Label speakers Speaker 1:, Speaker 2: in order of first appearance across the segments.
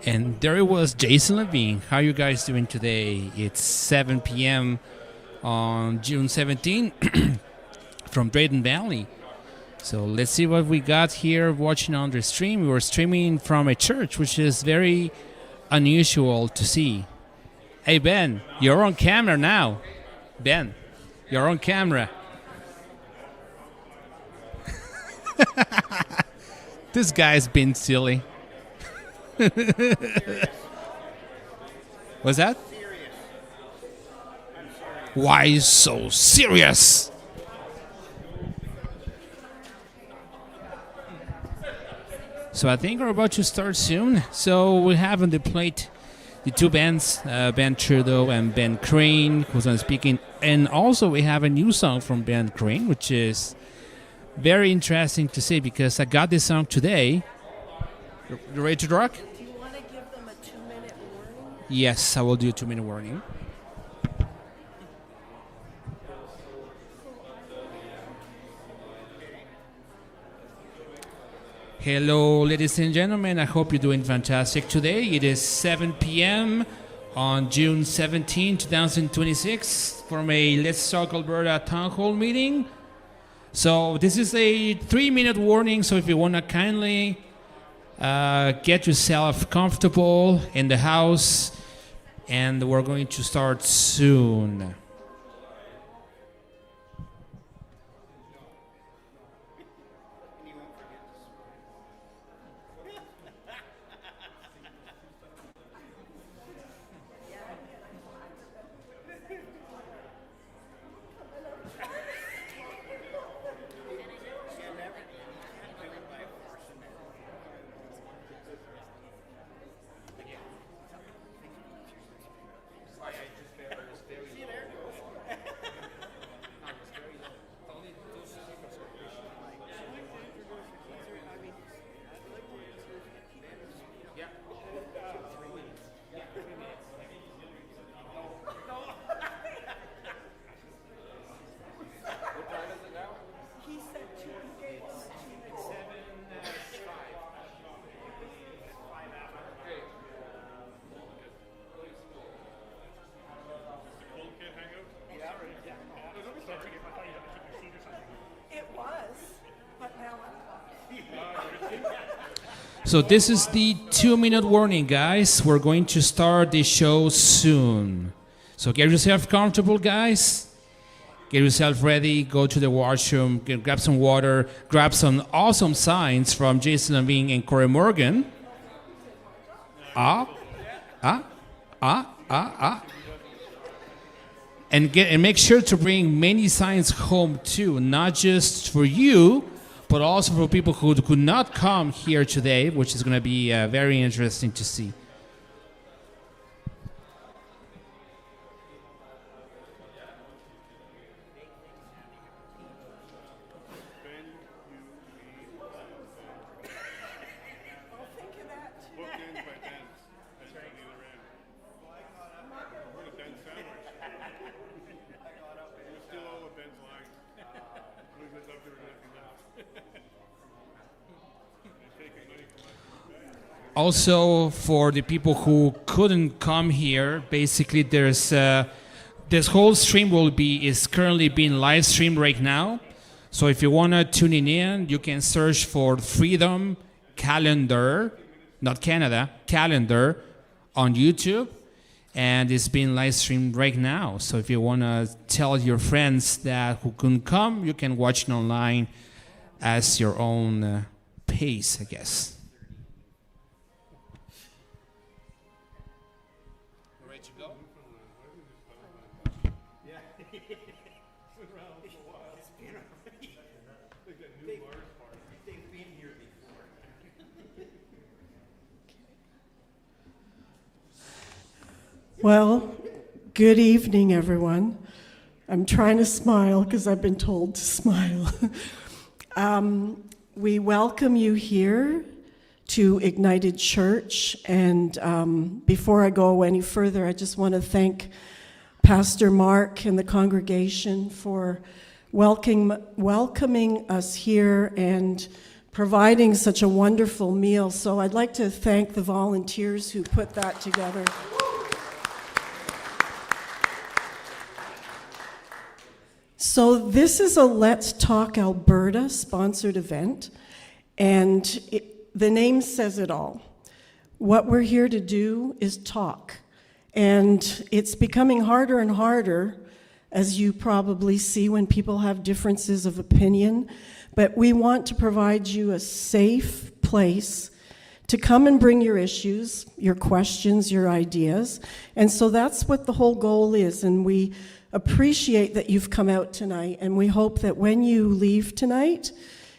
Speaker 1: And there it was, Jason Lavigne. How are you guys doing today? It's 7 p.m. on June 17 from Drayton Valley. So let's see what we got here watching on the stream. We were streaming from a church, which is very unusual to see. Hey, Ben, you're on camera now. Ben, you're on camera. This guy's been silly. What's that? Why so serious? So I think we're about to start soon. So we have on the plate the two bands, Ben Trudeau and Ben Crane, who's on speaking. And also we have a new song from Ben Crane, which is very interesting to see because I got this song today. You ready to rock?
Speaker 2: Do you want to give them a 2-minute warning?
Speaker 1: Yes, I will do a 2-minute warning. Hello, ladies and gentlemen. I hope you're doing fantastic today. It is 7 p.m. on June 17, 2026 from a Let's Talk Alberta town hall meeting. So this is a 3-minute warning, so if you want to kindly get yourself comfortable in the house, and we're going to start soon. So this is the 2-minute warning, guys. We're going to start the show soon. So get yourself comfortable, guys. Get yourself ready. Go to the washroom. Grab some water. Grab some awesome signs from Jason Lavigne and Corey Morgan. And make sure to bring many signs home too, not just for you, but also for people who could not come here today, which is going to be very interesting to see. Also, for the people who couldn't come here, basically there's this whole stream is currently being live streamed right now. So if you want to tune in, you can search for Freedom Calendar, not Canada, Calendar on YouTube. And it's being live streamed right now. So if you want to tell your friends that who couldn't come, you can watch it online as your own pace, I guess.
Speaker 2: Well, good evening, everyone. I'm trying to smile because I've been told to smile. We welcome you here to Ignited Church, and before I go any further, I just want to thank Pastor Mark and the congregation for welcoming us here and providing such a wonderful meal. So I'd like to thank the volunteers who put that together. So this is a Let's Talk Alberta sponsored event, and the name says it all. What we're here to do is talk, and it's becoming harder and harder, as you probably see when people have differences of opinion, but we want to provide you a safe place to come and bring your issues, your questions, your ideas, and so that's what the whole goal is, and we appreciate that you've come out tonight, and we hope that when you leave tonight,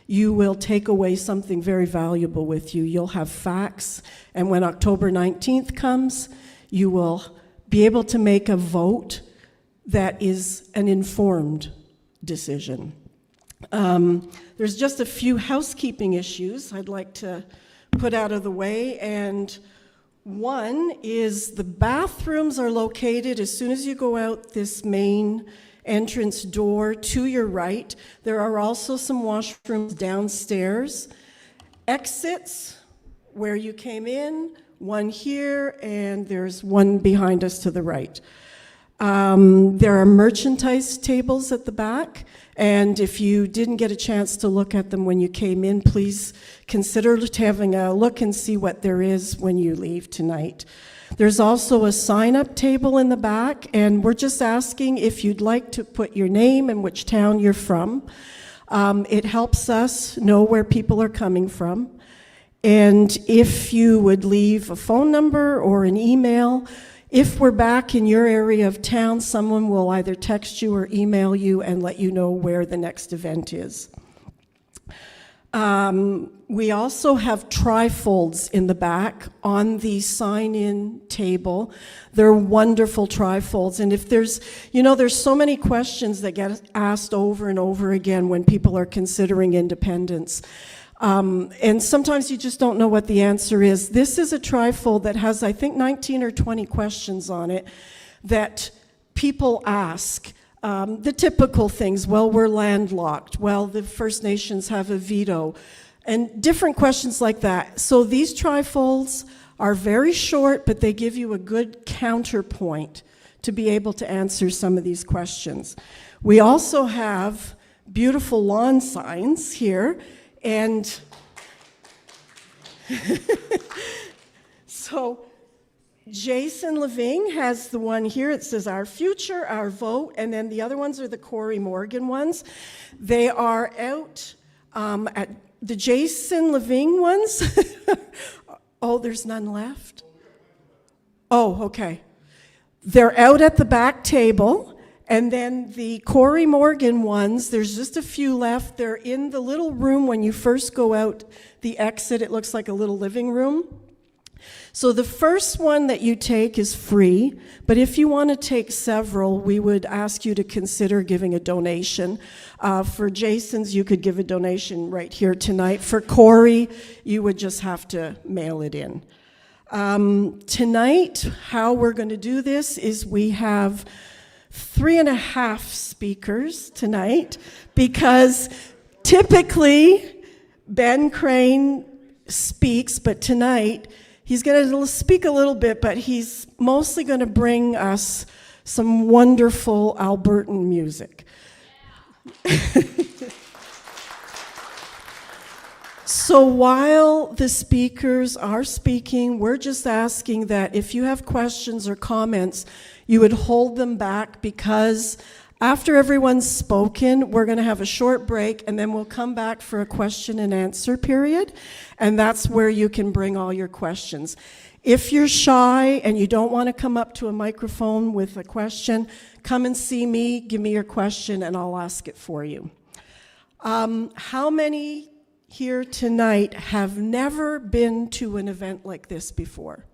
Speaker 2: you will take away something very valuable with you. You'll have facts, and when October 19th comes, you will be able to make a vote that is an informed decision. There's just a few housekeeping issues I'd like to put out of the way, and one is the bathrooms are located as soon as you go out this main entrance door to your right. There are also some washrooms downstairs. Exits where you came in, one here, and there's one behind us to the right. There are merchandise tables at the back, and if you didn't get a chance to look at them when you came in, please consider having a look and see what there is when you leave tonight. There's also a sign-up table in the back, and we're just asking if you'd like to put your name and which town you're from. It helps us know where people are coming from. And if you would leave a phone number or an email, if we're back in your area of town, someone will either text you or email you and let you know where the next event is. We also have trifolds in the back on the sign-in table. They're wonderful trifolds, and if there's so many questions that get asked over and over again when people are considering independence. And sometimes you just don't know what the answer is. This is a trifold that has, I think, 19 or 20 questions on it that people ask. The typical things, well, we're landlocked. Well, the First Nations have a veto. And different questions like that. So these trifolds are very short, but they give you a good counterpoint to be able to answer some of these questions. We also have beautiful lawn signs here. And so Jason Lavigne has the one here. It says our future, our vote, and then the other ones are the Corey Morgan ones. They are out at the Jason Lavigne ones. Oh, there's none left? Oh, okay. They're out at the back table. And then the Corey Morgan ones, there's just a few left. They're in the little room when you first go out the exit. It looks like a little living room. So the first one that you take is free, but if you want to take several, we would ask you to consider giving a donation. For Jason's, you could give a donation right here tonight. For Corey, you would just have to mail it in. Tonight, how we're going to do this is we have 3.5 speakers tonight, because typically Ben Crane speaks, but tonight he's going to speak a little bit, but he's mostly going to bring us some wonderful Albertan music. So while the speakers are speaking, we're just asking that if you have questions or comments, you would hold them back, because after everyone's spoken, we're going to have a short break, and then we'll come back for a question and answer period, and that's where you can bring all your questions. If you're shy and you don't want to come up to a microphone with a question, come and see me, give me your question, and I'll ask it for you. How many here tonight have never been to an event like this before?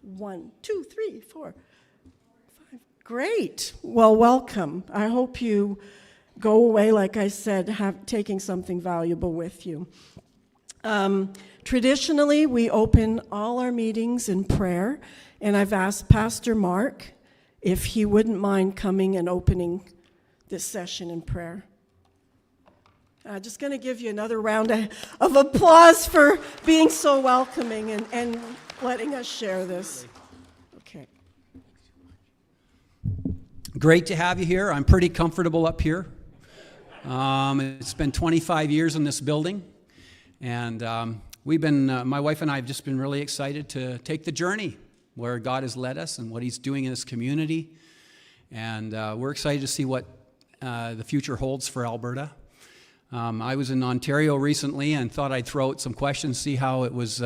Speaker 2: 1, 2, 3, 4, 5. Great. Well, welcome. I hope you go away, like I said, taking something valuable with you. Traditionally, we open all our meetings in prayer, and I've asked Pastor Mark if he wouldn't mind coming and opening this session in prayer. Just going to give you another round of applause for being so welcoming and letting us share this. Okay.
Speaker 3: Great to have you here. I'm pretty comfortable up here. It's been 25 years in this building, and we've been, my wife and I have just been really excited to take the journey where God has led us and what He's doing in this community, and we're excited to see what the future holds for Alberta. I was in Ontario recently and thought I'd throw out some questions, see how it was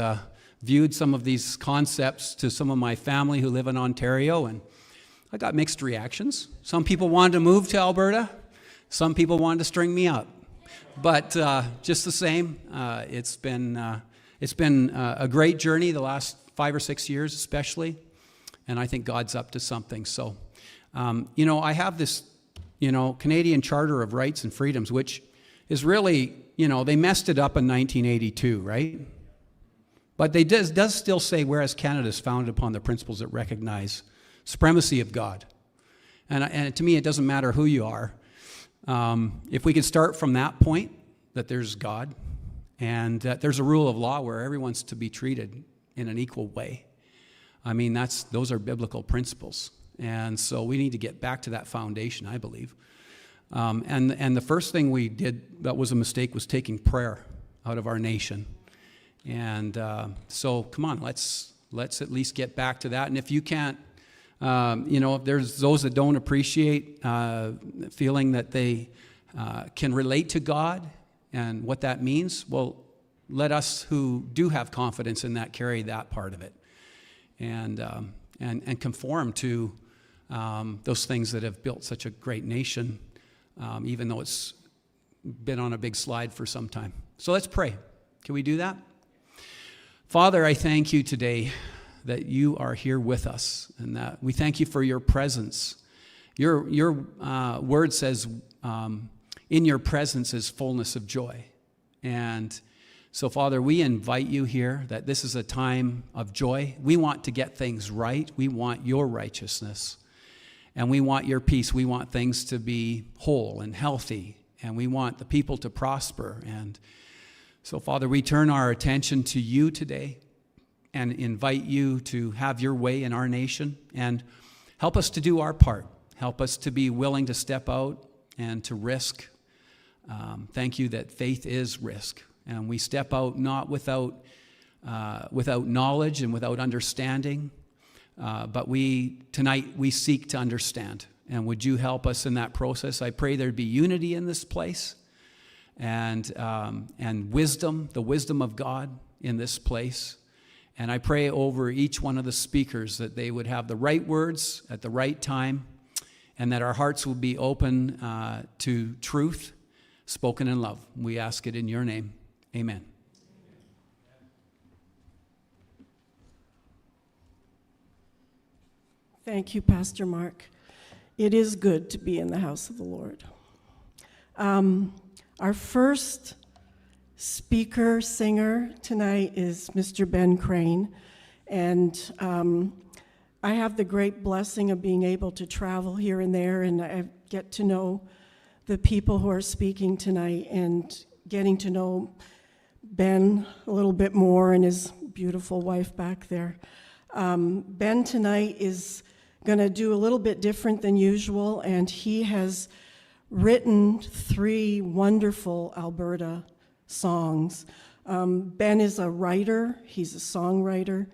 Speaker 3: viewed, some of these concepts to some of my family who live in Ontario, and I got mixed reactions. Some people wanted to move to Alberta. Some people wanted to string me up. But just the same, it's been a great journey the last 5 or 6 years especially, and I think God's up to something. So, I have this, Canadian Charter of Rights and Freedoms, which is really, they messed it up in 1982, right? But they does still say, whereas Canada is founded upon the principles that recognize supremacy of God. And to me, it doesn't matter who you are. If we could start from that point, that there's God, and that there's a rule of law where everyone's to be treated in an equal way. I mean, those are biblical principles. And so we need to get back to that foundation, I believe. And the first thing we did that was a mistake was taking prayer out of our nation. And so come on, let's at least get back to that. And if you can't, if there's those that don't appreciate feeling that they can relate to God and what that means, well, let us who do have confidence in that carry that part of it, and conform to those things that have built such a great nation, even though it's been on a big slide for some time. So let's pray. Can we do that? Father, I thank you today that you are here with us, and that we thank you for your presence. Your word says, in your presence is fullness of joy. And so, Father, we invite you here that this is a time of joy. We want to get things right. We want your righteousness, and we want your peace. We want things to be whole and healthy, and we want the people to prosper. And so, Father, we turn our attention to you today and invite you to have your way in our nation, and help us to do our part. Help us to be willing to step out and to risk. Thank you that faith is risk, and we step out not without knowledge and without understanding, but tonight we seek to understand. And would you help us in that process? I pray there'd be unity in this place, and wisdom, the wisdom of God in this place. And I pray over each one of the speakers that they would have the right words at the right time, and that our hearts will be open to truth spoken in love. We ask it in your name. Amen.
Speaker 2: Thank you, Pastor Mark. It is good to be in the house of the Lord. Our first speaker, singer tonight is Mr. Ben Crane, and I have the great blessing of being able to travel here and there, and I get to know the people who are speaking tonight, and getting to know Ben a little bit more and his beautiful wife back there. Ben tonight is going to do a little bit different than usual, and he has written 3 wonderful Alberta songs. Ben is a writer, he's a songwriter,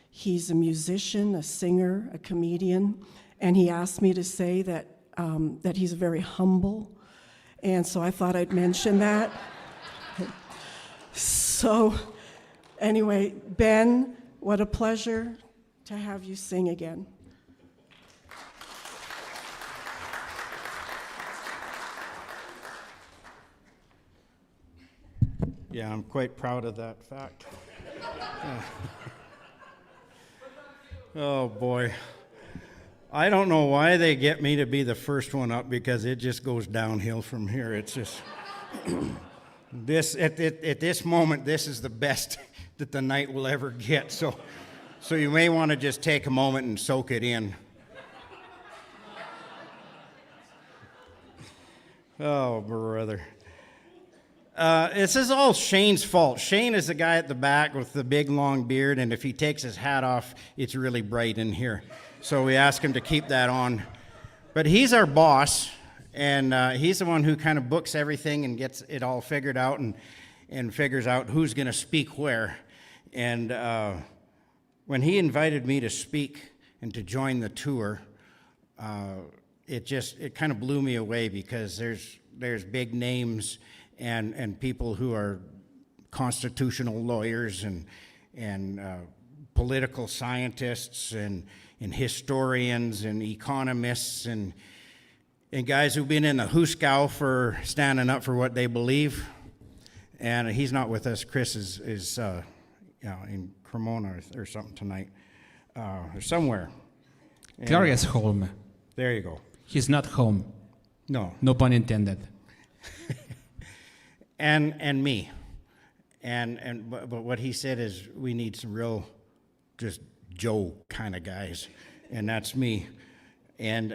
Speaker 2: he's a musician, a singer, a comedian, and he asked me to say that he's very humble, and so I thought I'd mention that. So anyway, Ben, what a pleasure to have you sing again.
Speaker 4: Yeah, I'm quite proud of that fact. Oh, boy. I don't know why they get me to be the first one up, because it just goes downhill from here. It's just, at this moment, this is the best that the night will ever get. So you may want to just take a moment and soak it in. Oh, brother. This is all Shane's fault. Shane is the guy at the back with the big long beard, and if he takes his hat off, it's really bright in here. So we ask him to keep that on. But he's our boss, and he's the one who kind of books everything and gets it all figured out and figures out who's going to speak where. And when he invited me to speak and to join the tour, it kind of blew me away, because there's big names and people who are constitutional lawyers and political scientists and historians and economists and guys who've been in the Huskow for standing up for what they believe. And he's not with us. Chris is in Cremona or something tonight, or somewhere.
Speaker 1: Claria's home.
Speaker 4: There you go.
Speaker 1: He's not home.
Speaker 4: No.
Speaker 1: No pun intended.
Speaker 4: And me. But what he said is we need some real just Joe kind of guys, and that's me. And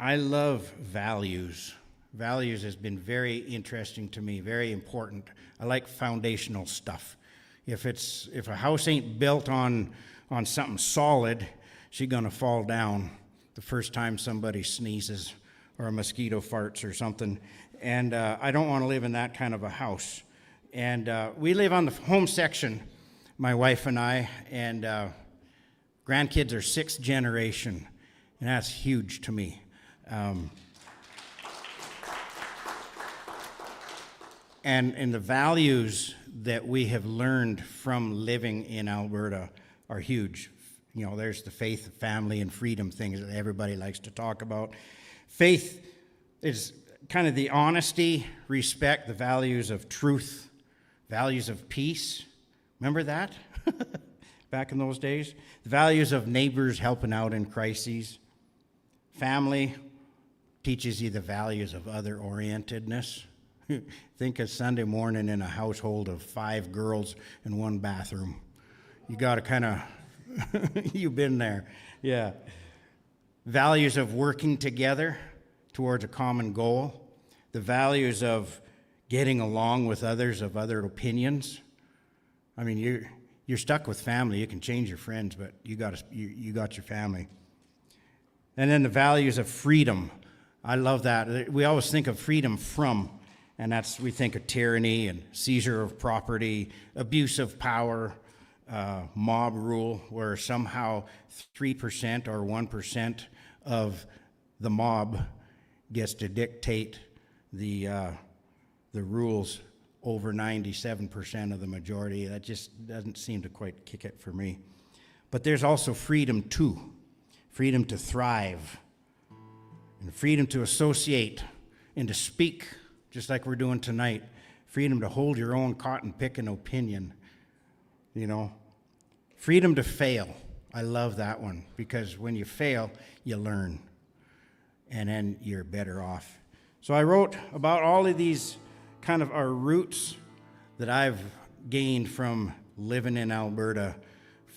Speaker 4: I love values. Values has been very interesting to me, very important. I like foundational stuff. If a house ain't built on something solid, she's gonna fall down the first time somebody sneezes or a mosquito farts or something. And I don't want to live in that kind of a house. And we live on the home section, my wife and I, and grandkids are sixth generation, and that's huge to me. And the values that we have learned from living in Alberta are huge. You know, there's the faith, family, and freedom things that everybody likes to talk about. Faith is kind of the honesty, respect, the values of truth, values of peace. Remember that? Back in those days? The values of neighbors helping out in crises. Family teaches you the values of other-orientedness. Think of Sunday morning in a household of 5 girls in one bathroom. You got to kind of, you've been there. Yeah. Values of working together towards a common goal. The values of getting along with others of other opinions. I mean, you're stuck with family. You can change your friends, but you got your family. And then the values of freedom. I love that. We always think of freedom from, and we think of tyranny and seizure of property, abuse of power, mob rule, where somehow 3% or 1% of the mob gets to dictate the rules over 97% of the majority. That just doesn't seem to quite kick it for me. But there's also freedom too. Freedom to thrive, and freedom to associate and to speak, just like we're doing tonight. Freedom to hold your own cotton-picking opinion, you know. Freedom to fail. I love that one, because when you fail, you learn, and then you're better off. So I wrote about all of these kind of our roots that I've gained from living in Alberta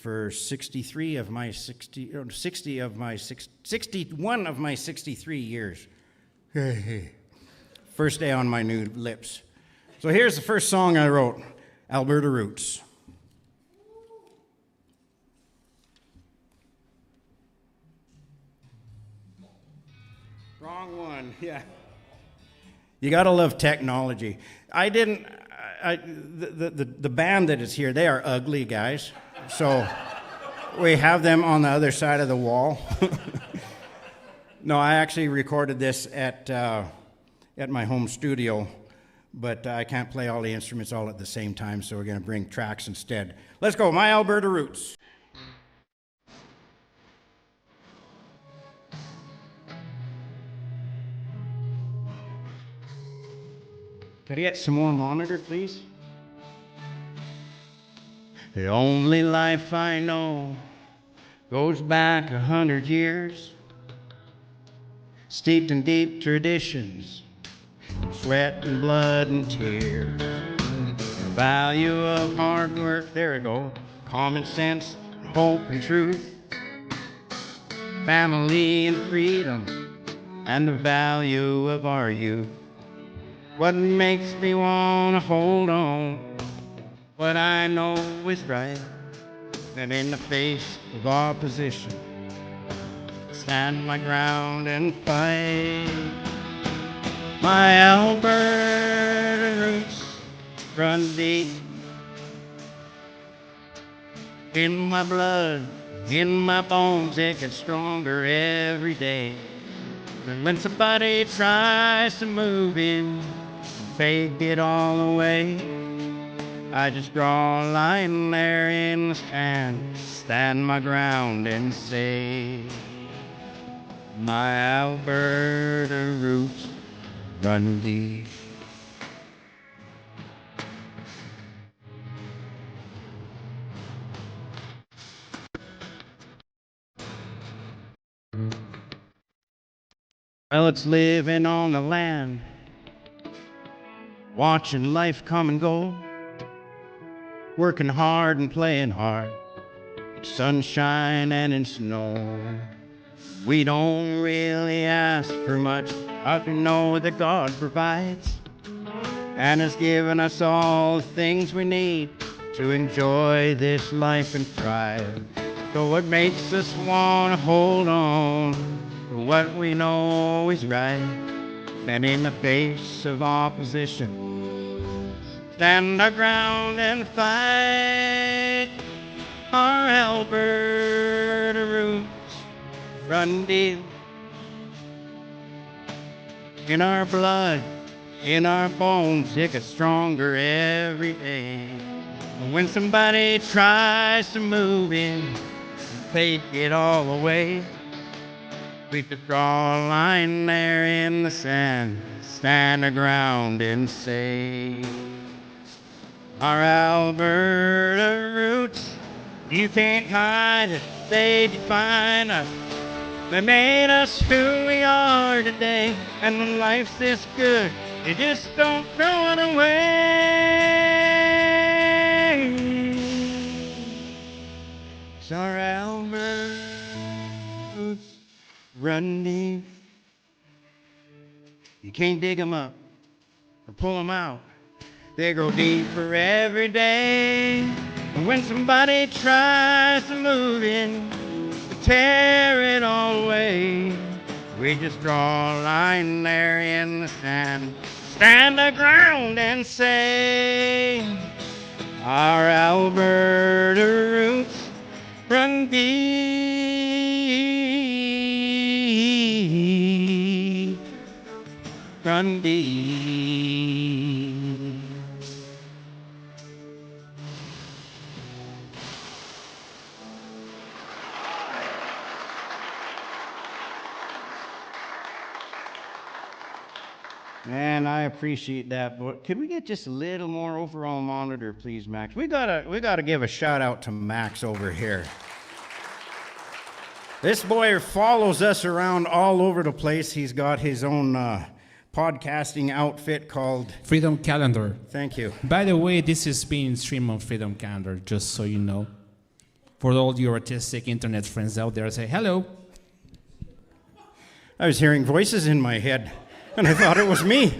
Speaker 4: for 61 of my 63 years. First day on my new lips. So here's the first song I wrote, Alberta Roots. Wrong one, yeah. You gotta love technology. The band that is here, they are ugly guys. So we have them on the other side of the wall. No, I actually recorded this at my home studio, but I can't play all the instruments all at the same time, so we're gonna bring tracks instead. Let's go, My Alberta Roots. Could I get some more monitor, please? The only life I know goes back 100 years, steeped in deep traditions, sweat and blood and tears. The value of hard work, there we go, common sense, hope and truth, family and freedom, and the value of our youth. what makes me wanna hold on, what I know is right, and in the face of opposition, stand my ground and fight. My Alberta roots run deep in my blood, in my bones. It gets stronger every day. And when somebody tries to move in, fake it all away, I just draw a line there in the sand, stand my ground and say, my Alberta roots run deep. Well, it's living on the land, watching life come and go, working hard and playing hard, in sunshine and in snow. We don't really ask for much, but we know that God provides and has given us all the things we need to enjoy this life and thrive. So it makes us want to hold on to what we know is right, and in the face of opposition, stand our ground and fight. Our Alberta roots run deep in our blood, in our bones. It gets stronger every day. When somebody tries to move in, take it all away, we just draw a line there in the sand, stand our ground and say, our Alberta roots, you can't hide it, they define us. They made us who we are today, and when life's this good, you just don't throw it away. It's our Alberta roots run deep. You can't dig them up or pull them out. They grow deeper every day. And when somebody tries to move in, tear it all away, we just draw a line there in the sand, stand our ground and say, our Alberta roots run deep, run deep. Man, I appreciate that. But could we get just a little more overall monitor, please, Max? We gotta give a shout out to Max over here. This boy follows us around all over the place. He's got his own podcasting outfit called
Speaker 1: Freedom Calendar.
Speaker 4: Thank you.
Speaker 1: By the way, this is being streamed on Freedom Calendar, just so you know. For all your artistic internet friends out there, say hello.
Speaker 4: I was hearing voices in my head, and I thought it was me.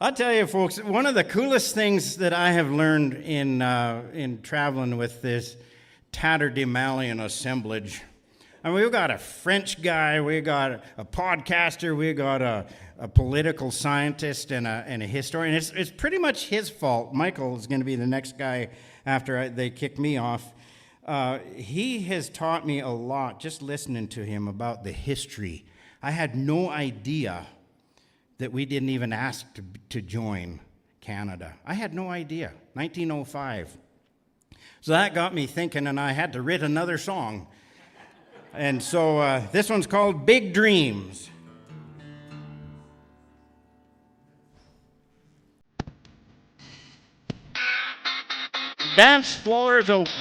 Speaker 4: I'll tell you, folks, one of the coolest things that I have learned in traveling with this tatterdemalion assemblage, and we've got a French guy, we got a podcaster, we got a political scientist and a historian. It's pretty much his fault. Michael is going to be the next guy after they kick me off. He has taught me a lot just listening to him about the history. I had no idea that we didn't even ask to join Canada. I had no idea. 1905. So that got me thinking, and I had to write another song. And so this one's called Big Dreams. Dance floor is open.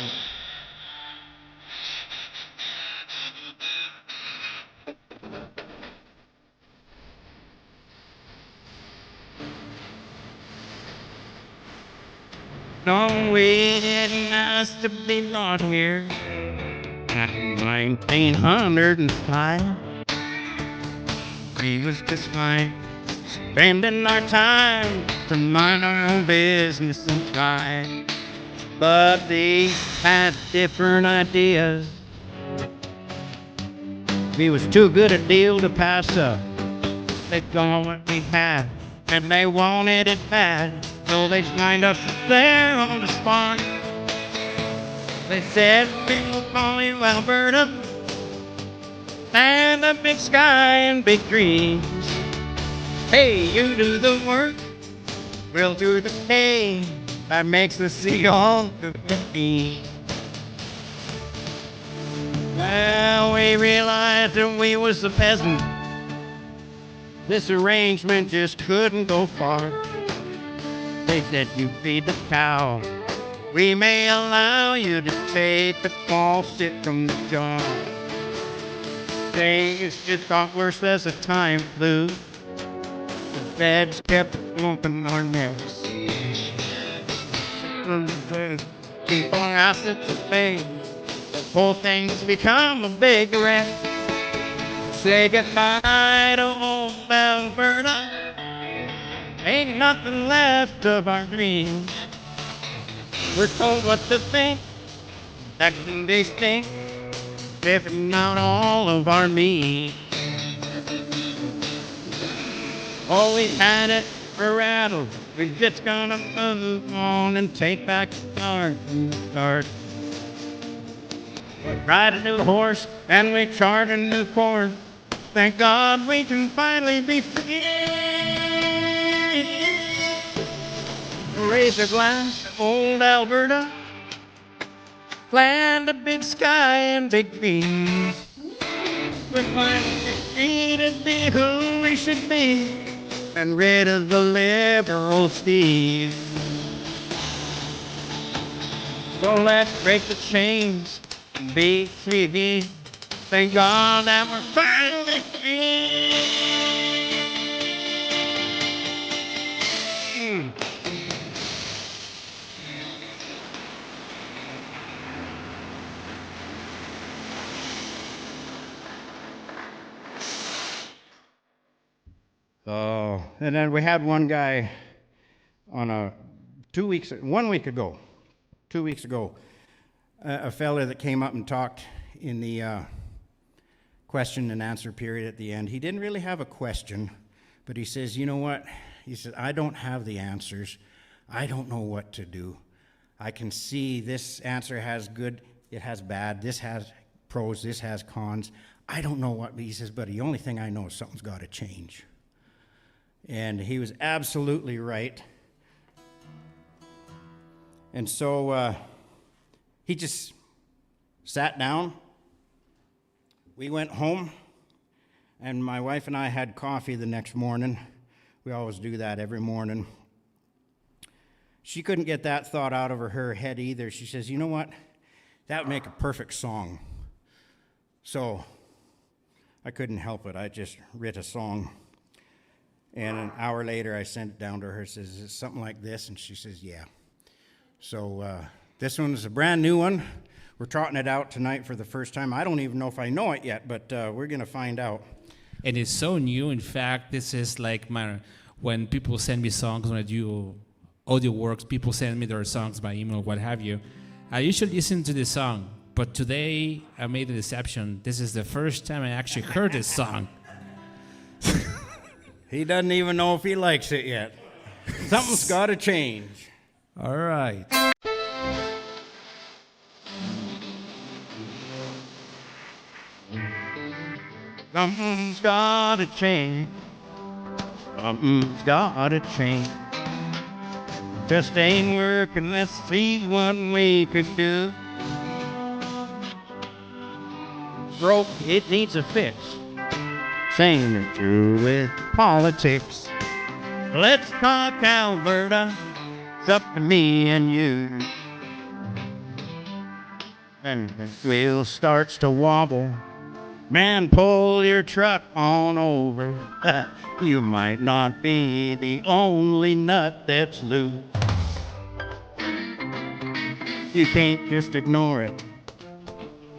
Speaker 4: No, we didn't ask to be brought here. 1905. We was just fine. spending our time to mind our own business and try. But they had different ideas. We was too good a deal to pass up. They got what we had, and they wanted it bad. So they signed up there on the spot. They said, we'll call you Alberta, and a big sky and big dreams. Hey, you do the work, we'll do the pay. That makes the sea all good to me. Well, we realized that we was the peasant. This arrangement just couldn't go far. They said, you feed the cow. We may allow you to take the small stick from the jar. Things just got worse as the time flew. The feds kept open our necks. People after the pay. The whole thing's become a big wreck. Say goodbye to old Alberta. Ain't nothing left of our dreams. We're told what to think. That can be stink. Ripping out all of our meat. Oh, we had it rattled. We're just gonna move on and take back the start from the start. We ride a new horse and we chart a new course. Thank God we can finally be free. Raise a glass to old Alberta, land of big sky and big dreams. We're finally free to be who we should be and rid of the liberal steeds. So let's break the chains and be free. Thank God that we're finally free. Oh, and then we had one guy on 2 weeks ago, a fella that came up and talked in the question and answer period at the end. He didn't really have a question, but he says, you know what? He said, I don't have the answers. I don't know what to do. I can see this answer has good, it has bad, this has pros, this has cons. I don't know what, he says, but the only thing I know is something's got to change. And he was absolutely right. And so he just sat down. We went home, and my wife and I had coffee the next morning. We always do that every morning. She couldn't get that thought out of her head either. She says, you know what? That would make a perfect song. So I couldn't help it. I just writ a song. And an hour later, I sent it down to her. Says, is it something like this? And she says, yeah. So this one is a brand new one. We're trotting it out tonight for the first time. I don't even know if I know it yet, but we're going to find out.
Speaker 1: And it's so new. In fact, this is like when people send me songs, when I do audio works, people send me their songs by email, what have you. I usually listen to this song, but today I made a deception. This is the first time I actually heard this song.
Speaker 4: He doesn't even know if he likes it yet. Something's got to change.
Speaker 1: All right.
Speaker 4: Something's got to change. Something's got to change. Just ain't working. Let's see what we could do. Broke, it needs a fix. Same is true with politics. Let's talk Alberta. It's up to me and you. And the wheel starts to wobble. Man, pull your truck on over. You might not be the only nut that's loose. You can't just ignore it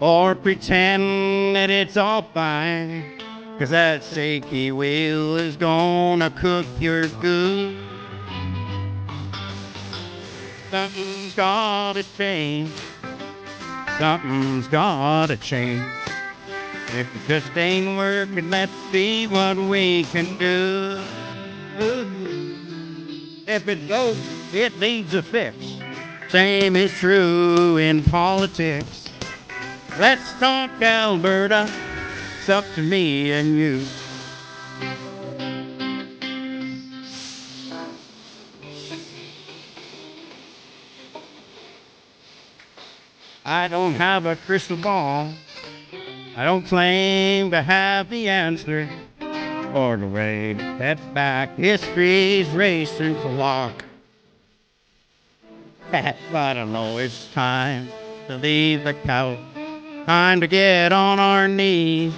Speaker 4: or pretend that it's all fine. 'cause that shaky wheel is gonna cook your goose. Something's gotta change. Something's gotta change. If it just ain't working, let's see what we can do. If it goes, it needs a fix. Same is true in politics. Let's talk Alberta. It's up to me and you. I don't have a crystal ball. I don't claim to have the answer or the way to head back history's racing clock. But I know it's time to leave the couch. Time to get on our knees.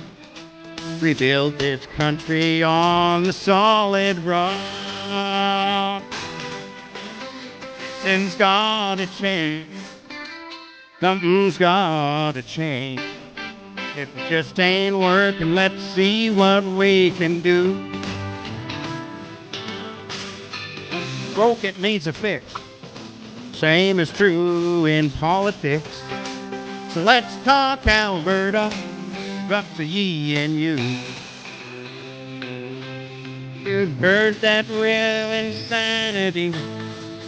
Speaker 4: Rebuild this country on the solid rock. Something's gotta change. Something's gotta change. If it just ain't working, let's see what we can do. Broke, it needs a fix. Same is true in politics. So let's talk Alberta, up to ye and you. You've heard that real insanity.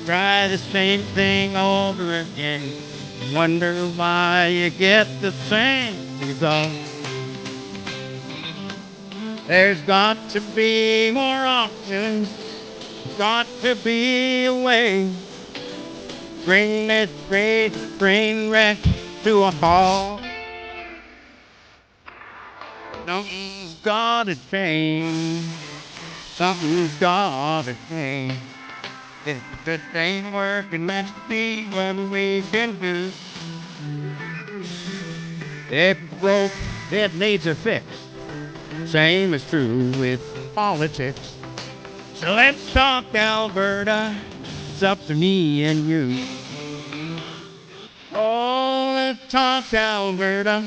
Speaker 4: Try the same thing over again. Wonder why you get the same result. There's got to be more options. Got to be a way. Bring this great train wreck to a halt. Something's gotta change. Something's gotta change. If this ain't working, let's see what we can do. If it broke, it needs a fix. Same is true with politics. So let's talk Alberta. It's up to me and you. Oh, let's talk Alberta.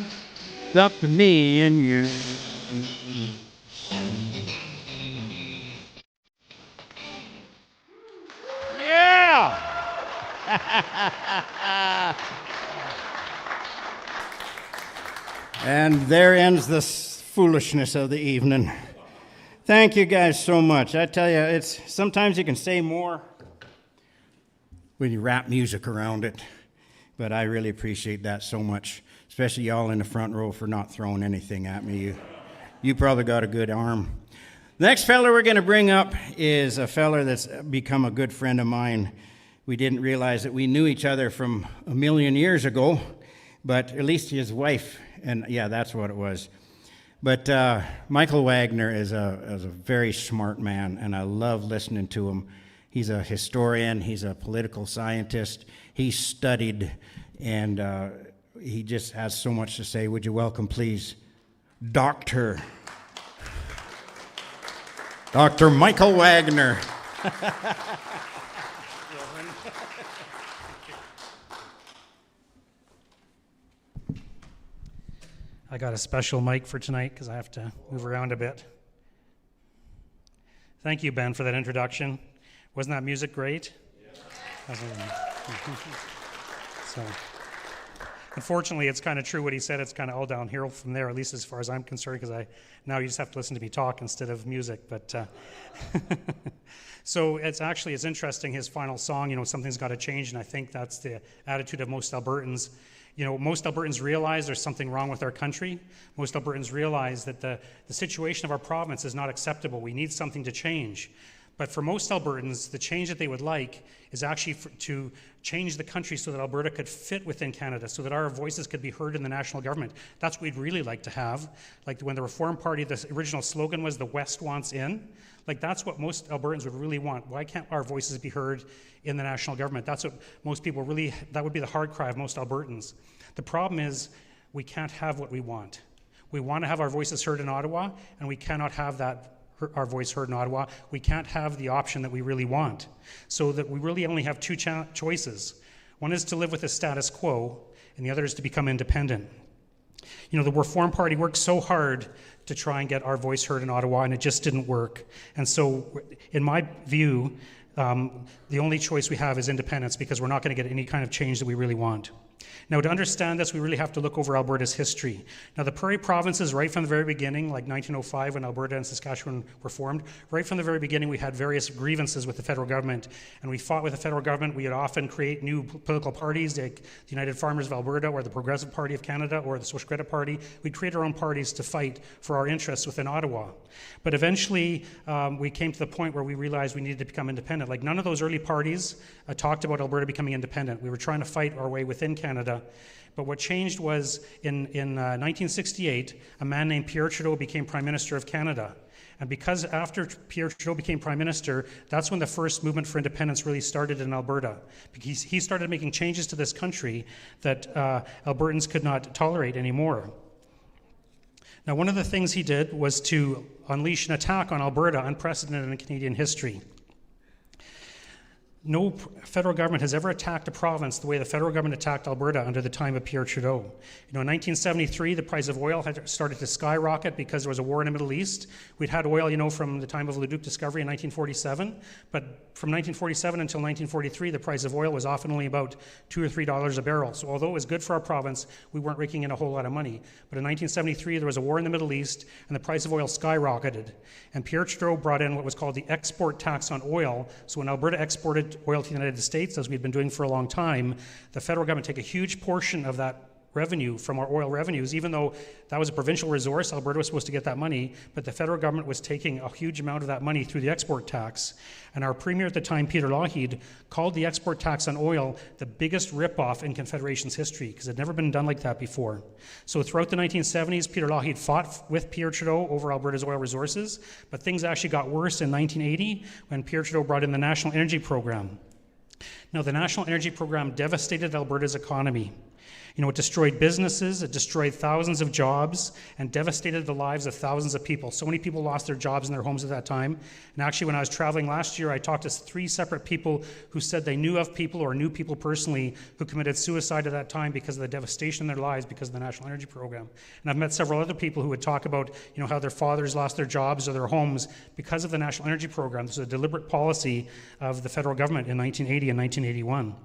Speaker 4: It's up to me and you. Yeah! And there ends the foolishness of the evening. Thank you guys so much. I tell you, it's sometimes you can say more when you wrap music around it, but I really appreciate that so much, especially y'all in the front row for not throwing anything at me. You probably got a good arm. The next fella we're going to bring up is a fella that's become a good friend of mine. We didn't realize that we knew each other from a million years ago, but at least his wife, and yeah, that's what it was. But Michael Wagner is a very smart man, and I love listening to him. He's a historian. He's a political scientist. He studied, and he just has so much to say. Would you welcome, please, Dr. Michael Wagner.
Speaker 5: I got a special mic for tonight because I have to move around a bit. Thank you, Ben, for that introduction. Wasn't that music great? Yeah. So, unfortunately, it's kind of true what he said. It's kind of all downhill from there, at least as far as I'm concerned, because now you just have to listen to me talk instead of music. But so it's interesting, his final song, something's got to change, and I think that's the attitude of most Albertans. Most Albertans realize there's something wrong with our country. Most Albertans realize that the situation of our province is not acceptable. We need something to change. But for most Albertans, the change that they would like is actually to change the country so that Alberta could fit within Canada, so that our voices could be heard in the national government. That's what we'd really like to have. Like when the Reform Party, the original slogan was "The West wants in." Like that's what most Albertans would really want. Why can't our voices be heard in the national government? That's what most people really, that would be the hard cry of most Albertans. The problem is we can't have what we want. We want to have our voices heard in Ottawa, and we cannot have our voice heard in Ottawa. We can't have the option that we really want. So that we really only have two choices. One is to live with the status quo, and the other is to become independent. The Reform Party worked so hard to try and get our voice heard in Ottawa, and it just didn't work. And so, in my view, the only choice we have is independence, because we're not going to get any kind of change that we really want. Now, to understand this, we really have to look over Alberta's history. Now, the Prairie provinces, right from the very beginning, like 1905 when Alberta and Saskatchewan were formed, right from the very beginning we had various grievances with the federal government, and we fought with the federal government. We would often create new political parties, like the United Farmers of Alberta, or the Progressive Party of Canada, or the Social Credit Party. We'd create our own parties to fight for our interests within Ottawa. But eventually, we came to the point where we realized we needed to become independent. Like, none of those early parties talked about Alberta becoming independent. We were trying to fight our way within Canada. But what changed was in 1968, a man named Pierre Trudeau became Prime Minister of Canada. And because after Pierre Trudeau became Prime Minister, that's when the first movement for independence really started in Alberta. Because he started making changes to this country that Albertans could not tolerate anymore. Now, one of the things he did was to unleash an attack on Alberta, unprecedented in Canadian history. No federal government has ever attacked a province the way the federal government attacked Alberta under the time of Pierre Trudeau. In 1973, the price of oil had started to skyrocket because there was a war in the Middle East. We'd had oil, from the time of Leduc discovery in 1947, but from 1947 until 1943, the price of oil was often only about $2 or $3 a barrel. So although it was good for our province, we weren't raking in a whole lot of money. But in 1973, there was a war in the Middle East, and the price of oil skyrocketed. And Pierre Trudeau brought in what was called the export tax on oil. So when Alberta exported oil to the United States, as we've been doing for a long time, the federal government take a huge portion of that revenue from our oil revenues, even though that was a provincial resource. Alberta was supposed to get that money, but the federal government was taking a huge amount of that money through the export tax. And our premier at the time, Peter Lougheed, called the export tax on oil the biggest ripoff in Confederation's history, because it had never been done like that before. So throughout the 1970s, Peter Lougheed fought with Pierre Trudeau over Alberta's oil resources, but things actually got worse in 1980 when Pierre Trudeau brought in the National Energy Program. Now, the National Energy Program devastated Alberta's economy. It destroyed businesses, it destroyed thousands of jobs, and devastated the lives of thousands of people. So many people lost their jobs and their homes at that time. And actually, when I was traveling last year, I talked to 3 separate people who said they knew of people or knew people personally who committed suicide at that time because of the devastation in their lives because of the National Energy Program. And I've met several other people who would talk about, how their fathers lost their jobs or their homes because of the National Energy Program. This was a deliberate policy of the federal government in 1980 and 1981.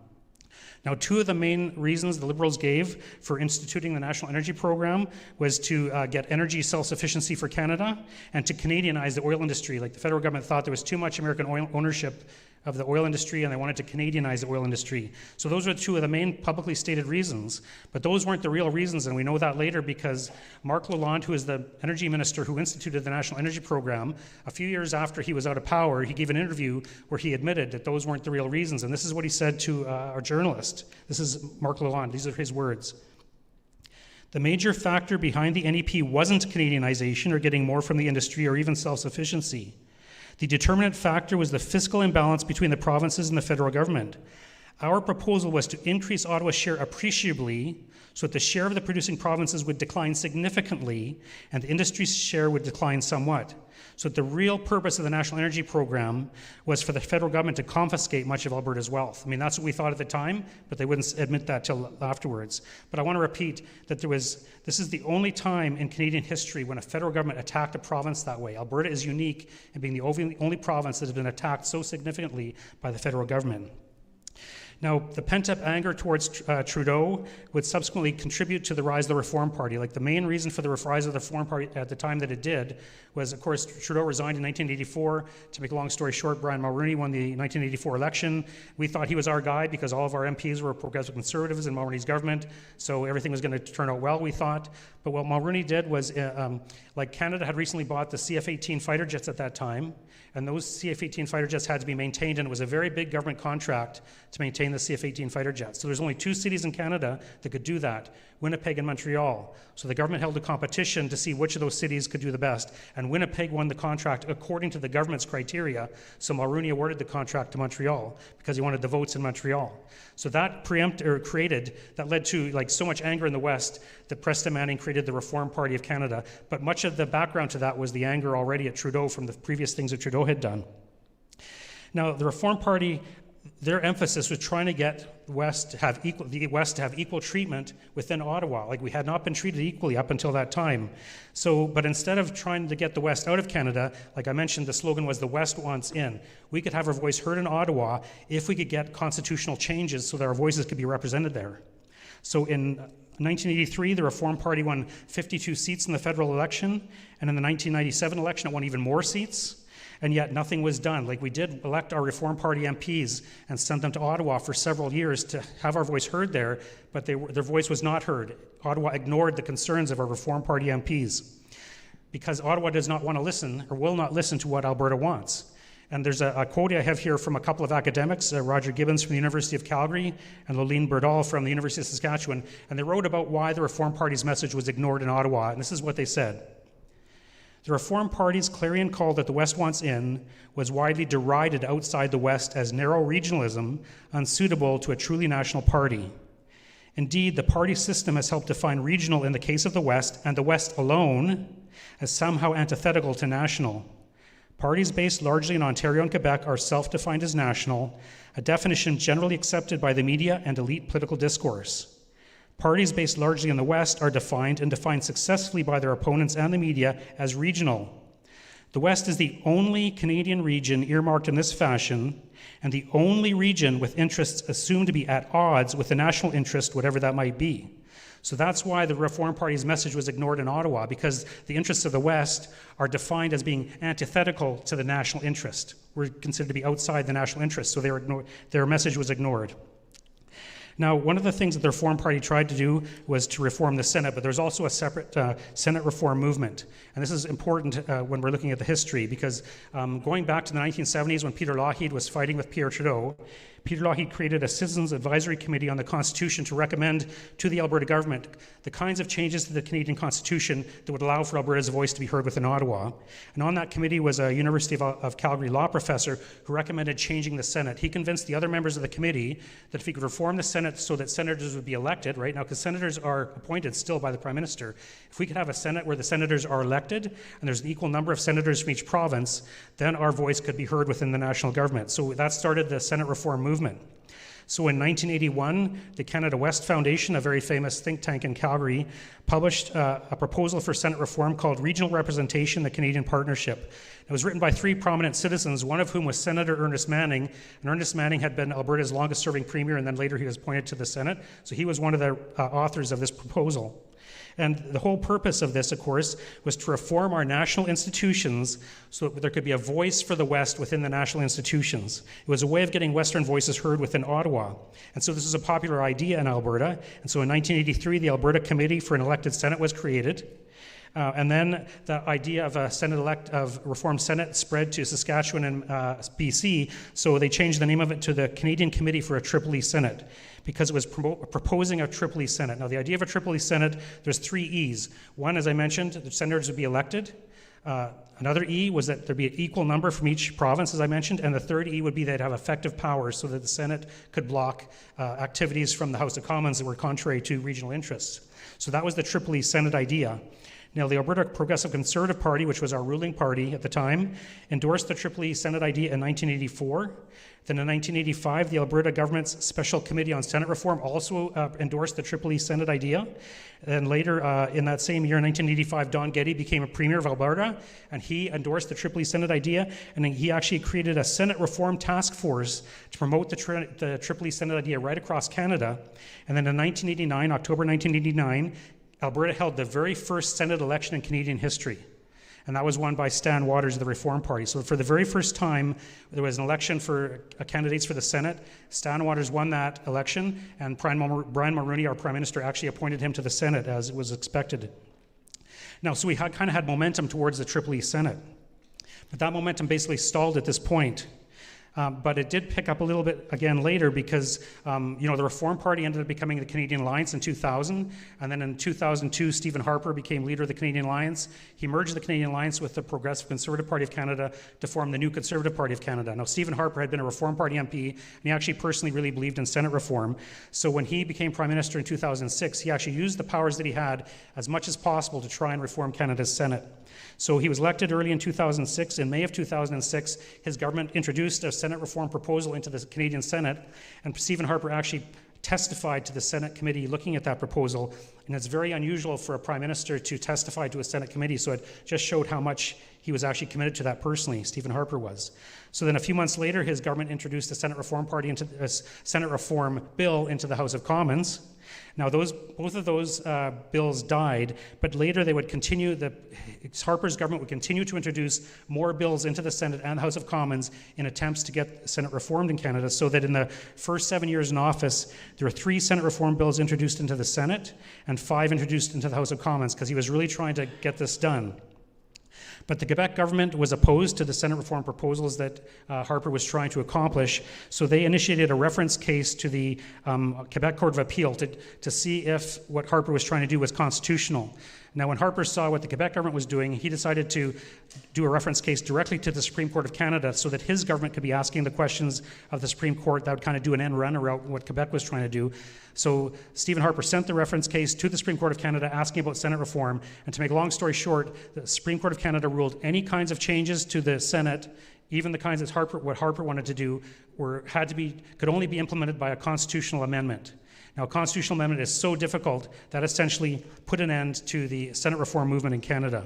Speaker 5: Now, 2 of the main reasons the Liberals gave for instituting the National Energy Program was to get energy self-sufficiency for Canada and to Canadianize the oil industry. Like, the federal government thought there was too much American oil ownership of the oil industry, and they wanted to Canadianize the oil industry. So those were 2 of the main publicly stated reasons. But those weren't the real reasons, and we know that later because Marc Lalonde, who is the energy minister who instituted the National Energy Program, a few years after he was out of power, he gave an interview where he admitted that those weren't the real reasons. And this is what he said to our journalist. This is Marc Lalonde. These are his words. The major factor behind the NEP wasn't Canadianization or getting more from the industry or even self-sufficiency. The determinant factor was the fiscal imbalance between the provinces and the federal government. Our proposal was to increase Ottawa's share appreciably so that the share of the producing provinces would decline significantly and the industry's share would decline somewhat. So that the real purpose of the National Energy Program was for the federal government to confiscate much of Alberta's wealth. I mean, that's what we thought at the time, but they wouldn't admit that till afterwards. But I want to repeat that this is the only time in Canadian history when a federal government attacked a province that way. Alberta is unique in being the only province that has been attacked so significantly by the federal government. Now, the pent-up anger towards Trudeau would subsequently contribute to the rise of the Reform Party. Like, the main reason for the rise of the Reform Party at the time that it did was, of course, Trudeau resigned in 1984. To make a long story short, Brian Mulroney won the 1984 election. We thought he was our guy because all of our MPs were progressive conservatives in Mulroney's government, so everything was going to turn out well, we thought. But what Mulroney did was, like, Canada had recently bought the CF-18 fighter jets at that time, and those CF-18 fighter jets had to be maintained, and it was a very big government contract to maintain the CF-18 fighter jets. So there's only 2 cities in Canada that could do that, Winnipeg and Montreal. So the government held a competition to see which of those cities could do the best, and Winnipeg won the contract according to the government's criteria, so Mulroney awarded the contract to Montreal because he wanted the votes in Montreal. So that that led to, like, so much anger in the West that Preston Manning created the Reform Party of Canada. But much of the background to that was the anger already at Trudeau from the previous things that Trudeau had done. Now, the Reform Party, their emphasis was trying to get the West to have equal treatment within Ottawa. Like, we had not been treated equally up until that time. So, but instead of trying to get the West out of Canada, like I mentioned, the slogan was "The West wants in." We could have our voice heard in Ottawa if we could get constitutional changes so that our voices could be represented there. So in 1983, the Reform Party won 52 seats in the federal election, and in the 1997 election, it won even more seats. And yet nothing was done. Like, we did elect our Reform Party MPs and sent them to Ottawa for several years to have our voice heard there, but their voice was not heard. Ottawa ignored the concerns of our Reform Party MPs because Ottawa does not want to listen or will not listen to what Alberta wants. And there's a quote I have here from a couple of academics, Roger Gibbons from the University of Calgary and Lavigne from the University of Saskatchewan, and they wrote about why the Reform Party's message was ignored in Ottawa, and this is what they said. The Reform Party's clarion call that the West wants in was widely derided outside the West as narrow regionalism, unsuitable to a truly national party. Indeed, the party system has helped define regional in the case of the West, and the West alone, as somehow antithetical to national. Parties based largely in Ontario and Quebec are self-defined as national, a definition generally accepted by the media and elite political discourse. Parties based largely in the West are defined and defined successfully by their opponents and the media as regional. The West is the only Canadian region earmarked in this fashion, and the only region with interests assumed to be at odds with the national interest, whatever that might be. So that's why the Reform Party's message was ignored in Ottawa, because the interests of the West are defined as being antithetical to the national interest. We're considered to be outside the national interest, so their message was ignored. Now, one of the things that the Reform Party tried to do was to reform the Senate, but there's also a separate Senate reform movement. And this is important when we're looking at the history, because going back to the 1970s when Peter Lougheed was fighting with Pierre Trudeau, Peter Lougheed created a Citizens Advisory Committee on the Constitution to recommend to the Alberta government the kinds of changes to the Canadian Constitution that would allow for Alberta's voice to be heard within Ottawa. And on that committee was a University of Calgary law professor who recommended changing the Senate. He convinced the other members of the committee that if he could reform the Senate so that senators would be elected, right now, because senators are appointed still by the Prime Minister, if we could have a Senate where the senators are elected and there's an equal number of senators from each province, then our voice could be heard within the national government. So that started the Senate reform movement. So in 1981, the Canada West Foundation, a very famous think tank in Calgary, published a proposal for Senate reform called Regional Representation, the Canadian Partnership. It was written by three prominent citizens, one of whom was Senator Ernest Manning. And Ernest Manning had been Alberta's longest-serving premier, and then later he was appointed to the Senate. So he was one of the authors of this proposal. And the whole purpose of this, of course, was to reform our national institutions so that there could be a voice for the West within the national institutions. It was a way of getting Western voices heard within Ottawa. And so this is a popular idea in Alberta. And so in 1983, the Alberta Committee for an Elected Senate was created. And then the idea of a reformed Senate spread to Saskatchewan and BC, so they changed the name of it to the Canadian Committee for a Triple E Senate, because it was proposing a Triple E Senate. Now, the idea of a Triple E Senate, there's 3 E's. One, as I mentioned, the senators would be elected. Another E was that there'd be an equal number from each province, as I mentioned, and the third E would be they'd have effective powers so that the Senate could block activities from the House of Commons that were contrary to regional interests. So that was the Triple E Senate idea. Now, the Alberta Progressive Conservative Party, which was our ruling party at the time, endorsed the Triple E Senate idea in 1984. Then in 1985, the Alberta government's Special Committee on Senate Reform also endorsed the Triple E Senate idea. And later in that same year, in 1985, Don Getty became a premier of Alberta, and he endorsed the Triple E Senate idea, and he actually created a Senate Reform Task Force to promote the Triple E Senate idea right across Canada. And then in 1989, October 1989, Alberta held the very first Senate election in Canadian history, and that was won by Stan Waters of the Reform Party. So for the very first time, there was an election for candidates for the Senate. Stan Waters won that election, and Brian Mulroney, our Prime Minister, actually appointed him to the Senate as it was expected. Now, so we kind of had momentum towards the Triple E Senate, but that momentum basically stalled at this point. But it did pick up a little bit again later because, the Reform Party ended up becoming the Canadian Alliance in 2000. And then in 2002, Stephen Harper became leader of the Canadian Alliance. He merged the Canadian Alliance with the Progressive Conservative Party of Canada to form the new Conservative Party of Canada. Now, Stephen Harper had been a Reform Party MP, and he actually personally really believed in Senate reform. So when he became Prime Minister in 2006, he actually used the powers that he had as much as possible to try and reform Canada's Senate. So he was elected early in 2006. In May of 2006, his government introduced a Senate reform proposal into the Canadian Senate, and Stephen Harper actually testified to the Senate committee looking at that proposal. And it's very unusual for a prime minister to testify to a Senate committee, so it just showed how much he was actually committed to that personally, Stephen Harper was. So then a few months later, his government introduced the Senate Reform Party into a Senate Reform Bill into the House of Commons. Now, both of those bills died, but later they would continue, Harper's government would continue to introduce more bills into the Senate and the House of Commons in attempts to get the Senate reformed in Canada, so that in the first 7 years in office, there were 3 Senate reform bills introduced into the Senate and 5 introduced into the House of Commons, because he was really trying to get this done. But the Quebec government was opposed to the Senate reform proposals that Harper was trying to accomplish, so they initiated a reference case to the Quebec Court of Appeal to see if what Harper was trying to do was constitutional. Now, when Harper saw what the Quebec government was doing, he decided to do a reference case directly to the Supreme Court of Canada so that his government could be asking the questions of the Supreme Court that would kind of do an end run around what Quebec was trying to do. So Stephen Harper sent the reference case to the Supreme Court of Canada asking about Senate reform. And to make a long story short, the Supreme Court of Canada ruled any kinds of changes to the Senate, even the kinds that what Harper wanted to do, could only be implemented by a constitutional amendment. Now, a constitutional amendment is so difficult that essentially put an end to the Senate reform movement in Canada.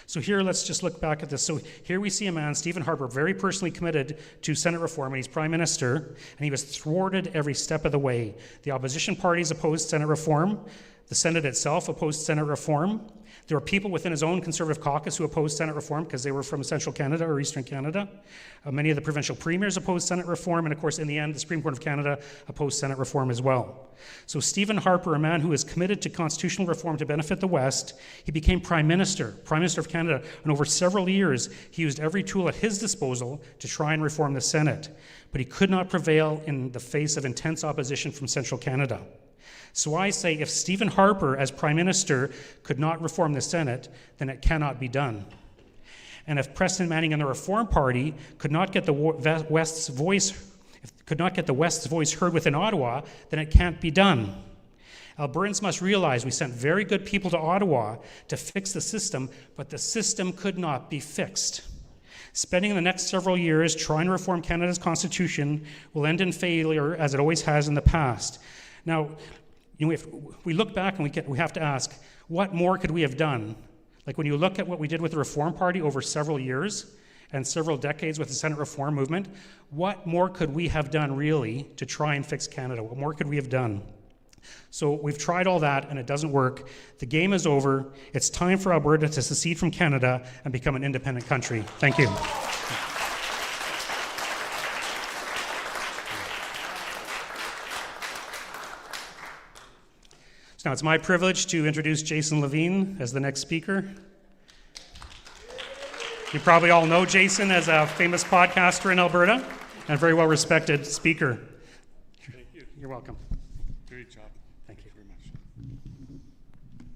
Speaker 5: So here, let's just look back at this. So here we see a man, Stephen Harper, very personally committed to Senate reform, and he's Prime Minister, and he was thwarted every step of the way. The opposition parties opposed Senate reform. The Senate itself opposed Senate reform. There were people within his own Conservative caucus who opposed Senate reform because they were from Central Canada or Eastern Canada. Many of the provincial premiers opposed Senate reform, and of course, in the end, the Supreme Court of Canada opposed Senate reform as well. So Stephen Harper, a man who is committed to constitutional reform to benefit the West, he became Prime Minister of Canada, and over several years, he used every tool at his disposal to try and reform the Senate. But he could not prevail in the face of intense opposition from Central Canada. So I say, if Stephen Harper, as Prime Minister, could not reform the Senate, then it cannot be done. And if Preston Manning and the Reform Party could not get the West's voice heard within Ottawa, then it can't be done. Albertans must realize we sent very good people to Ottawa to fix the system, but the system could not be fixed. Spending the next several years trying to reform Canada's Constitution will end in failure, as it always has in the past. Now, if we look back and we have to ask, what more could we have done? Like when you look at what we did with the Reform Party over several years and several decades with the Senate reform movement, what more could we have done really to try and fix Canada? What more could we have done? So we've tried all that and it doesn't work. The game is over. It's time for Alberta to secede from Canada and become an independent country. Thank you. Now, it's my privilege to introduce Jason Lavigne as the next speaker. You probably all know Jason as a famous podcaster in Alberta and a very well-respected speaker.
Speaker 6: Thank you.
Speaker 5: You're welcome.
Speaker 6: Great job.
Speaker 5: Thank you
Speaker 6: very much.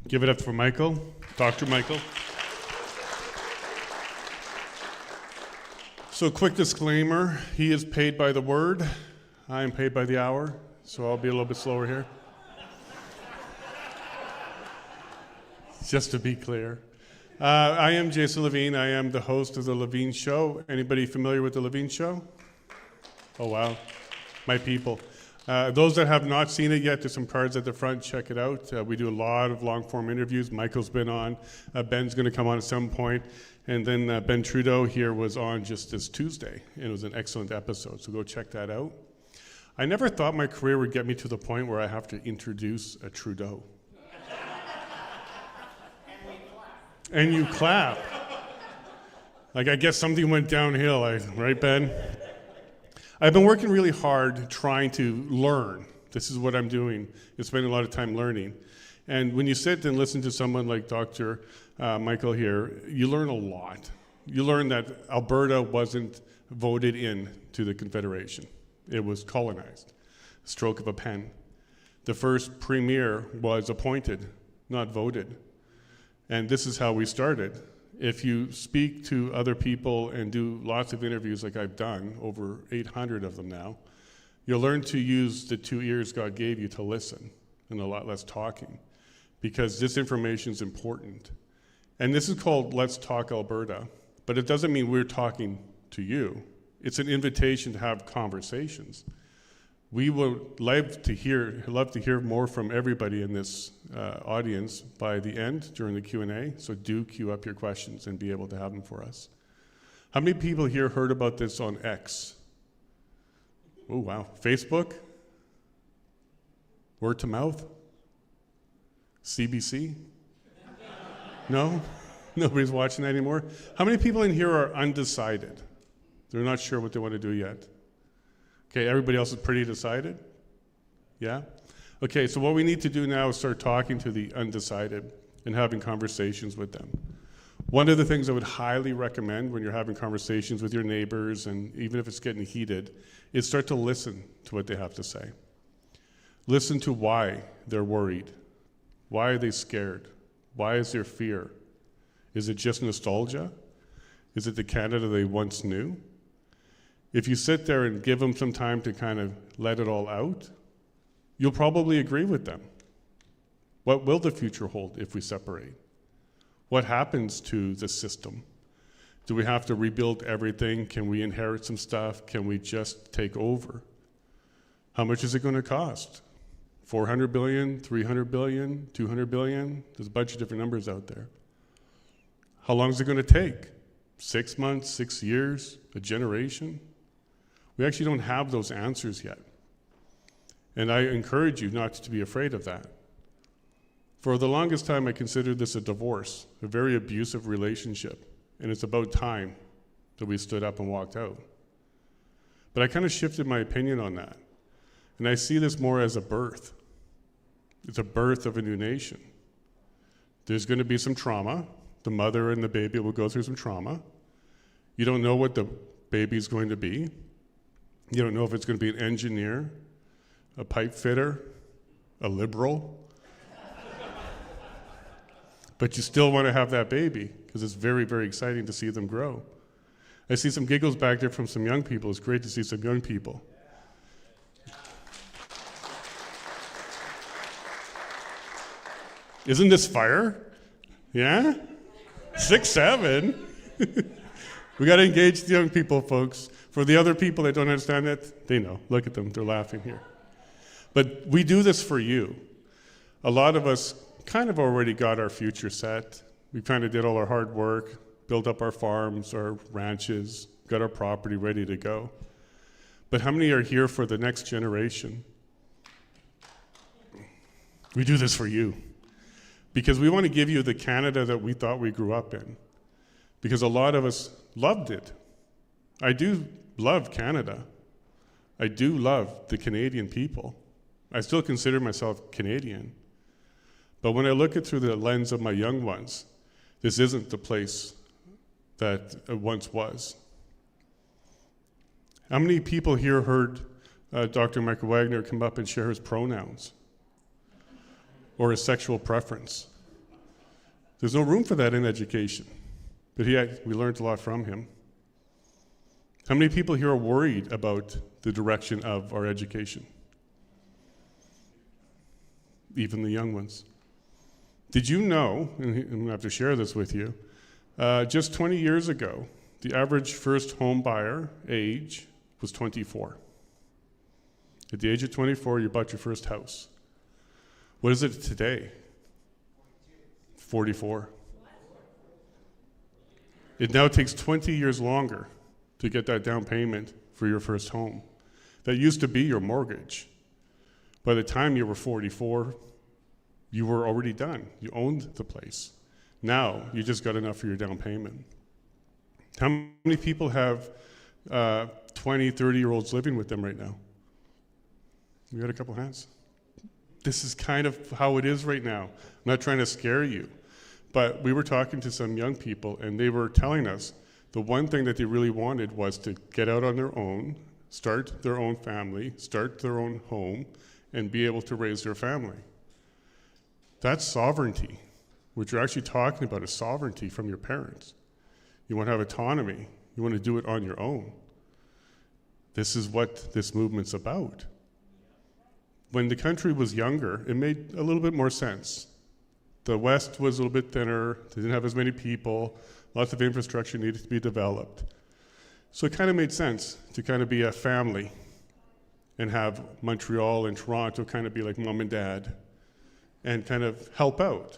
Speaker 6: Give it up for Michael, Dr. Michael. So, quick disclaimer, he is paid by the word. I am paid by the hour, so I'll be a little bit slower here. Just to be clear. I am Jason Lavigne. I am the host of the Lavigne Show. Anybody familiar with the Lavigne Show? Oh, wow. My people. Those that have not seen it yet, there's some cards at the front. Check it out. We do a lot of long-form interviews. Michael's been on. Ben's going to come on at some point. And then Ben Trudeau here was on just this Tuesday. And it was an excellent episode, so go check that out. I never thought my career would get me to the point where I have to introduce a Trudeau. And you clap. Like, I guess something went downhill, right, Ben? I've been working really hard trying to learn. This is what I'm doing, is spending a lot of time learning. And when you sit and listen to someone like Dr. Michael here, you learn a lot. You learn that Alberta wasn't voted in to the Confederation. It was colonized, stroke of a pen. The first premier was appointed, not voted. And this is how we started. If you speak to other people and do lots of interviews like I've done, over 800 of them now, you'll learn to use the 2 ears God gave you to listen and a lot less talking, because this information is important. And this is called Let's Talk Alberta, but it doesn't mean we're talking to you. It's an invitation to have conversations. We would love to hear more from everybody in this audience by the end during the Q&A, so do queue up your questions and be able to have them for us. How many people here heard about this on X? Oh, wow. Facebook? Word to mouth? CBC? No? Nobody's watching that anymore? How many people in here are undecided? They're not sure what they want to do yet. Okay, everybody else is pretty decided? Yeah? Okay, so what we need to do now is start talking to the undecided and having conversations with them. One of the things I would highly recommend when you're having conversations with your neighbors, and even if it's getting heated, is start to listen to what they have to say. Listen to why they're worried. Why are they scared? Why is there fear? Is it just nostalgia? Is it the Canada they once knew? If you sit there and give them some time to kind of let it all out, you'll probably agree with them. What will the future hold if we separate? What happens to the system? Do we have to rebuild everything? Can we inherit some stuff? Can we just take over? How much is it going to cost? 400 billion, 300 billion, 200 billion? There's a bunch of different numbers out there. How long is it going to take? 6 months, 6 years, a generation? We actually don't have those answers yet. And I encourage you not to be afraid of that. For the longest time, I considered this a divorce, a very abusive relationship, and it's about time that we stood up and walked out. But I kind of shifted my opinion on that, and I see this more as a birth. It's a birth of a new nation. There's going to be some trauma. The mother and the baby will go through some trauma. You don't know what the baby's going to be. You don't know if it's going to be an engineer, a pipe fitter, a liberal. But you still want to have that baby because it's very, very exciting to see them grow. I see some giggles back there from some young people. It's great to see some young people. Isn't this fire? Yeah? 6, 7. We got to engage the young people, folks. For the other people that don't understand that, they know. Look at them. They're laughing here. But we do this for you. A lot of us kind of already got our future set. We kind of did all our hard work, built up our farms, our ranches, got our property ready to go. But how many are here for the next generation? We do this for you. Because we want to give you the Canada that we thought we grew up in. Because a lot of us loved it. I do love Canada. I do love the Canadian people. I still consider myself Canadian. But when I look at through the lens of my young ones, this isn't the place that it once was. How many people here heard Dr. Michael Wagner come up and share his pronouns or his sexual preference? There's no room for that in education, but we learned a lot from him. How many people here are worried about the direction of our education? Even the young ones. Did you know, and I'm going to have to share this with you, just 20 years ago, the average first home buyer age was 24. At the age of 24, you bought your first house. What is it today? 44. It now takes 20 years longer to get that down payment for your first home. That used to be your mortgage. By the time you were 44, you were already done. You owned the place. Now, you just got enough for your down payment. How many people have 20, 30-year-olds living with them right now? We got a couple hands. This is kind of how it is right now. I'm not trying to scare you, but we were talking to some young people, and they were telling us the one thing that they really wanted was to get out on their own, start their own family, start their own home, and be able to raise their family. That's sovereignty. What you're actually talking about is sovereignty from your parents. You want to have autonomy. You want to do it on your own. This is what this movement's about. When the country was younger, it made a little bit more sense The West was a little bit thinner. They didn't have as many people. Lots of infrastructure needed to be developed. So it kind of made sense to kind of be a family and have Montreal and Toronto kind of be like mom and dad and kind of help out,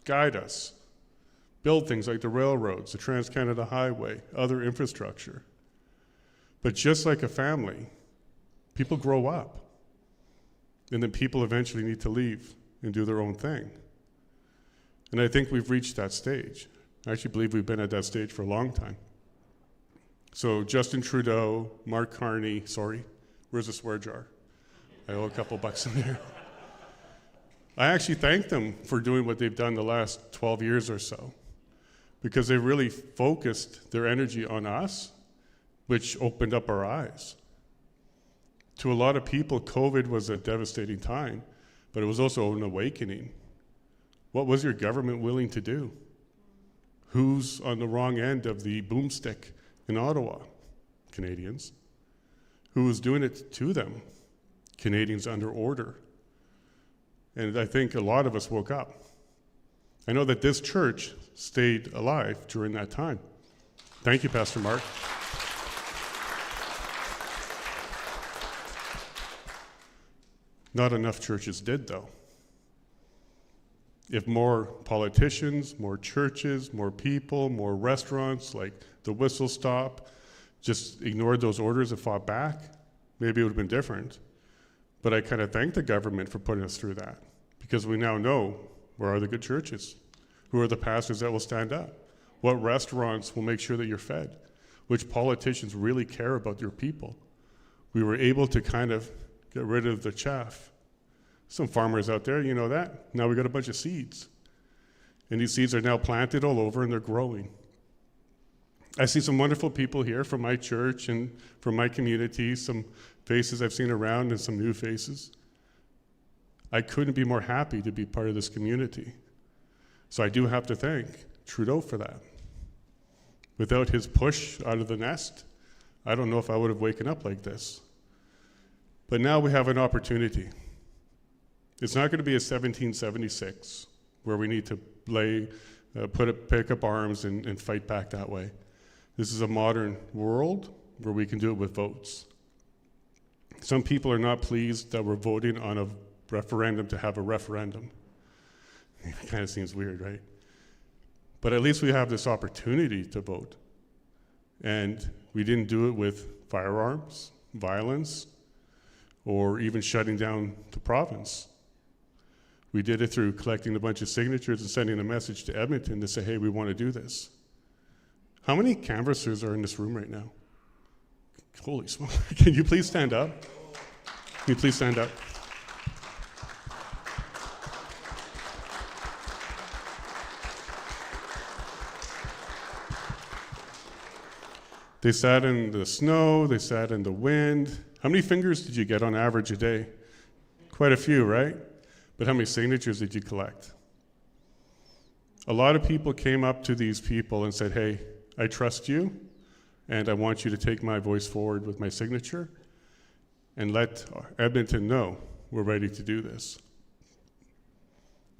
Speaker 6: guide us, build things like the railroads, the Trans-Canada Highway, other infrastructure. But just like a family, people grow up, and then people eventually need to leave and do their own thing. And I think we've reached that stage. I actually believe we've been at that stage for a long time. So Justin Trudeau, Mark Carney, sorry, where's the swear jar? I owe a couple bucks in there. I actually thank them for doing what they've done the last 12 years or so, because they really focused their energy on us, which opened up our eyes. To a lot of people, COVID was a devastating time, but it was also an awakening. What was your government willing to do? Who's on the wrong end of the boomstick in Ottawa? Canadians. Who was doing it to them? Canadians under order. And I think a lot of us woke up. I know that this church stayed alive during that time. Thank you, Pastor Mark. Not enough churches did, though. If more politicians, more churches, more people, more restaurants, like the Whistle Stop, just ignored those orders and fought back, maybe it would have been different. But I kind of thank the government for putting us through that, because we now know where are the good churches, who are the pastors that will stand up, what restaurants will make sure that you're fed, which politicians really care about your people. We were able to kind of get rid of the chaff. Some farmers out there, you know that. Now we got a bunch of seeds. And these seeds are now planted all over and they're growing. I see some wonderful people here from my church and from my community, some faces I've seen around and some new faces. I couldn't be more happy to be part of this community. So I do have to thank Trudeau for that. Without his push out of the nest, I don't know if I would have waken up like this. But now we have an opportunity. It's not going to be a 1776 where we need to pick up arms and fight back that way. This is a modern world where we can do it with votes. Some people are not pleased that we're voting on a referendum to have a referendum. It kind of seems weird, right? But at least we have this opportunity to vote. And we didn't do it with firearms, violence, or even shutting down the province. We did it through collecting a bunch of signatures and sending a message to Edmonton to say, hey, we want to do this. How many canvassers are in this room right now? Holy smoke. Can you please stand up? Can you please stand up? They sat in the snow, they sat in the wind. How many fingers did you get on average a day? Quite a few, right? But how many signatures did you collect? A lot of people came up to these people and said, hey, I trust you, and I want you to take my voice forward with my signature and let Edmonton know we're ready to do this.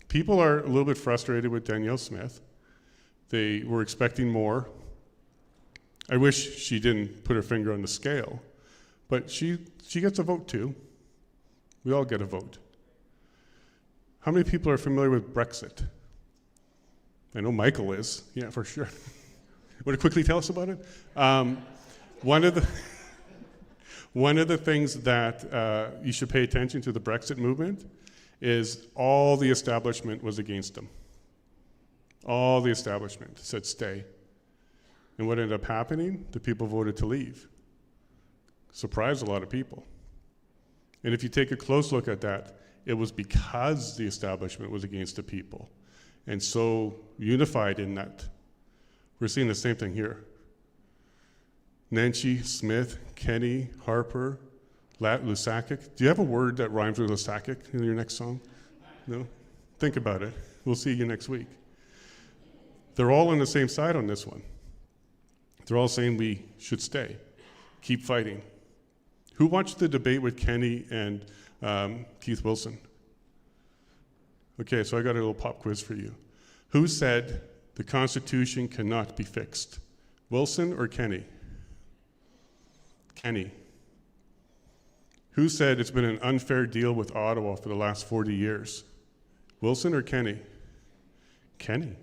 Speaker 6: People are a little bit frustrated with Danielle Smith. They were expecting more. I wish she didn't put her finger on the scale, but she gets a vote too. We all get a vote. How many people are familiar with Brexit? I know Michael is, yeah, for sure. Want to quickly tell us about it? One of the things that you should pay attention to the Brexit movement is all the establishment was against them. All the establishment said stay. And what ended up happening? The people voted to leave. Surprised a lot of people. And if you take a close look at that, it was because the establishment was against the people and so unified in that. We're seeing the same thing here. Nancy, Smith, Kenny, Harper, Lusakic. Do you have a word that rhymes with Lusakic in your next song? No? Think about it. We'll see you next week. They're all on the same side on this one. They're all saying we should stay, keep fighting. Who watched the debate with Kenny and Keith Wilson? Okay, so I got a little pop quiz for you. Who said the Constitution cannot be fixed? Wilson or Kenney? Kenney. Who said it's been an unfair deal with Ottawa for the last 40 years? Wilson or Kenney? Kenney.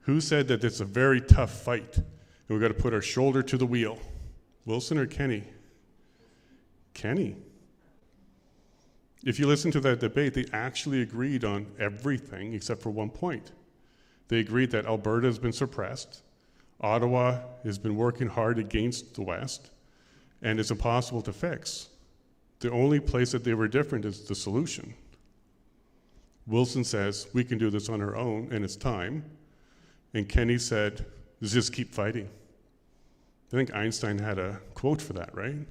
Speaker 6: Who said that it's a very tough fight and we've got to put our shoulder to the wheel? Wilson or Kenney? Kenney. If you listen to that debate, they actually agreed on everything except for one point. They agreed that Alberta has been suppressed, Ottawa has been working hard against the West, and it's impossible to fix. The only place that they were different is the solution. Wilson says, we can do this on our own, and it's time. And Kenney said, let's just keep fighting. I think Einstein had a quote for that, right?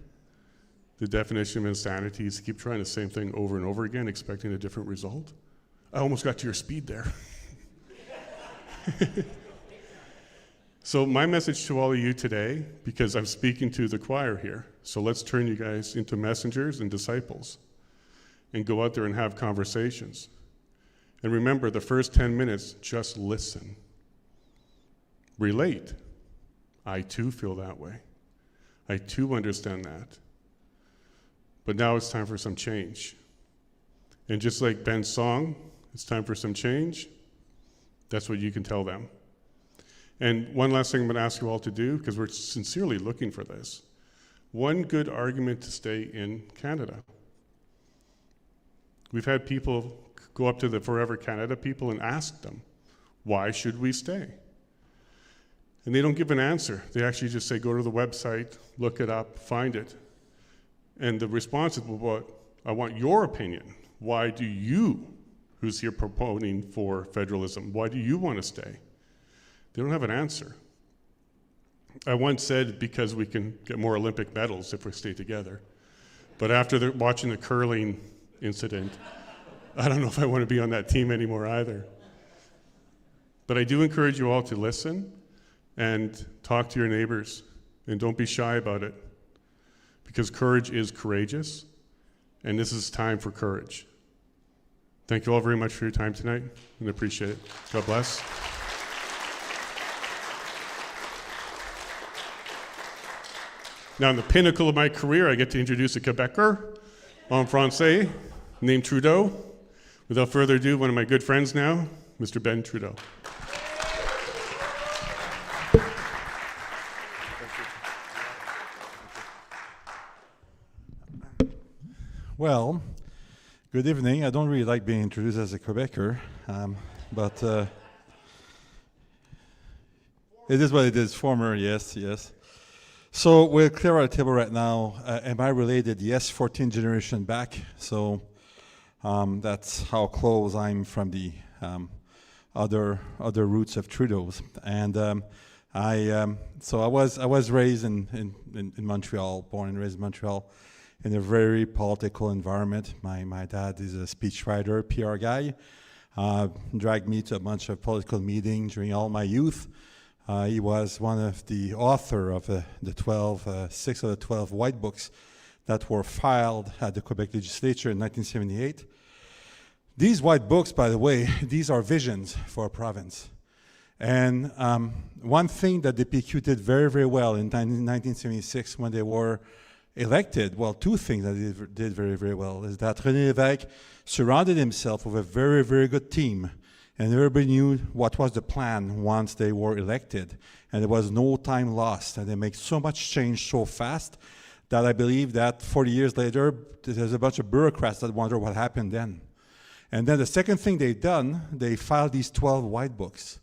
Speaker 6: The definition of insanity is to keep trying the same thing over and over again, expecting a different result. I almost got to your speed there. So my message to all of you today, because I'm speaking to the choir here, so let's turn you guys into messengers and disciples and go out there and have conversations. And remember, the first 10 minutes, just listen. Relate. I too feel that way. I too understand that. But now it's time for some change. And just like Ben's song, it's time for some change. That's what you can tell them. And one last thing I'm going to ask you all to do, because we're sincerely looking for this. One good argument to stay in Canada. We've had people go up to the Forever Canada people and ask them, why should we stay? And they don't give an answer. They actually just say, go to the website, look it up, find it. And the response is, well, I want your opinion. Why do you, who's here proposing for federalism, why do you want to stay? They don't have an answer. I once said because we can get more Olympic medals if we stay together. But after watching the curling incident, I don't know if I want to be on that team anymore either. But I do encourage you all to listen and talk to your neighbors, and don't be shy about it, because courage is courageous, and this is time for courage. Thank you all very much for your time tonight, and I appreciate it. God bless. Now, in the pinnacle of my career, I get to introduce a Quebecer en français named Trudeau. Without further ado, one of my good friends now, Mr. Ben Trudeau.
Speaker 7: Well, good evening. I don't really like being introduced as a Quebecer, but it is what it is. Former, yes. So we'll clear our table right now. Am I related? Yes, 14 generation back. So that's how close I'm from the other roots of Trudeau's. And I was raised in Montreal, born and raised in Montreal, in a very political environment. My dad is a speechwriter, PR guy. Dragged me to a bunch of political meetings during all my youth. He was one of the author of the 6 of the 12 white books that were filed at the Quebec legislature in 1978. These white books, by the way, these are visions for a province. And one thing that the PQ did very, very well in 1976 when they were elected, well, two things that they did very, very well is that René Lévesque surrounded himself with a very, very good team. And everybody knew what was the plan once they were elected. And there was no time lost. And they make so much change so fast that I believe that 40 years later, there's a bunch of bureaucrats that wonder what happened then. And then the second thing they've done, they filed these 12 white books.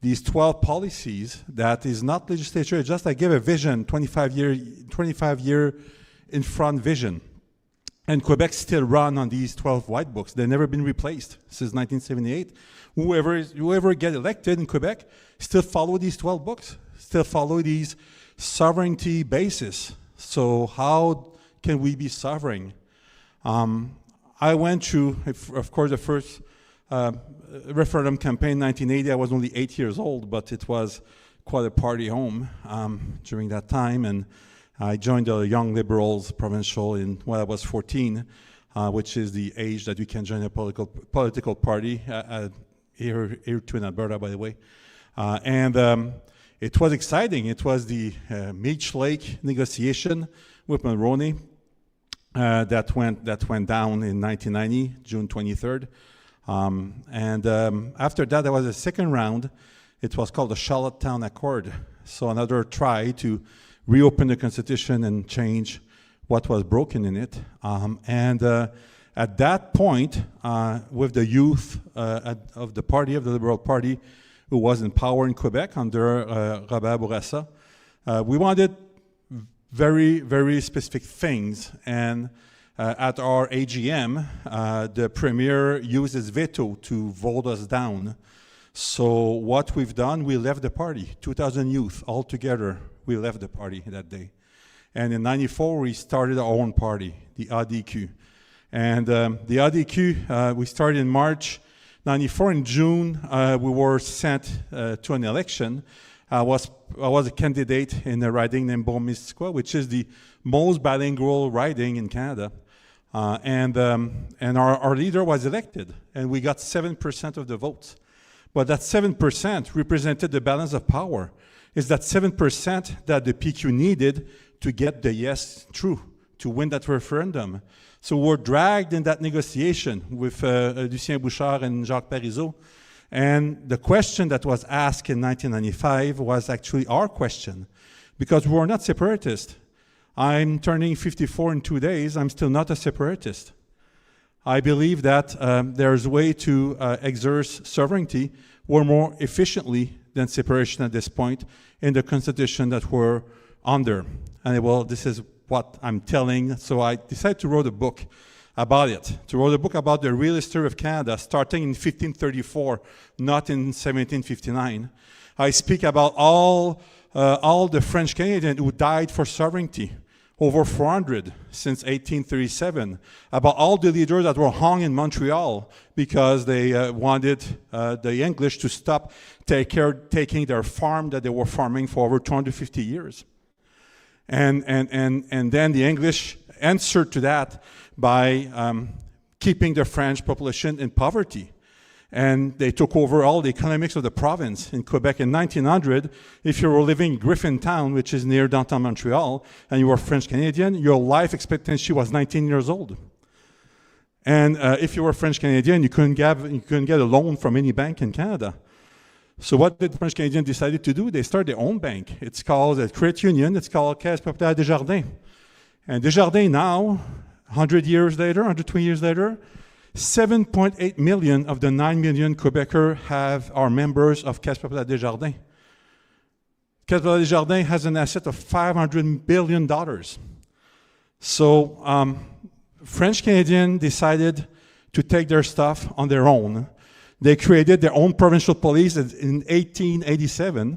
Speaker 7: These 12 policies that is not legislature, it's just like give a vision, 25-year in front vision. And Quebec still run on these 12 white books. They've never been replaced since 1978. Whoever get elected in Quebec still follow these 12 books, still follow these sovereignty basis. So how can we be sovereign? I went through, of course, the first referendum campaign in 1980. I was only 8 years old, but it was quite a party home during that time. And I joined the Young Liberals provincial when I was 14. which is the age that you can join a political party here too in Alberta, by the way. It was exciting. It was the Meech Lake negotiation with Mulroney that went down in 1990, June 23rd. After that, there was a second round. It was called the Charlottetown Accord. So another try to reopen the Constitution and change what was broken in it. At that point, with the youth of the party, of the Liberal Party, who was in power in Quebec under Robert Bourassa, we wanted very, very specific things. And at our AGM, the Premier used his veto to vote us down. So what we've done, we left the party. 2,000 youth all together, we left the party that day. And in '94, we started our own party, the ADQ. And the ADQ, we started in March '94. In June, we were sent to an election. I was a candidate in a riding named Beaumont-Missisquoi, which is the most bilingual riding in Canada. And our leader was elected, and we got 7% of the votes. But that 7% represented the balance of power. It's that 7% that the PQ needed to get the yes through, to win that referendum. So we're dragged in that negotiation with Lucien Bouchard and Jacques Parizeau. And the question that was asked in 1995 was actually our question, because we were not separatists. I'm turning 54 in 2 days. I'm still not a separatist. I believe that there's a way to exert sovereignty more efficiently than separation at this point in the Constitution that we're under. And well, this is what I'm telling, so I decided to write a book about it, to write a book about the real history of Canada, starting in 1534, not in 1759. I speak about all the French Canadians who died for sovereignty, over 400 since 1837, about all the leaders that were hung in Montreal because they wanted the English to stop taking their farm that they were farming for over 250 years. And then the English answered to that by keeping the French population in poverty. And they took over all the economics of the province in Quebec. In 1900, if you were living in Griffintown, which is near downtown Montreal, and you were French Canadian, your life expectancy was 19 years old. And if you were French Canadian, you couldn't get a loan from any bank in Canada. So what did the French Canadians decide to do? They started their own bank. It's called a credit union. It's called Caisse Populaire Desjardins. And Desjardins now, 120 years later, 7.8 million of the 9 million Quebecers are members of Caisse Populaire Desjardins. Caisse Populaire Desjardins has an asset of $500 billion. So French Canadians decided to take their stuff on their own. They created their own provincial police in 1887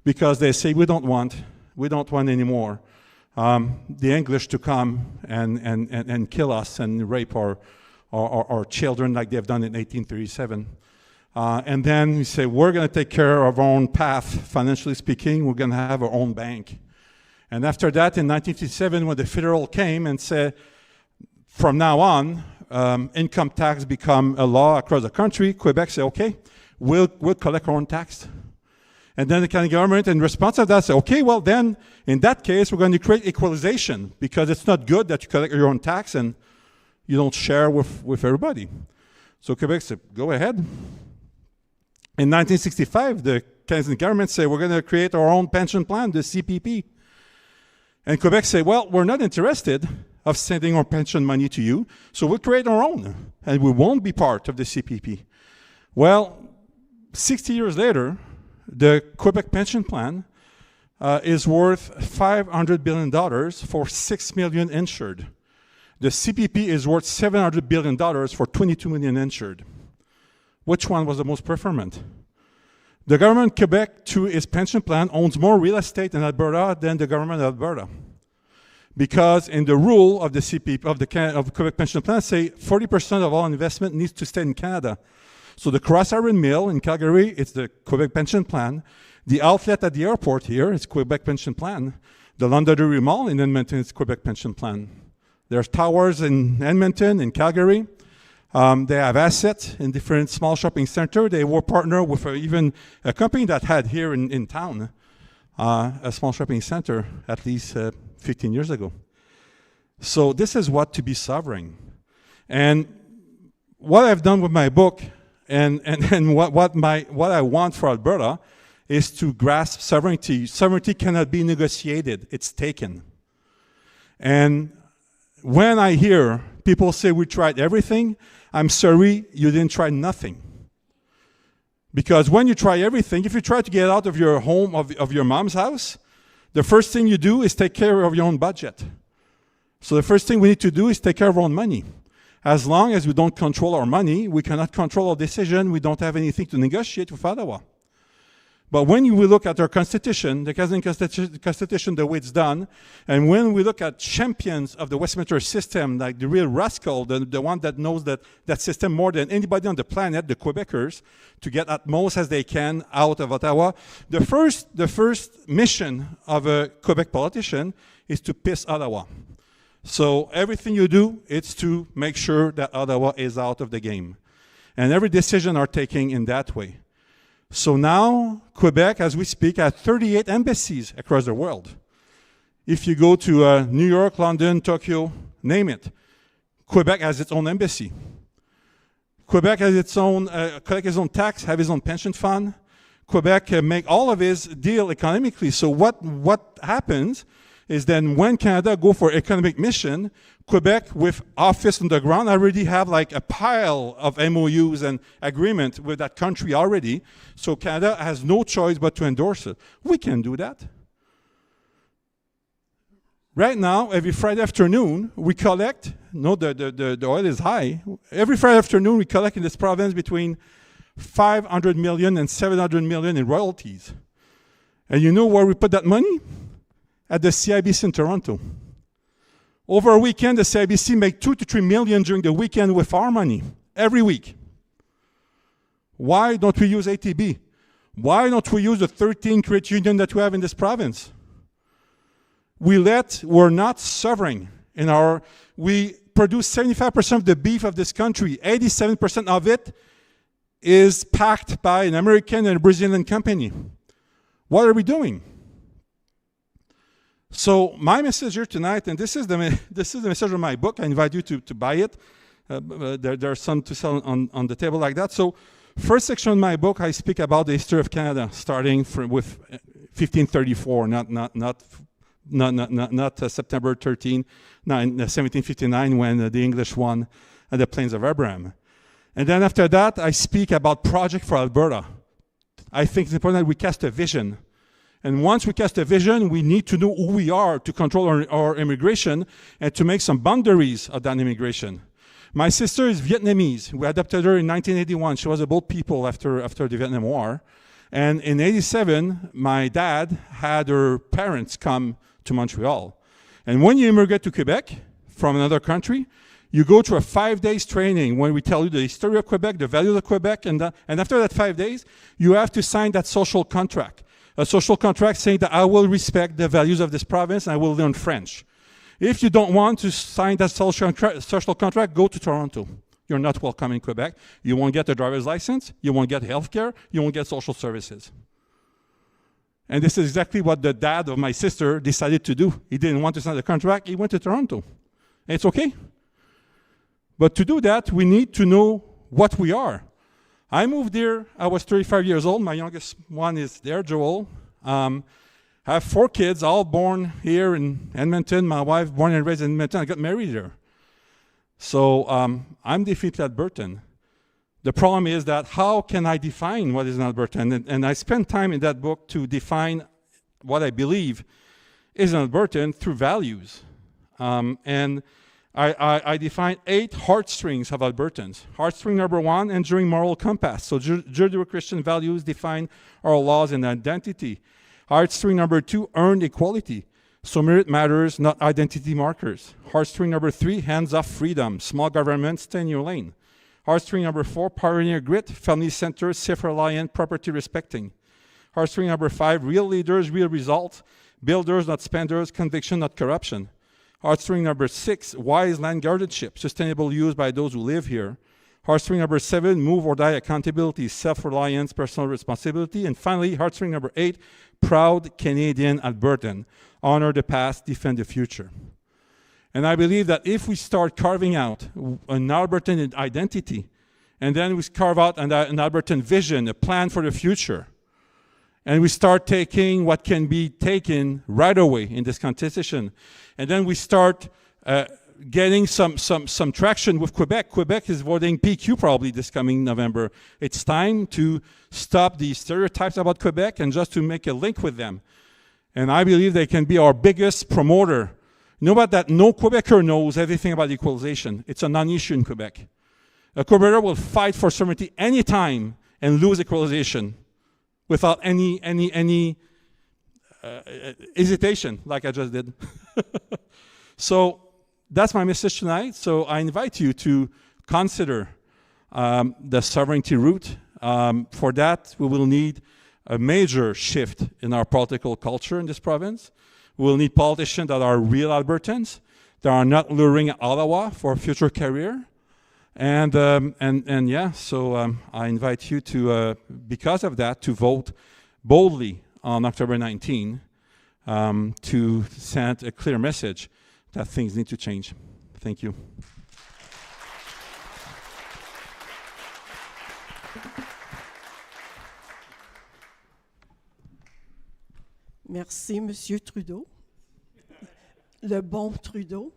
Speaker 7: because they say we don't want anymore the English to come and kill us and rape our children like they've done in 1837. And then we say, we're going to take care of our own path, financially speaking, we're going to have our own bank. And after that, in 1957, when the federal came and said, from now on, income tax become a law across the country, Quebec said, okay, we'll collect our own tax. And then the Canadian government, in response to that, said, okay, well then, in that case, we're going to create equalization, because it's not good that you collect your own tax and you don't share with everybody. So Quebec said, go ahead. In 1965, the Canadian government said, we're going to create our own pension plan, the CPP. And Quebec said, well, we're not interested of sending our pension money to you, so we'll create our own, and we won't be part of the CPP. Well, 60 years later, the Quebec pension plan is worth $500 billion for 6 million insured. The CPP is worth $700 billion for 22 million insured. Which one was the most performant? The government of Quebec, through its pension plan, owns more real estate in Alberta than the government of Alberta. Because in the rule of the CPP, of the Quebec pension plan, say 40% of all investment needs to stay in Canada. So the Cross Iron Mill in Calgary, it's the Quebec pension plan. The outlet at the airport here is Quebec pension plan. The Londonderry Mall in Edmonton is Quebec pension plan. There's towers in Edmonton, in Calgary. They have assets in different small shopping centers. They were partnered with even a company that had here in town a small shopping center at least 15 years ago. So this is what to be sovereign. And what I've done with my book and what I want for Alberta is to grasp sovereignty. Sovereignty cannot be negotiated. It's taken. And when I hear people say we tried everything, I'm sorry, you didn't try nothing. Because when you try everything, if you try to get out of your home, of your mom's house, the first thing you do is take care of your own budget. So the first thing we need to do is take care of our own money. As long as we don't control our money, we cannot control our decision, we don't have anything to negotiate with Ottawa. But when we look at our Constitution, the Canadian Constitution, the way it's done, and when we look at champions of the Westminster system, like the real rascal, the one that knows that system more than anybody on the planet, the Quebecers, to get at most as they can out of Ottawa, the first mission of a Quebec politician is to piss Ottawa. So everything you do, it's to make sure that Ottawa is out of the game. And every decision are taken in that way. So now, Quebec, as we speak, has 38 embassies across the world. If you go to New York, London, Tokyo, name it, Quebec has its own embassy. Quebec has its own, collect its own tax, have its own pension fund. Quebec make all of its deal economically. So what happens is then when Canada go for economic mission, Quebec with office on the ground already have like a pile of MOUs and agreement with that country already. So Canada has no choice but to endorse it. We can do that. Right now, every Friday afternoon, we collect, the oil is high. Every Friday afternoon, we collect in this province between 500 million and 700 million in royalties. And you know where we put that money? At the CIBC in Toronto. Over a weekend, the CIBC make 2 to 3 million during the weekend with our money, every week. Why don't we use ATB? Why don't we use the 13 credit unions that we have in this province? We're not sovereign in we produce 75% of the beef of this country. 87% of it is packed by an American and a Brazilian company. What are we doing? So my message here tonight, and this is the message of my book. I invite you to buy it. There are some to sell on the table like that. So first section of my book, I speak about the history of Canada, starting with 1534, not September 13, 1759, when the English won at the Plains of Abraham. And then after that, I speak about project for Alberta. I think it's important that we cast a vision. And once we cast a vision, we need to know who we are to control our immigration and to make some boundaries of that immigration. My sister is Vietnamese. We adopted her in 1981. She was a boat people after the Vietnam War. And in 87, my dad had her parents come to Montreal. And when you immigrate to Quebec from another country, you go through a 5 days training when we tell you the history of Quebec, the values of Quebec, and after that 5 days, you have to sign that social contract. A social contract saying that I will respect the values of this province and I will learn French. If you don't want to sign that social contract, go to Toronto. You're not welcome in Quebec. You won't get a driver's license. You won't get health care. You won't get social services. And this is exactly what the dad of my sister decided to do. He didn't want to sign the contract. He went to Toronto. And it's okay. But to do that, we need to know what we are. I moved here, I was 35 years old. My youngest one is there, Joel. I have 4 kids, all born here in Edmonton. My wife, born and raised in Edmonton. I got married there. So I'm definitely Albertan. The problem is that how can I define what is an Albertan? And I spend time in that book to define what I believe is an Albertan through values. And I define 8 heartstrings of Albertans. Heartstring number 1, enduring moral compass. So Judeo-Christian values define our laws and identity. Heartstring number 2, earned equality. So merit matters, not identity markers. Heartstring number 3, hands-off freedom. Small government, stay in your lane. Heartstring number 4, pioneer grit, family-centered, self-reliant, property respecting. Heartstring number 5, real leaders, real results. Builders, not spenders. Conviction, not corruption. Heartstring number 6, wise land guardianship, sustainable use by those who live here. Heartstring number 7, move or die accountability, self-reliance, personal responsibility. And finally, heartstring number 8, proud Canadian Albertan, honor the past, defend the future. And I believe that if we start carving out an Albertan identity, and then we carve out an Albertan vision, a plan for the future, and we start taking what can be taken right away in this contestation, and then we start getting some traction with Quebec. Quebec is voting PQ probably this coming November. It's time to stop the stereotypes about Quebec and just to make a link with them. And I believe they can be our biggest promoter. You know about that? No Quebecer knows everything about equalization. It's a non-issue in Quebec. A Quebecer will fight for sovereignty anytime and lose equalization without any hesitation, like I just did. So that's my message tonight. So I invite you to consider the sovereignty route. For that, we will need a major shift in our political culture in this province. We will need politicians that are real Albertans, that are not luring Ottawa for a future career. And yeah, so I invite you to, because of that, to vote boldly on October 19 to send a clear message that things need to change. Thank you.
Speaker 2: Merci, Monsieur Trudeau. Le bon Trudeau.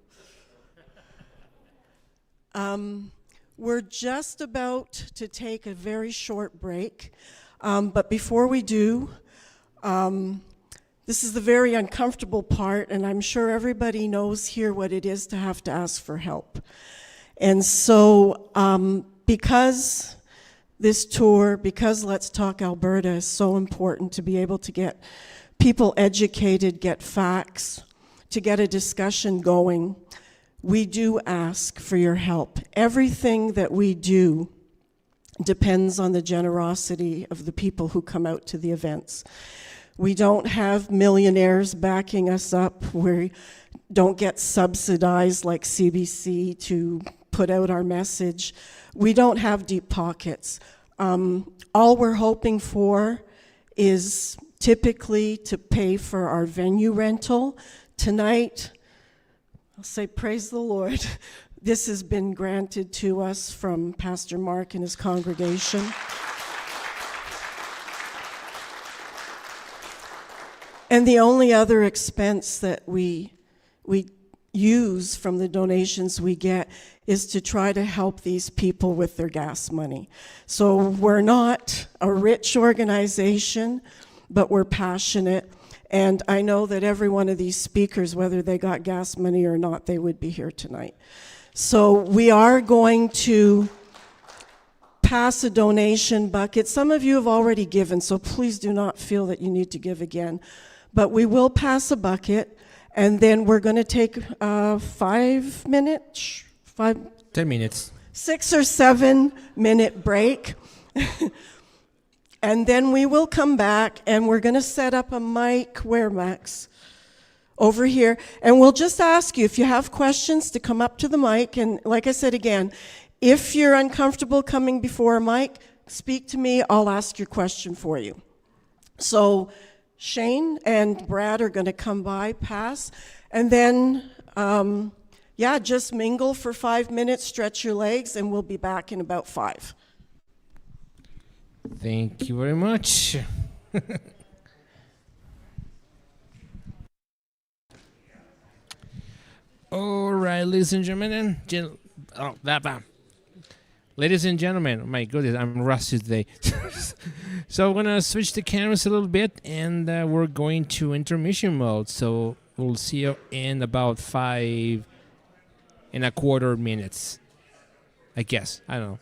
Speaker 2: We're just about to take a very short break, but before we do, this is the very uncomfortable part, and I'm sure everybody knows here what it is to have to ask for help. And so, because this tour, because Let's Talk Alberta is so important to be able to get people educated, get facts, to get a discussion going, we do ask for your help. Everything that we do depends on the generosity of the people who come out to the events. We don't have millionaires backing us up. We don't get subsidized like CBC to put out our message. We don't have deep pockets. All we're hoping for is typically to pay for our venue rental. Tonight, I'll say praise the Lord. This has been granted to us from Pastor Mark and his congregation. And the only other expense that we use from the donations we get is to try to help these people with their gas money. So we're not a rich organization, but we're passionate. And I know that every one of these speakers, whether they got gas money or not, they would be here tonight. So we are going to pass a donation bucket. Some of you have already given, so please do not feel that you need to give again. But we will pass a bucket, and then we're going to take 5 minutes,
Speaker 1: 10 minutes.
Speaker 2: 6 or 7 minute break. And then we will come back, and we're going to set up a mic. Where, Max? Over here. And we'll just ask you, if you have questions, to come up to the mic. And like I said again, if you're uncomfortable coming before a mic, speak to me. I'll ask your question for you. So Shane and Brad are going to come by, pass. And then, just mingle for 5 minutes, stretch your legs, and we'll be back in about 5.
Speaker 1: Thank you very much. All right, ladies and gentlemen. Ladies and gentlemen, my goodness, I'm rusty today. So I'm going to switch the cameras a little bit, and we're going to intermission mode. So we'll see you in about 5.25 minutes. I guess. I don't know.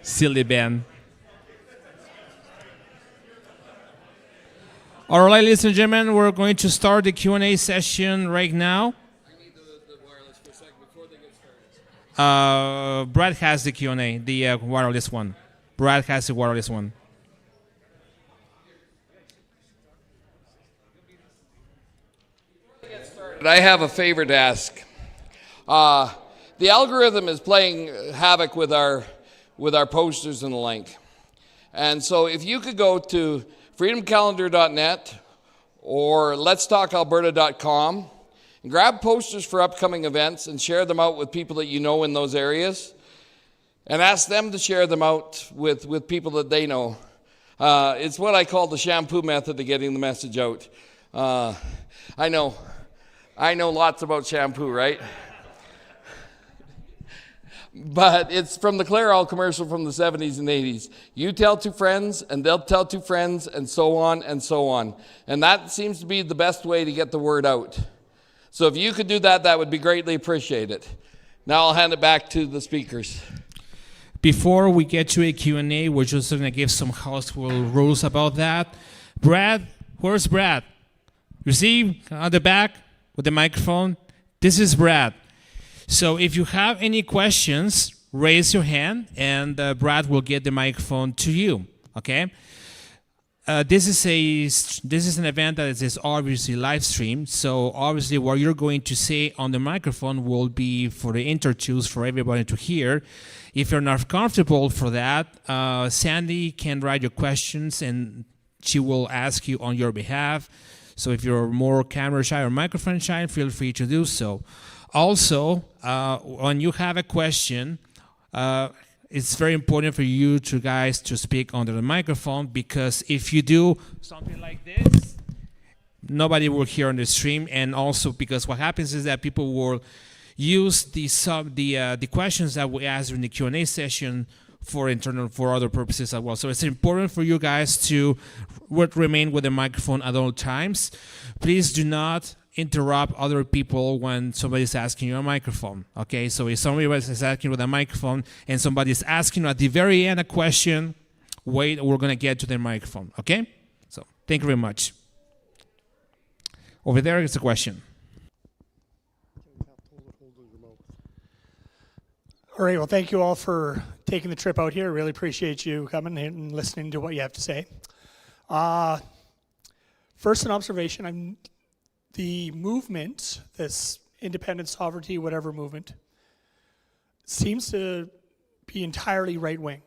Speaker 1: Silly Ben. All right, ladies and gentlemen, we're going to start the Q&A session right now.
Speaker 8: I need the wireless for a second before they get started.
Speaker 1: Brad has the Q&A, the wireless one. Brad has the wireless one.
Speaker 8: I have a favor to ask. The algorithm is playing havoc with our posters and the like. And so if you could go to freedomcalendar.net or letstalkalberta.com and grab posters for upcoming events and share them out with people that you know in those areas and ask them to share them out with people that they know. It's what I call the shampoo method of getting the message out. I know lots about shampoo, right? But it's from the Clairol commercial from the 70s and 80s. You tell two friends, and they'll tell two friends, and so on and so on. And that seems to be the best way to get the word out. So if you could do that, that would be greatly appreciated. Now I'll hand it back to the speakers.
Speaker 1: Before we get to a Q&A, we're just going to give some household rules about that. Brad, where's Brad? You see on the back with the microphone? This is Brad. So if you have any questions, raise your hand, and Brad will get the microphone to you. Okay? This is an event that is obviously live streamed. So obviously, what you're going to say on the microphone will be for the interviews for everybody to hear. If you're not comfortable for that, Sandy can write your questions, and she will ask you on your behalf. So if you're more camera shy or microphone shy, feel free to do so. Also, when you have a question, it's very important for you two guys to speak under the microphone, because if you do something like this, nobody will hear on the stream. And also because what happens is that people will use the questions that we ask during the Q&A session for other purposes as well. So it's important for you guys to remain with the microphone at all times. Please do not interrupt other people when somebody's asking you a microphone. Okay, so if somebody is asking with a microphone and somebody's asking at the very end a question, wait, we're going to get to the microphone. Okay, so thank you very much. Over there is a question.
Speaker 9: All right, well, thank you all for taking the trip out here. I really appreciate you coming and listening to what you have to say. First, an observation. The movement, this independent sovereignty, whatever movement, seems to be entirely right-wing.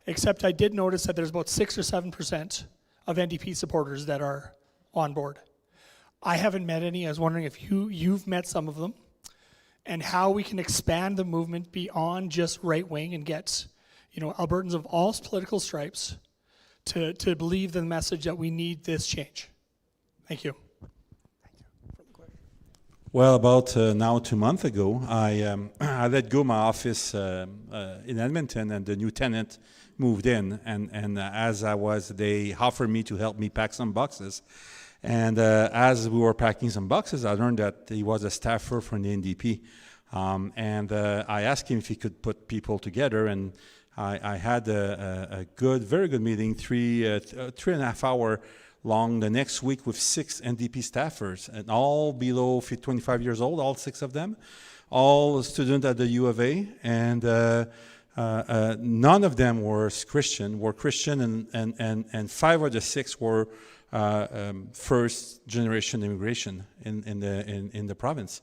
Speaker 9: Except I did notice that there's about 6 or 7% of NDP supporters that are on board. I haven't met any. I was wondering if you've met some of them, and how we can expand the movement beyond just right-wing and get, Albertans of all political stripes to believe the message that we need this change. Thank you.
Speaker 7: Well, about now 2 months ago, I let go my office in Edmonton, and the new tenant moved in. And as I was, they offered me to help me pack some boxes. And as we were packing some boxes, I learned that he was a staffer from the NDP. And I asked him if he could put people together, and I had a very good meeting, 3.5 hour long the next week with 6 NDP staffers, and all below 25 years old, all 6 of them, all students at the U of A, and none of them were Christian, and 5 of the 6 were first generation immigration in the province.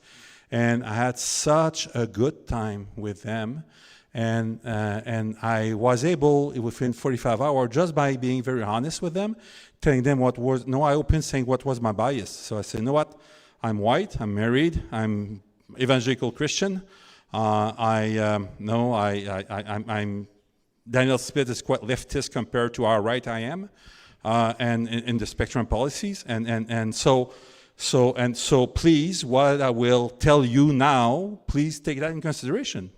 Speaker 7: And I had such a good time with them, and I was able, within 45 hours, just by being very honest with them, telling them I opened saying what was my bias. So I said, you know what, I'm white, I'm married, I'm evangelical Christian. I'm Daniel Smith is quite leftist compared to how right I am, and in the spectrum policies, and so please, what I will tell you now, please take that in consideration,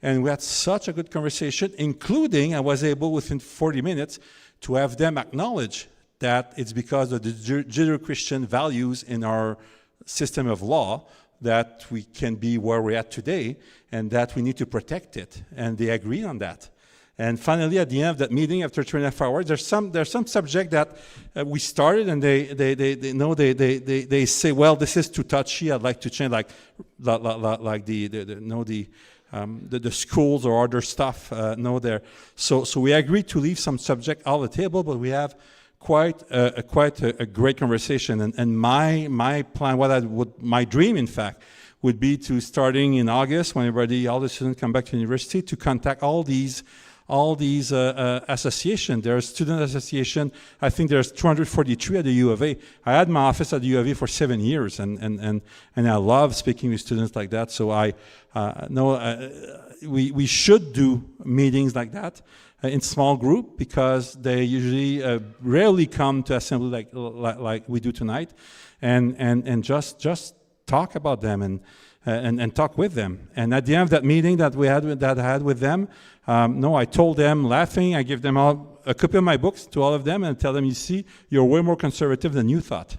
Speaker 7: and we had such a good conversation, including I was able within 40 minutes to have them acknowledge that it's because of the Judeo-Christian values in our system of law that we can be where we're at today and that we need to protect it. And they agree on that. And finally, at the end of that meeting, after 2.5 hours, there's some subject that we started, and they say, well, this is too touchy. I'd like to change, like the schools or other stuff. There. So we agreed to leave some subject on the table, but we have quite a great conversation. And my plan, my dream, in fact, would be to, starting in August, when all the students come back to university, to contact all these associations. There's student association. I think there's 243 at the U of A. I had my office at the U of A for 7 years, and I love speaking with students like that. So I know we should do meetings like that in small group, because they usually rarely come to assembly like we do tonight, and just talk about them and talk with them. And at the end of that meeting that I had with them, I told them, laughing, I give them all a copy of my books to all of them and tell them, you see, you're way more conservative than you thought.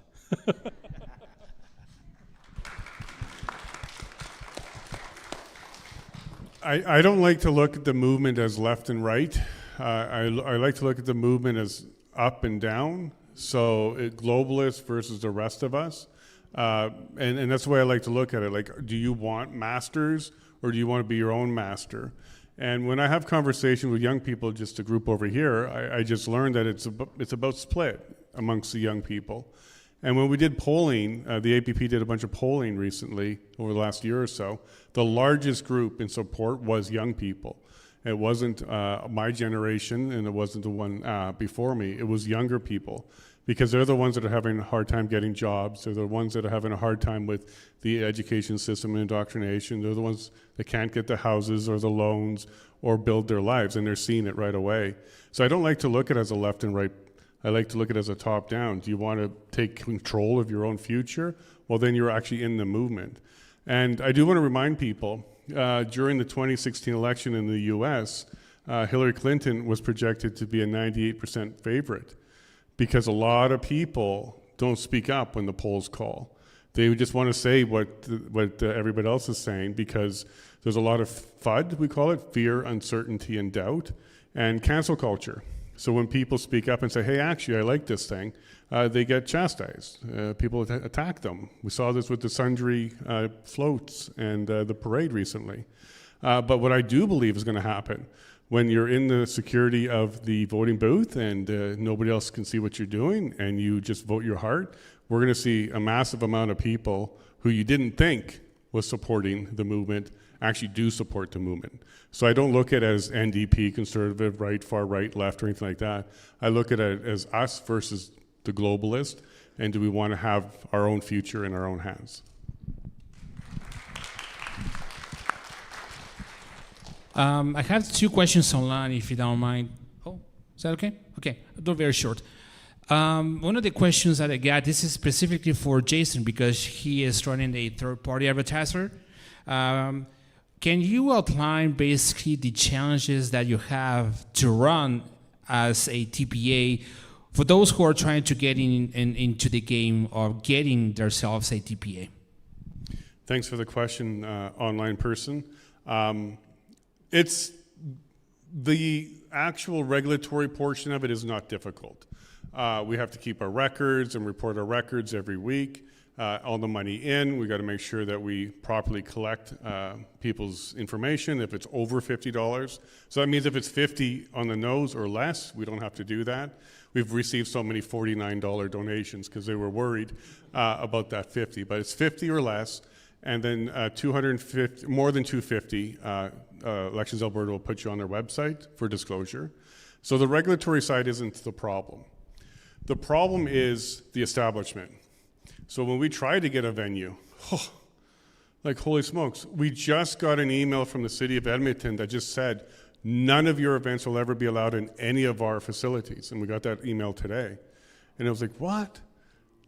Speaker 6: I don't like to look at the movement as left and right. I like to look at the movement as up and down. So globalists versus the rest of us. And that's the way I like to look at it. Like, do you want masters, or do you want to be your own master? And when I have conversations with young people, just a group over here, I just learned that it's about split amongst the young people. And when we did polling, the APP did a bunch of polling recently over the last year or so. The largest group in support was young people. It wasn't my generation, and it wasn't the one before me. It was younger people, because they're the ones that are having a hard time getting jobs. They're the ones that are having a hard time with the education system and indoctrination. They're the ones that can't get the houses or the loans or build their lives, and they're seeing it right away. So I don't like to look at it as a left and right. I like to look at it as a top-down. Do you want to take control of your own future? Well, then you're actually in the movement. And I do want to remind people, during the 2016 election in the US, Hillary Clinton was projected to be a 98% favorite, because a lot of people don't speak up when the polls call. They just want to say what everybody else is saying, because there's a lot of FUD, we call it, fear, uncertainty, and doubt, and cancel culture. So when people speak up and say, hey, actually, I like this thing, they get chastised. People attack them. We saw this with the sundry floats and the parade recently. But what I do believe is going to happen, when you're in the security of the voting booth and nobody else can see what you're doing, and you just vote your heart, we're going to see a massive amount of people who you didn't think was supporting the movement actually do support the movement. So I don't look at it as NDP, conservative, right, far right, left, or anything like that. I look at it as us versus the globalist, and do we want to have our own future in our own hands?
Speaker 1: I have 2 questions online, if you don't mind. Oh, is that okay? Okay, I'll do very short. One of the questions that I got, this is specifically for Jason, because he is running a third-party advertiser. Can you outline basically the challenges that you have to run as a TPA for those who are trying to get into the game or getting themselves a TPA?
Speaker 6: Thanks for the question, online person. It's the actual regulatory portion of it is not difficult. We have to keep our records and report our records every week. All the money in, we got to make sure that we properly collect people's information if it's over $50. So that means if it's 50 on the nose or less, we don't have to do that. We've received so many $49 donations because they were worried about that 50, but it's 50 or less, and then 250, more than 250, Elections Alberta will put you on their website for disclosure. So the regulatory side isn't the problem. The problem is the establishment. So when we try to get a venue, like holy smokes, we just got an email from the city of Edmonton that just said, none of your events will ever be allowed in any of our facilities. And we got that email today. And I was like, what?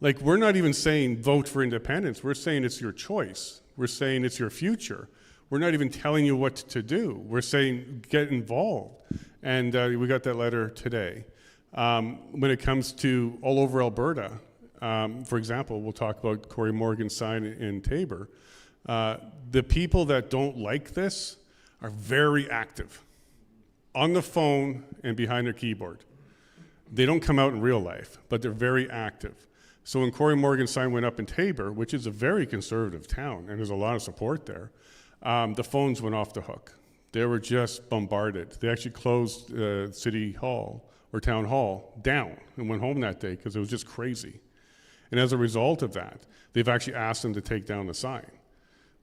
Speaker 6: Like, we're not even saying vote for independence. We're saying it's your choice. We're saying it's your future. We're not even telling you what to do. We're saying get involved. And we got that letter today. When it comes to all over Alberta, for example, we'll talk about Corey Morgan's sign in Tabor. The people that don't like this are very active on the phone and behind their keyboard. They don't come out in real life, but they're very active. So when Cory Morgan's sign went up in Tabor, which is a very conservative town, and there's a lot of support there, the phones went off the hook. They were just bombarded. They actually closed City Hall or Town Hall down and went home that day because it was just crazy. And as a result of that, they've actually asked them to take down the sign.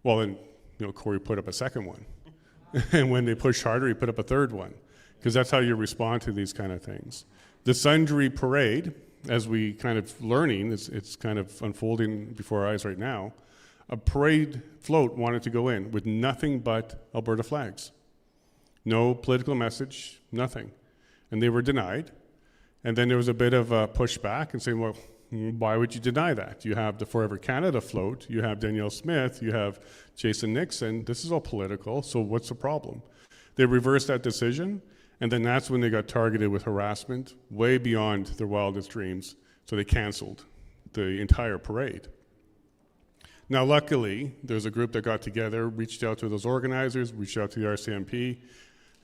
Speaker 6: Well, then, Cory put up a second one. And when they pushed harder, he put up a third one, because that's how you respond to these kind of things. The Sundry Parade, as we kind of learning, it's kind of unfolding before our eyes right now, a parade float wanted to go in with nothing but Alberta flags. No political message, nothing. And they were denied. And then there was a bit of a pushback and saying, well, why would you deny that? You have the Forever Canada float, you have Danielle Smith, you have Jason Nixon. This is all political, so what's the problem? They reversed that decision, and then that's when they got targeted with harassment way beyond their wildest dreams, so they canceled the entire parade. Now, luckily, there's a group that got together, reached out to those organizers, reached out to the RCMP,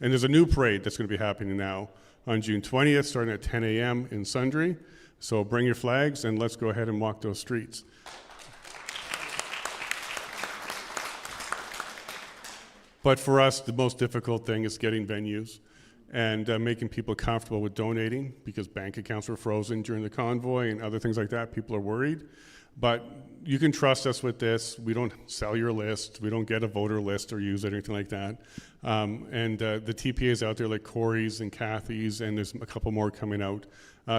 Speaker 6: and there's a new parade that's going to be happening now on June 20th, starting at 10 a.m. in Sundre. So bring your flags and let's go ahead and walk those streets. But for us, the most difficult thing is getting venues and making people comfortable with donating, because bank accounts were frozen during the convoy and other things like that. People are worried. But you can trust us with this. We don't sell your list. We don't get a voter list or use it or anything like that. The TPAs out there like Cory's and Kathy's, and there's a couple more coming out.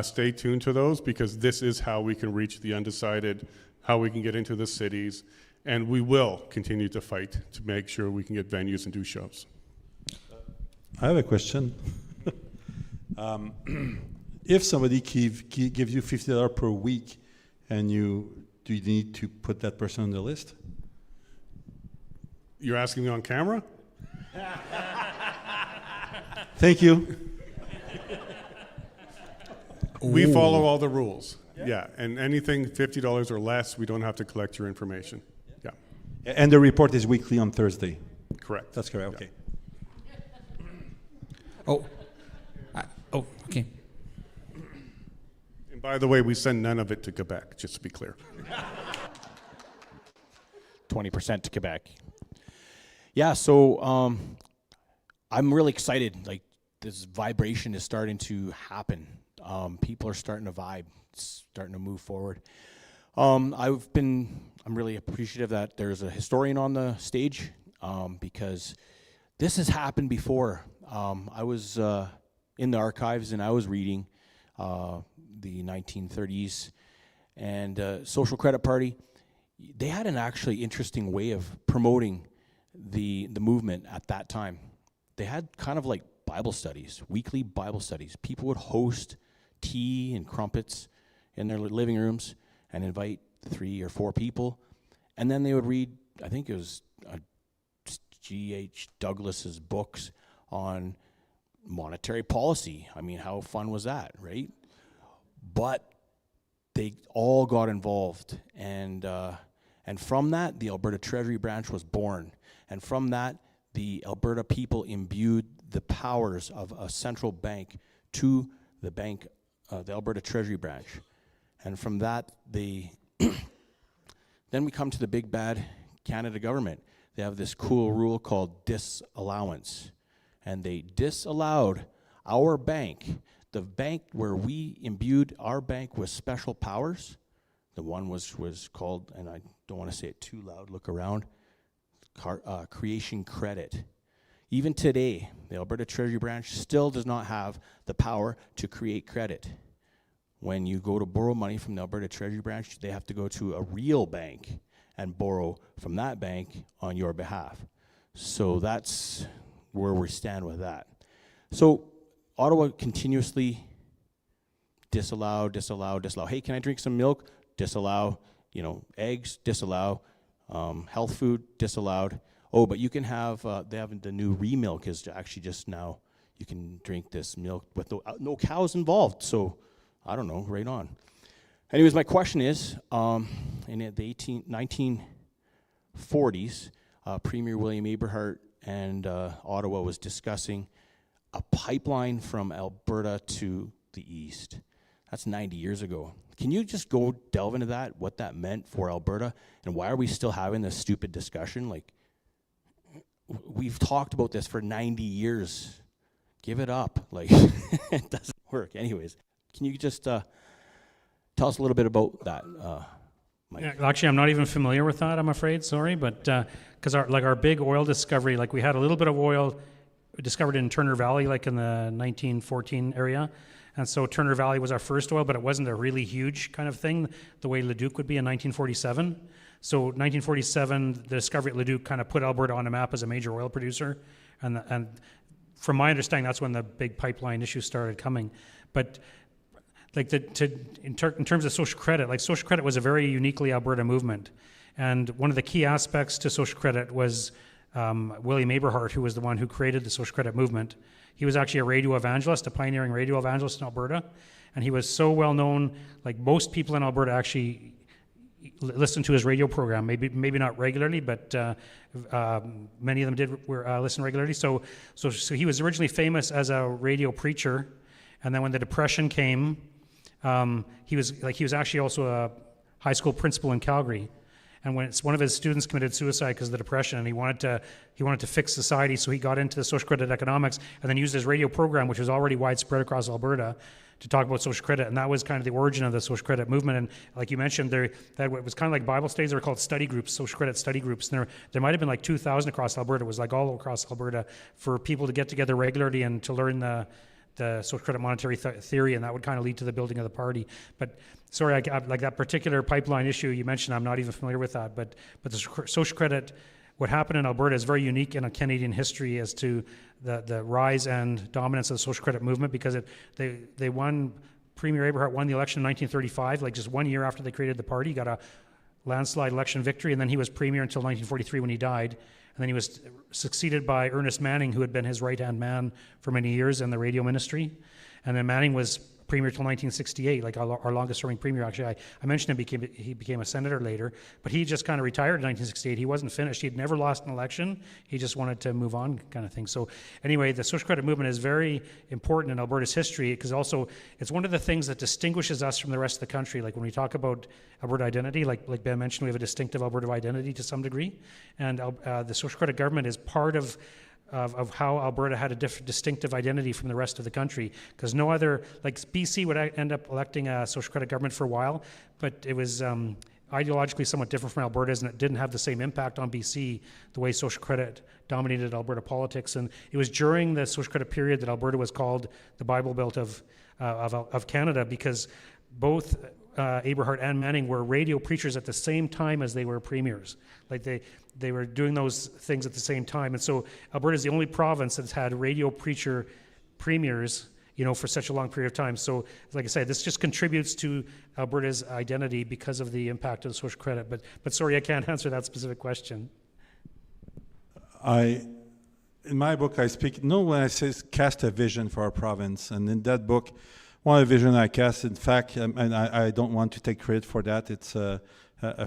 Speaker 6: Stay tuned to those, because this is how we can reach the undecided, how we can get into the cities, and we will continue to fight to make sure we can get venues and do shows.
Speaker 7: I have a question. If somebody gives you $50 per week, and do you need to put that person on the list?
Speaker 6: You're asking me on camera?
Speaker 7: Thank you.
Speaker 6: We follow all the rules. Yeah, and anything $50 or less, we don't have to collect your information. Yeah.
Speaker 7: And the report is weekly on Thursday.
Speaker 6: Correct.
Speaker 7: That's correct. Okay.
Speaker 1: Okay.
Speaker 6: And by the way, we send none of it to Quebec, just to be clear.
Speaker 10: 20% to Quebec. Yeah, so I'm really excited. Like, this vibration is starting to happen. People are starting to vibe, starting to move forward. I'm really appreciative that there's a historian on the stage, because this has happened before. I was in the archives and I was reading the 1930s, and Social Credit Party, they had an actually interesting way of promoting the movement at that time. They had kind of like Bible studies, weekly Bible studies. People would host tea and crumpets in their living rooms and invite 3 or 4 people, and then they would read, I think it was G.H. Douglas's books on monetary policy. I mean, how fun was that, right? But they all got involved, and from that, the Alberta Treasury Branch was born. And from that, the Alberta people imbued the powers of a central bank to the bank, the Alberta Treasury Branch. And from that, then we come to the big bad Canada government. They have this cool rule called disallowance. And they disallowed our bank, the bank where we imbued our bank with special powers. The one was called, and I don't want to say it too loud, look around, creation credit. Even today, the Alberta Treasury Branch still does not have the power to create credit. When you go to borrow money from the Alberta Treasury Branch, they have to go to a real bank and borrow from that bank on your behalf. So that's where we stand with that. So Ottawa continuously disallow. Hey, can I drink some milk? Disallow. Eggs, disallow. Health food, disallowed. Oh, but you can have, they have the new Remilk is actually just now, you can drink this milk with no cows involved. So, I don't know, right on. Anyways, my question is, in the 40s, Premier William Eberhart and Ottawa was discussing a pipeline from Alberta to the east. That's 90 years ago. Can you just go delve into that, what that meant for Alberta, and why are we still having this stupid discussion? Like, we've talked about this for 90 years. Give it up. Like, it doesn't work. Anyways, can you just tell us a little bit about that, Mike?
Speaker 5: Yeah, actually, I'm not even familiar with that, I'm afraid, sorry, but because our big oil discovery, like we had a little bit of oil discovered in Turner Valley, like in the 1914 area, and so Turner Valley was our first oil, but it wasn't a really huge kind of thing, the way Leduc would be in 1947. So 1947, the discovery at Leduc kind of put Alberta on a map as a major oil producer, and from my understanding, that's when the big pipeline issues started coming. But like in terms of social credit, like social credit was a very uniquely Alberta movement, and one of the key aspects to social credit was William Eberhart, who was the one who created the social credit movement. He was actually a radio evangelist, a pioneering radio evangelist in Alberta, and he was so well known. Like most people in Alberta actually listened to his radio program, maybe not regularly, but many of them were listen regularly. So he was originally famous as a radio preacher, and then when the Depression came, he was actually also a high school principal in Calgary. And when one of his students committed suicide because of the Depression, and he wanted to fix society, so he got into the social credit economics, and then used his radio program, which was already widespread across Alberta, to talk about social credit. And that was kind of the origin of the social credit movement. And like you mentioned, it was kind of like Bible studies. They were called study groups, social credit study groups. And there might have been like 2,000 across Alberta. It was like all across Alberta for people to get together regularly and to learn the social credit monetary theory, and that would kind of lead to the building of the party. But sorry, like that particular pipeline issue you mentioned, I'm not even familiar with that. But the social credit, what happened in Alberta is very unique in a Canadian history as to the rise and dominance of the social credit movement, because they won. Premier Eberhart won the election in 1935, like just 1 year after they created the party. He got a landslide election victory, and then he was premier until 1943 when he died. And then he was succeeded by Ernest Manning, who had been his right-hand man for many years in the radio ministry. And then Manning was premier till 1968, like our longest-serving premier. Actually, I mentioned he became a senator later, but he just kind of retired in 1968. He wasn't finished. He'd never lost an election. He just wanted to move on, kind of thing. So anyway, the social credit movement is very important in Alberta's history, because also it's one of the things that distinguishes us from the rest of the country. Like when we talk about Alberta identity, like Ben mentioned, we have a distinctive Alberta identity to some degree, and the social credit government is part of how Alberta had a distinctive identity from the rest of the country, because no other, like BC would end up electing a social credit government for a while, but it was ideologically somewhat different from Alberta's, and it didn't have the same impact on BC the way social credit dominated Alberta politics. And it was during the social credit period that Alberta was called the Bible Belt of Canada, because both Eberhart and Manning were radio preachers at the same time as they were premiers. Like they were doing those things at the same time. And so Alberta is the only province that's had radio preacher premiers, for such a long period of time. So like I said, this just contributes to Alberta's identity because of the impact of social credit. But sorry, I can't answer that specific question.
Speaker 7: In my book, I speak, when I say cast a vision for our province, and in that book, one of the vision I cast, in fact, and I don't want to take credit for that, it's a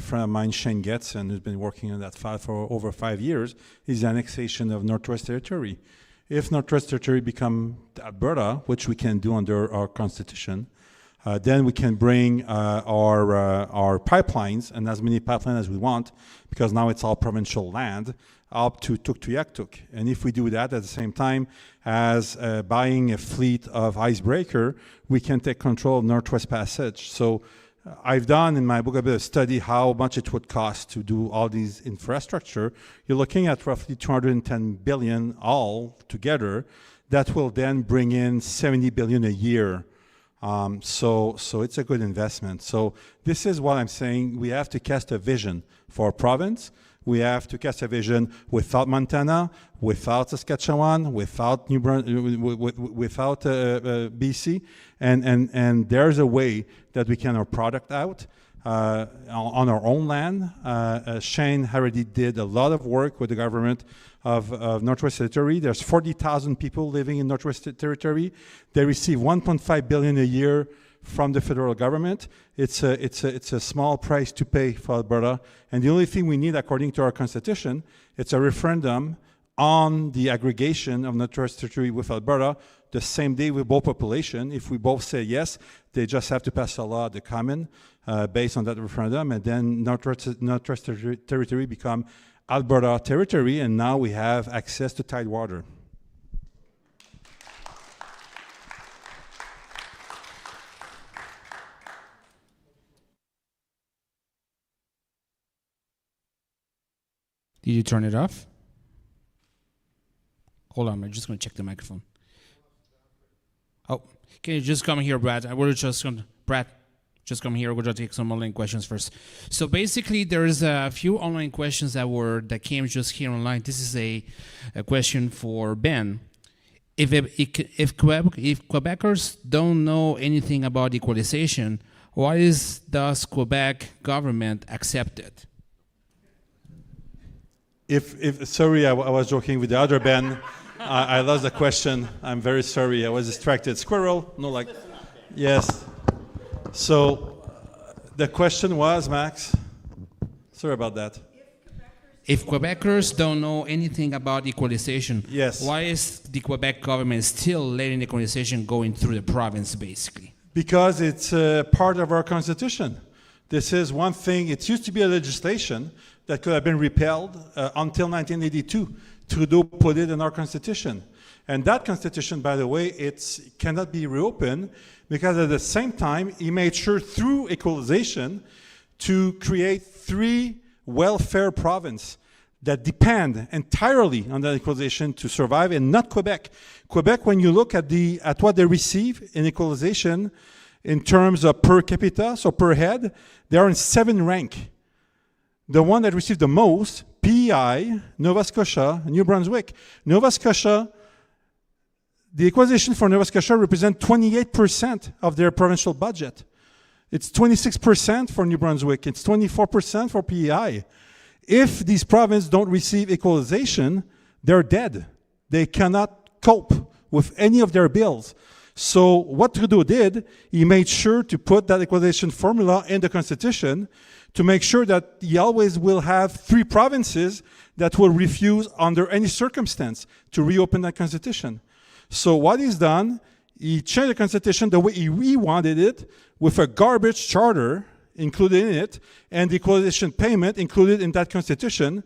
Speaker 7: friend of mine, Shane Getson, who's been working on that file for over 5 years, is the annexation of Northwest Territory. If Northwest Territory become Alberta, which we can do under our constitution, then we can bring our pipelines, and as many pipelines as we want, because now it's all provincial land, up to Tuktoyaktuk. And if we do that at the same time as buying a fleet of icebreaker, we can take control of Northwest Passage. So I've done in my book a bit of study how much it would cost to do all these infrastructure. You're looking at roughly 210 billion all together. That will then bring in 70 billion a year. So it's a good investment. So this is what I'm saying. We have to cast a vision for our province. We have to cast a vision without Montana, without Saskatchewan, without New Brunswick, without BC, and there's a way that we can our product out on our own land. Shane already did a lot of work with the government of Northwest Territory. There's 40,000 people living in Northwest Territory. They receive 1.5 billion a year from the federal government. It's a small price to pay for Alberta, and the only thing we need, according to our constitution, it's a referendum on the aggregation of Northwest Territory with Alberta the same day with both population. If we both say yes, they just have to pass a law at the common based on that referendum, and then Northwest Territory become Alberta territory, and now we have access to tidewater.
Speaker 1: Did you turn it off? Hold on, I'm just going to check the microphone. Oh, can you just come here, Brad? We're just going to, Brad, just come here. We're going to take some online questions first. So basically, there's a few online questions that came just here online. This is a question for Ben. If Quebecers don't know anything about equalization, why does Quebec government accept it?
Speaker 7: Sorry, I was joking with the other Ben. I lost the question. I'm very sorry. I was distracted. Squirrel? No, like, yes. So the question was, Max? Sorry about that.
Speaker 1: If Quebecers don't know anything about equalization,
Speaker 7: yes,
Speaker 1: why is the Quebec government still letting equalization going through the province, basically?
Speaker 7: Because it's part of our constitution. This is one thing. It used to be a legislation that could have been repealed until 1982. Trudeau put it in our constitution. And that constitution, by the way, it cannot be reopened because at the same time, he made sure through equalization to create 3 welfare provinces that depend entirely on that equalization to survive, and not Quebec. Quebec, when you look at what they receive in equalization in terms of per capita, so per head, they are in 7th rank. The one that received the most, PEI, Nova Scotia, New Brunswick. Nova Scotia, the equalization for Nova Scotia represents 28% of their provincial budget. It's 26% for New Brunswick. It's 24% for PEI. If these provinces don't receive equalization, they're dead. They cannot cope with any of their bills. So what Trudeau did, he made sure to put that equalization formula in the Constitution to make sure that he always will have 3 provinces that will refuse under any circumstance to reopen that Constitution. So what he's done, he changed the Constitution the way he wanted it, with a garbage charter included in it, and the equalization payment included in that Constitution,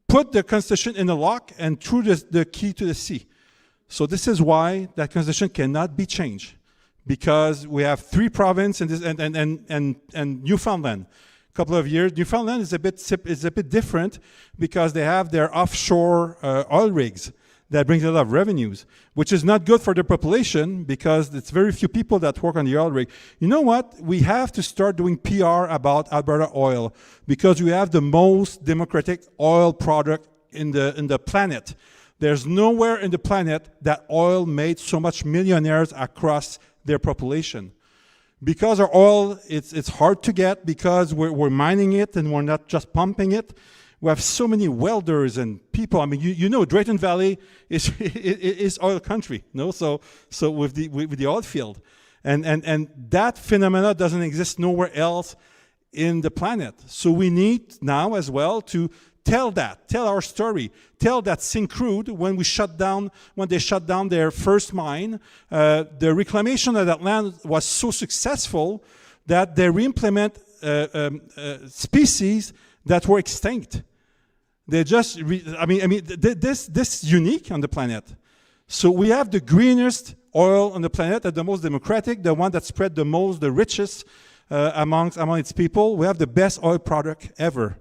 Speaker 7: put the Constitution in a lock and threw the key to the sea. So this is why that Constitution cannot be changed, because we have 3 provinces and Newfoundland. A couple of years, Newfoundland is a bit different because they have their offshore oil rigs that brings a lot of revenues, which is not good for the population because it's very few people that work on the oil rig. You know what? We have to start doing PR about Alberta oil because we have the most democratic oil product in the planet. There's nowhere in the planet that oil made so much millionaires across their population. Because our oil, it's hard to get because we're mining it and we're not just pumping it. We have so many welders and people. I mean, you know, Drayton Valley is oil country, no? So with the oil field, and that phenomena doesn't exist nowhere else in the planet. So we need now as well to tell our story, tell that Syncrude when they shut down their first mine, the reclamation of that land was so successful that they re-implement species that were extinct. They just, this is unique on the planet. So we have the greenest oil on the planet, and the most democratic, the one that spread the most, the richest among its people. We have the best oil product ever.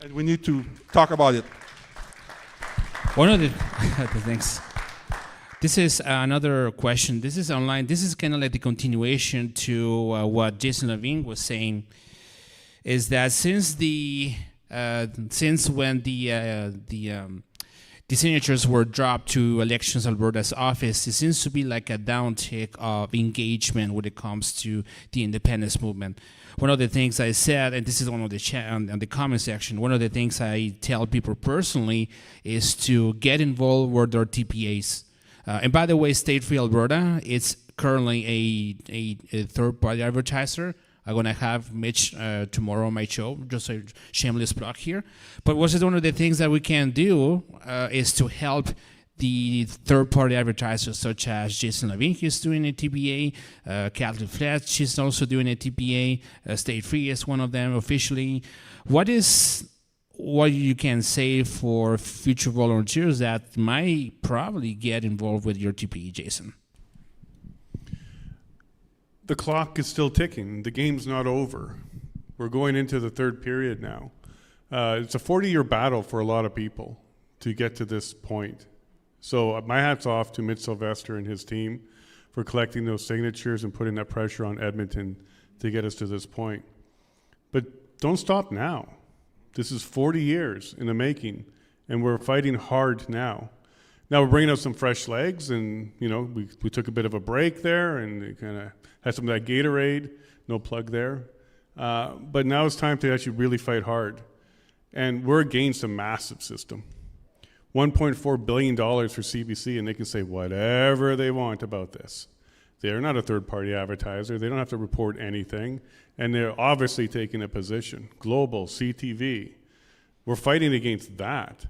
Speaker 7: And we need to talk about it.
Speaker 1: One of the thanks. This is another question. This is online. This is kind of like the continuation to what Jason Lavigne was saying. Is that since when the signatures were dropped to Elections Alberta's office, it seems to be like a downtick of engagement when it comes to the independence movement. One of the things I said, and this is one of the on the comment section, one of the things I tell people personally is to get involved with their TPAs. And by the way, State Free Alberta, it's currently a third-party advertiser. I'm gonna have Mitch tomorrow on my show, just a shameless plug here. But what's one of the things that we can do is to help the third-party advertisers, such as Jason Lavigne, is doing a TPA, Kathleen Fletch, she's also doing a TPA, State Free is one of them officially. What you can say for future volunteers that might probably get involved with your TPA, Jason?
Speaker 6: The clock is still ticking. The game's not over. We're going into the third period now. It's a 40-year battle for a lot of people to get to this point. So my hat's off to Mitch Sylvester and his team for collecting those signatures and putting that pressure on Edmonton to get us to this point. But don't stop now. This is 40 years in the making, and we're fighting hard now. Now we're bringing out some fresh legs, and we took a bit of a break there, and kind of had some of that Gatorade, no plug there. But now it's time to actually really fight hard. And we're against a massive system. $1.4 billion for CBC, and they can say whatever they want about this. They're not a third-party advertiser. They don't have to report anything, and they're obviously taking a position. Global, CTV. We're fighting against that.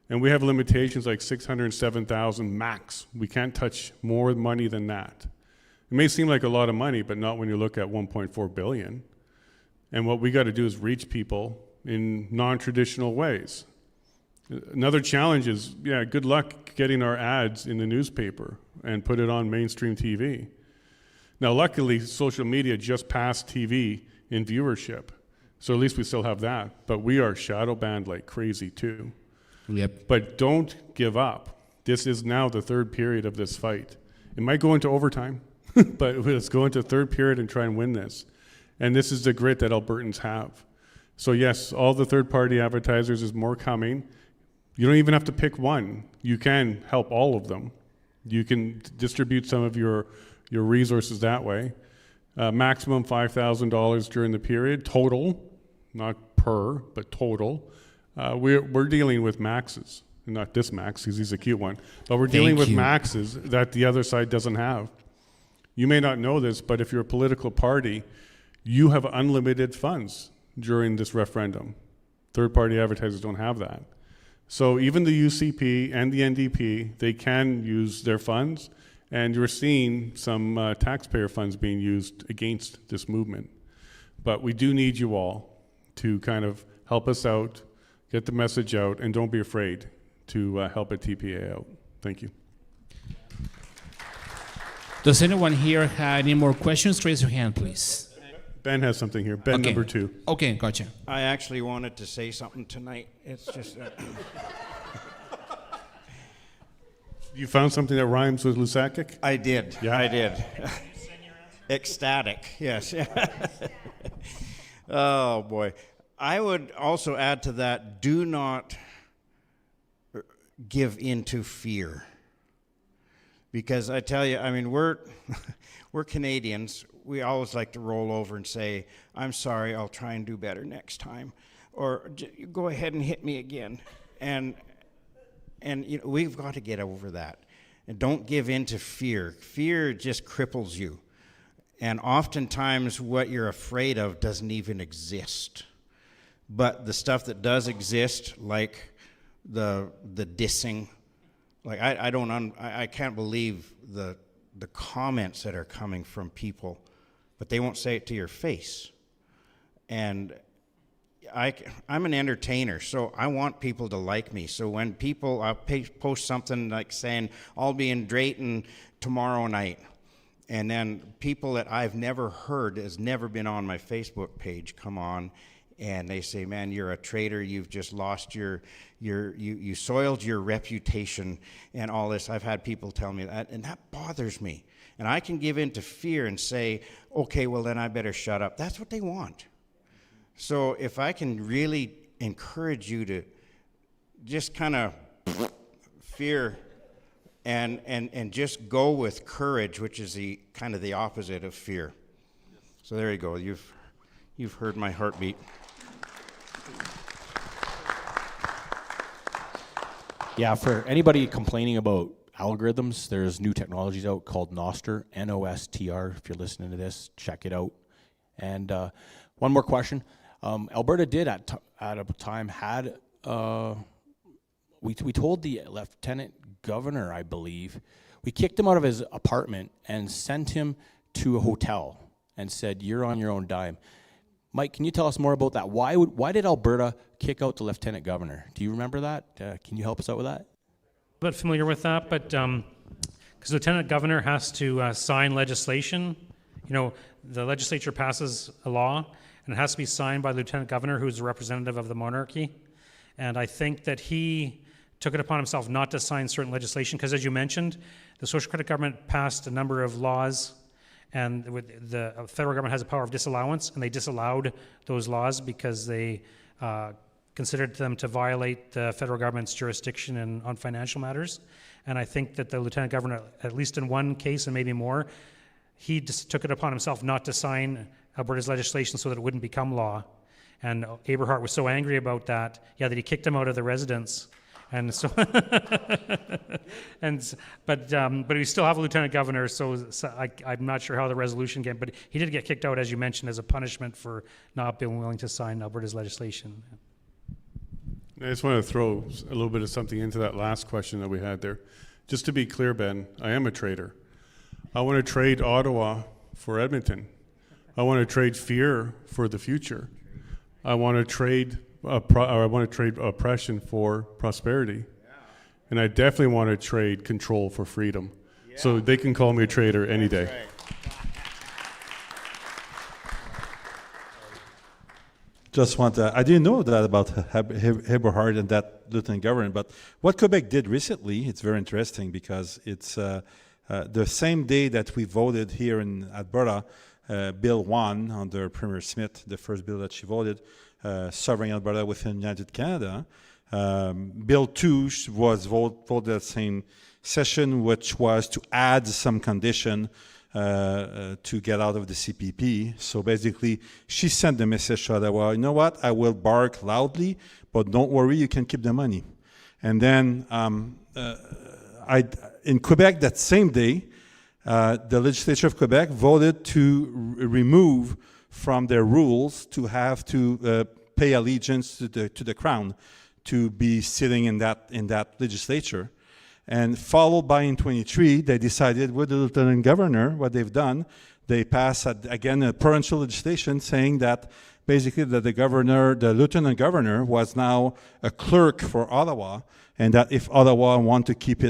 Speaker 6: And we have limitations like 607,000 max. We can't touch more money than that. It may seem like a lot of money, but not when you look at 1.4 billion. And what we got to do is reach people in non-traditional ways. Another challenge is, good luck getting our ads in the newspaper and put it on mainstream TV. Now, luckily, social media just passed TV in viewership. So at least we still have that. But we are shadow banned like crazy too.
Speaker 1: Yep.
Speaker 6: But don't give up. This is now the third period of this fight. It might go into overtime, but let's go into third period and try and win this. And this is the grit that Albertans have. So yes, all the third-party advertisers, is more coming. You don't even have to pick one. You can help all of them. You can distribute some of your resources that way. Maximum $5,000 during the period, total, not per, but total. We're dealing with maxes, not this max, because he's a cute one, but we're dealing with maxes that the other side doesn't have. You may not know this, but if you're a political party, you have unlimited funds during this referendum. Third-party advertisers don't have that. So even the UCP and the NDP, they can use their funds, and you're seeing some taxpayer funds being used against this movement. But we do need you all to kind of help us out, get the message out, and don't be afraid to help a TPA out. Thank you.
Speaker 1: Does anyone here have any more questions? Raise your hand, please.
Speaker 6: Ben has something here. Ben, number 2.
Speaker 1: Okay, gotcha.
Speaker 4: I actually wanted to say something tonight. It's just...
Speaker 6: You found something that rhymes with Lusakic?
Speaker 4: I did.
Speaker 6: Yeah?
Speaker 4: I did. Ecstatic, yes. Oh, boy. I would also add to that, do not give in to fear. Because I tell you, I mean, we're Canadians. We always like to roll over and say, I'm sorry, I'll try and do better next time. Or go ahead and hit me again. And we've got to get over that. And don't give in to fear. Fear just cripples you. And oftentimes what you're afraid of doesn't even exist. But the stuff that does exist, like the dissing, like I can't believe the comments that are coming from people, but they won't say it to your face. And I'm an entertainer, so I want people to like me. So when people post something like saying, I'll be in Drayton tomorrow night, and then people that I've never heard, has never been on my Facebook page, come on, and they say, man, you're a traitor, you've just lost you soiled your reputation and all this. I've had people tell me that, and that bothers me. And I can give in to fear and say, okay, well then I better shut up. That's what they want. So if I can really encourage you to just kind of fear and just go with courage, which is the kind of the opposite of fear. So there you go. You've heard my heartbeat.
Speaker 10: Yeah, for anybody complaining about algorithms. There's new technologies out called Nostr, N-O-S-T-R. If you're listening to this, check it out. And one more question. Alberta did at a time had, we told the lieutenant governor, I believe, we kicked him out of his apartment and sent him to a hotel and said, you're on your own dime. Mike, can you tell us more about that? Why did Alberta kick out the lieutenant governor? Do you remember that? Can you help us out with that?
Speaker 5: A bit familiar with that, but because lieutenant governor has to sign legislation. You know, the legislature passes a law, and it has to be signed by the lieutenant governor, who's a representative of the monarchy. And I think that he took it upon himself not to sign certain legislation, because as you mentioned, the Social Credit government passed a number of laws, and the federal government has a power of disallowance, and they disallowed those laws because they considered them to violate the federal government's jurisdiction on financial matters. And I think that the lieutenant governor, at least in one case and maybe more, he just took it upon himself not to sign Alberta's legislation so that it wouldn't become law. And Aberhart was so angry about that, that he kicked him out of the residence. And so, but we still have a lieutenant governor, so I'm not sure how the resolution came, but he did get kicked out, as you mentioned, as a punishment for not being willing to sign Alberta's legislation.
Speaker 6: I just want to throw a little bit of something into that last question that we had there. Just to be clear, Ben, I am a trader. I want to trade Ottawa for Edmonton. I want to trade fear for the future. I want to trade oppression for prosperity. And I definitely want to trade control for freedom. So they can call me a trader any day.
Speaker 4: Right.
Speaker 7: Just want to, I didn't know that about Eberhard and that lieutenant governor, but what Quebec did recently, it's very interesting because it's the same day that we voted here in Alberta, Bill 1 under Premier Smith, the first bill that she voted, sovereign Alberta within United Canada. Bill 2 was voted at the same session, which was to add some condition to get out of the CPP. So basically, she sent the message to Ottawa, you know what, I will bark loudly, but don't worry, you can keep the money. And then in Quebec that same day, the legislature of Quebec voted to remove from their rules to have to pay allegiance to the crown, to be sitting in that legislature. And followed by in 23, they decided with the lieutenant governor, what they've done, they passed again a provincial legislation saying that basically that the lieutenant governor was now a clerk for Ottawa, and that if Ottawa want to keep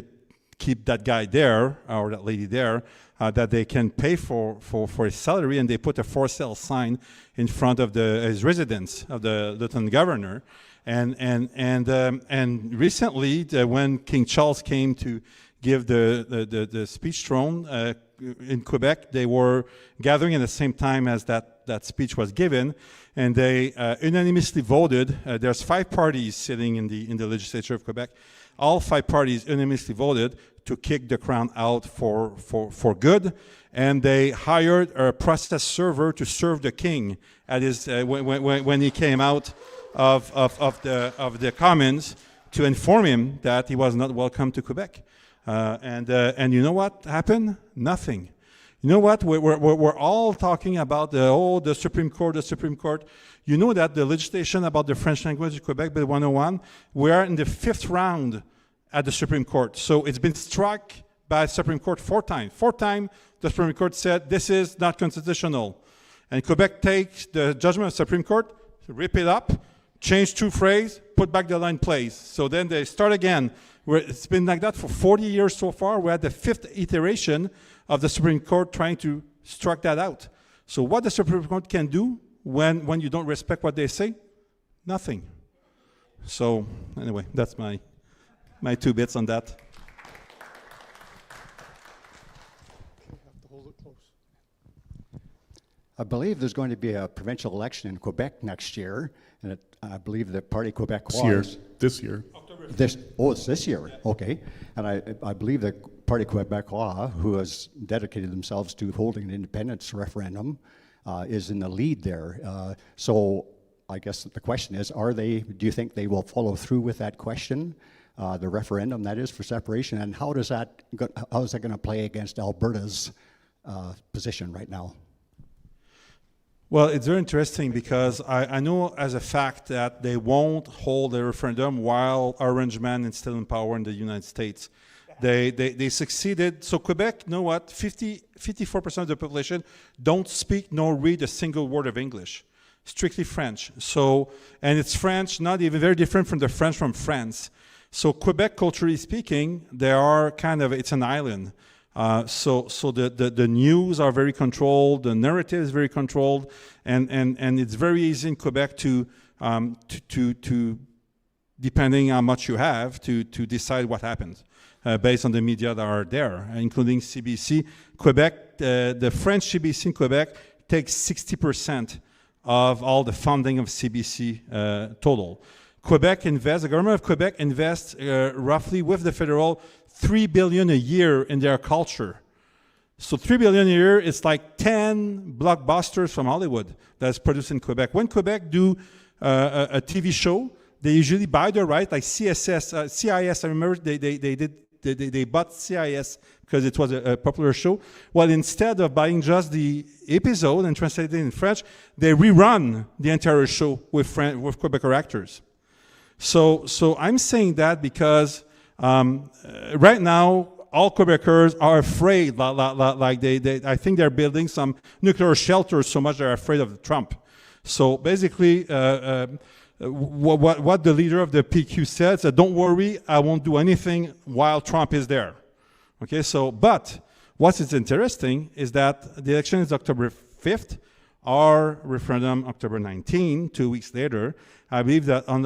Speaker 7: that guy there or that lady there, that they can pay for his salary, and they put a for sale sign in front of his residence of the lieutenant governor. And recently, when King Charles came to give the speech throne in Quebec, they were gathering at the same time as that speech was given, and they unanimously voted. There's 5 parties sitting in the legislature of Quebec. All 5 parties unanimously voted to kick the crown out for good, and they hired a process server to serve the king at his when he came out of the Commons to inform him that he was not welcome to Quebec. And you know what happened? Nothing. You know what? We're all talking about the Supreme Court, the Supreme Court. You know that the legislation about the French language in Quebec, Bill 101, we are in the 5th round at the Supreme Court. So it's been struck by the Supreme Court 4 times. 4 times the Supreme Court said this is not constitutional. And Quebec takes the judgment of the Supreme Court, rip it up, change 2 phrases, put back the law in place. So then they start again. It's been like that for 40 years so far. We're at the 5th iteration of the Supreme Court trying to strike that out. So what the Supreme Court can do when you don't respect what they say? Nothing. So anyway, that's my 2 bits on that.
Speaker 11: I believe there's going to be a provincial election in Quebec next year, and I believe the Parti Québécois.
Speaker 6: This year.
Speaker 11: It's this year. Okay. And I believe the Parti Québécois, who has dedicated themselves to holding an independence referendum, is in the lead there. So I guess the question is, do you think they will follow through with that question? the referendum that is for separation, and how is that going to play against Alberta's position right now?
Speaker 7: Well, it's very interesting because I know as a fact that they won't hold a referendum while Orange Man is still in power in the United States. They succeeded. So Quebec, you know what? 54% of the population don't speak nor read a single word of English. Strictly French. So, and it's French, not even very different from the French from France. So Quebec, culturally speaking, they are kind of, it's an island. So the news are very controlled, the narrative is very controlled, and it's very easy in Quebec to depending how much you have, to decide what happens based on the media that are there, including CBC. Quebec, the French CBC in Quebec takes 60% of all the funding of CBC total. Quebec invests, the government of Quebec invests roughly with the federal $3 billion a year in their culture. So $3 billion a year is like 10 blockbusters from Hollywood that's produced in Quebec. When Quebec do a TV show, they usually buy the right, like CIS. I remember they bought CIS because it was a popular show. Well, instead of buying just the episode and translating it in French, they rerun the entire show with Quebecer actors. So I'm saying that because right now, all Quebecers are afraid, like I think they're building some nuclear shelters so much they're afraid of Trump. So basically, what the leader of the PQ said, don't worry, I won't do anything while Trump is there. Okay, so, but what is interesting is that the election is October 5th, our referendum October 19, 2 weeks later. I believe that on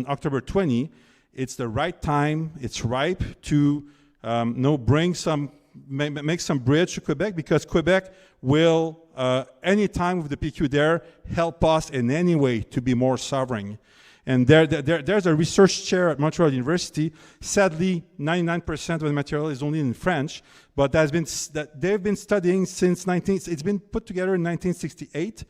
Speaker 7: October 20, it's the right time, it's ripe to make some bridge to Quebec, because Quebec will, any time with the PQ there, help us in any way to be more sovereign. And there's a research chair at Montreal University. Sadly, 99% of the material is only in French, but they've been studying since it's been put together in 1968,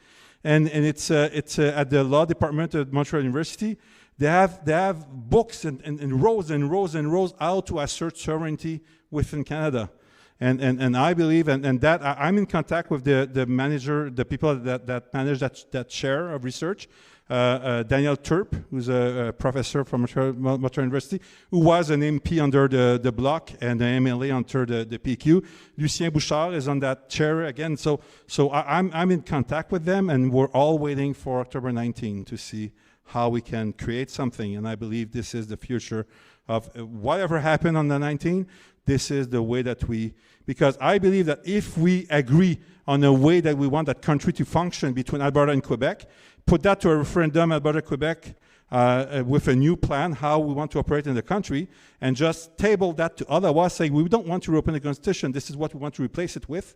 Speaker 7: and it's at the law department at Montreal University. They have books and rows and rows and rows how to assert sovereignty within Canada. And I believe, and that I'm in contact with the manager, the people that manage that chair of research, Daniel Turp, who's a professor from Montreal University, who was an MP under the Bloc and an MLA under the PQ. Lucien Bouchard is on that chair again. So I'm in contact with them, and we're all waiting for October 19 to see how we can create something. And I believe this is the future of whatever happened on the 19th. This is the way that because I believe that if we agree on a way that we want that country to function between Alberta and Quebec, put that to a referendum, Alberta, Quebec, with a new plan, how we want to operate in the country, and just table that to Ottawa, saying we don't want to reopen the Constitution, this is what we want to replace it with.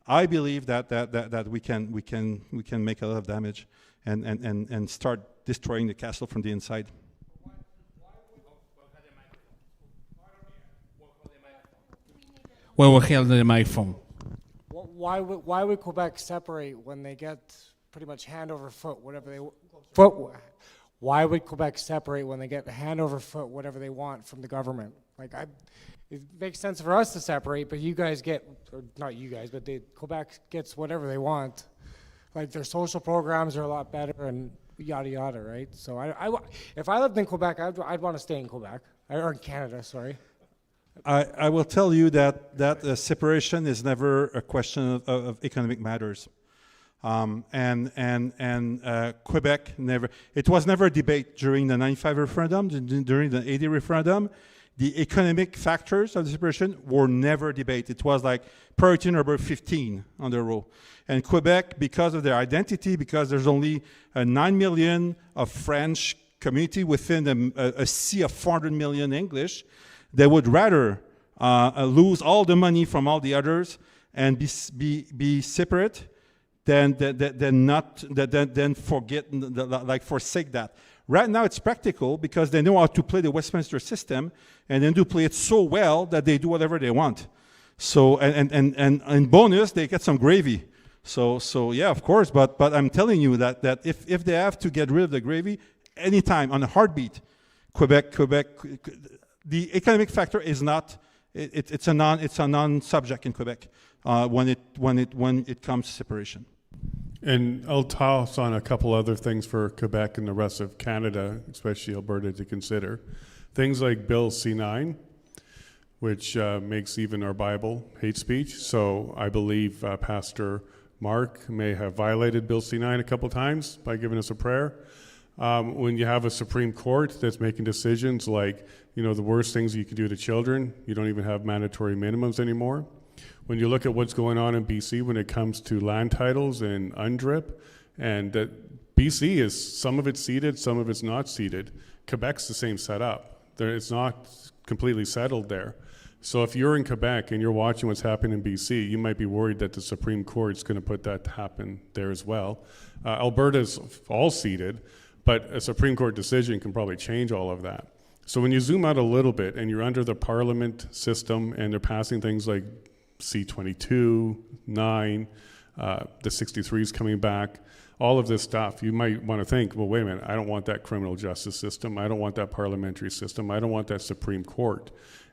Speaker 7: I believe that we can make a lot of damage and start destroying the castle from the inside.
Speaker 1: Well, we'll held the microphone.
Speaker 12: Why would Quebec separate when they get pretty much hand over foot whatever they Why would Quebec separate when they get hand over foot whatever they want from the government? Like it makes sense for us to separate, but you guys get, or not you guys, but Quebec gets whatever they want. Like their social programs are a lot better and yada yada, right? So if I lived in Quebec, I'd want to stay in Quebec or in Canada. Sorry.
Speaker 7: I will tell you that separation is never a question of economic matters, and Quebec never. It was never a debate during the 95 referendum, during the 80 referendum. The economic factors of the separation were never debated. It was like priority number 15 on the row. And Quebec, because of their identity, because there's only 9 million of French community within a sea of 400 million English, they would rather lose all the money from all the others and be separate than forsake that. Right now it's practical because they know how to play the Westminster system, and then do play it so well that they do whatever they want. So and bonus, they get some gravy. So yeah, of course. But I'm telling you that if they have to get rid of the gravy anytime on a heartbeat, Quebec. the economic factor is not. It's a non-subject in Quebec when it comes to separation.
Speaker 6: And I'll toss on a couple other things for Quebec and the rest of Canada, especially Alberta, to consider. Things like Bill C-9, which makes even our Bible hate speech. So I believe Pastor Mark may have violated Bill C-9 a couple times by giving us a prayer. When you have a Supreme Court that's making decisions like, the worst things you can do to children, you don't even have mandatory minimums anymore. When you look at what's going on in BC when it comes to land titles and UNDRIP, and that BC is, some of it's ceded, some of it's not ceded. Quebec's the same setup. It's not completely settled there. So if you're in Quebec and you're watching what's happening in BC, you might be worried that the Supreme Court's going to put that to happen there as well. Alberta's all ceded, but a Supreme Court decision can probably change all of that. So when you zoom out a little bit and you're under the parliament system and they're passing things like C-22, 9, the 63 is coming back, all of this stuff, you might want to think, well, wait a minute, I don't want that criminal justice system. I don't want that parliamentary system. I don't want that Supreme Court.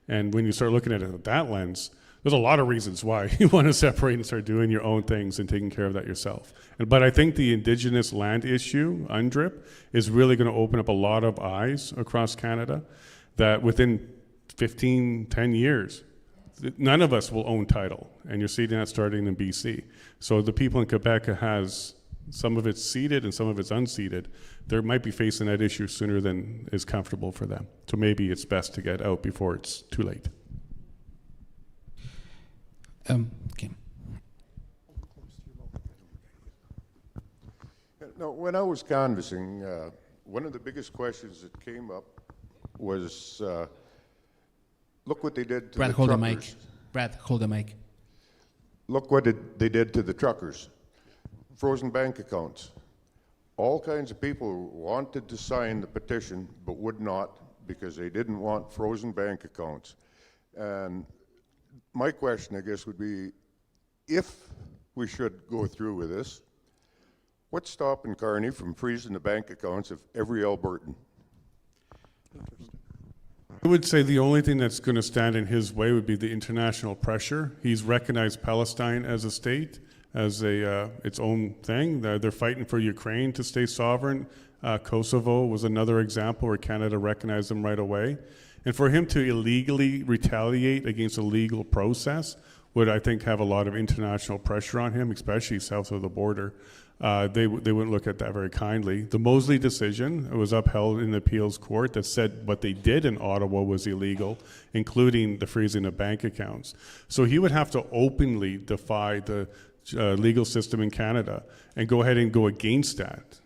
Speaker 6: And when you start looking at it with that lens, there's a lot of reasons why you want to separate and start doing your own things and taking care of that yourself. But I think the Indigenous land issue, UNDRIP, is really going to open up a lot of eyes across Canada that within 10 years, none of us will own title. And you're seeing that starting in BC. So the people in Quebec has some of it's ceded and some of it's unceded. They might be facing that issue sooner than is comfortable for them. So maybe it's best to get out before it's too late.
Speaker 1: Okay.
Speaker 13: No, when I was canvassing, one of the biggest questions that came up was, look what they did to
Speaker 1: Brad,
Speaker 13: the
Speaker 1: hold the
Speaker 13: truckers.
Speaker 1: mic. Brad, hold the mic.
Speaker 13: Look what they did to the truckers. Frozen bank accounts. All kinds of people wanted to sign the petition but would not because they didn't want frozen bank accounts. And my question, I guess, would be, if we should go through with this, what's stopping Carney from freezing the bank accounts of every Albertan?
Speaker 6: I would say the only thing that's going to stand in his way would be the international pressure. He's recognized Palestine as a state, as its own thing. They're fighting for Ukraine to stay sovereign. Kosovo was another example where Canada recognized them right away. And for him to illegally retaliate against a legal process would, I think, have a lot of international pressure on him, especially south of the border. They wouldn't look at that very kindly. The Mosley decision was upheld in the appeals court that said what they did in Ottawa was illegal, including the freezing of bank accounts. So he would have to openly defy the legal system in Canada and go ahead and go against that.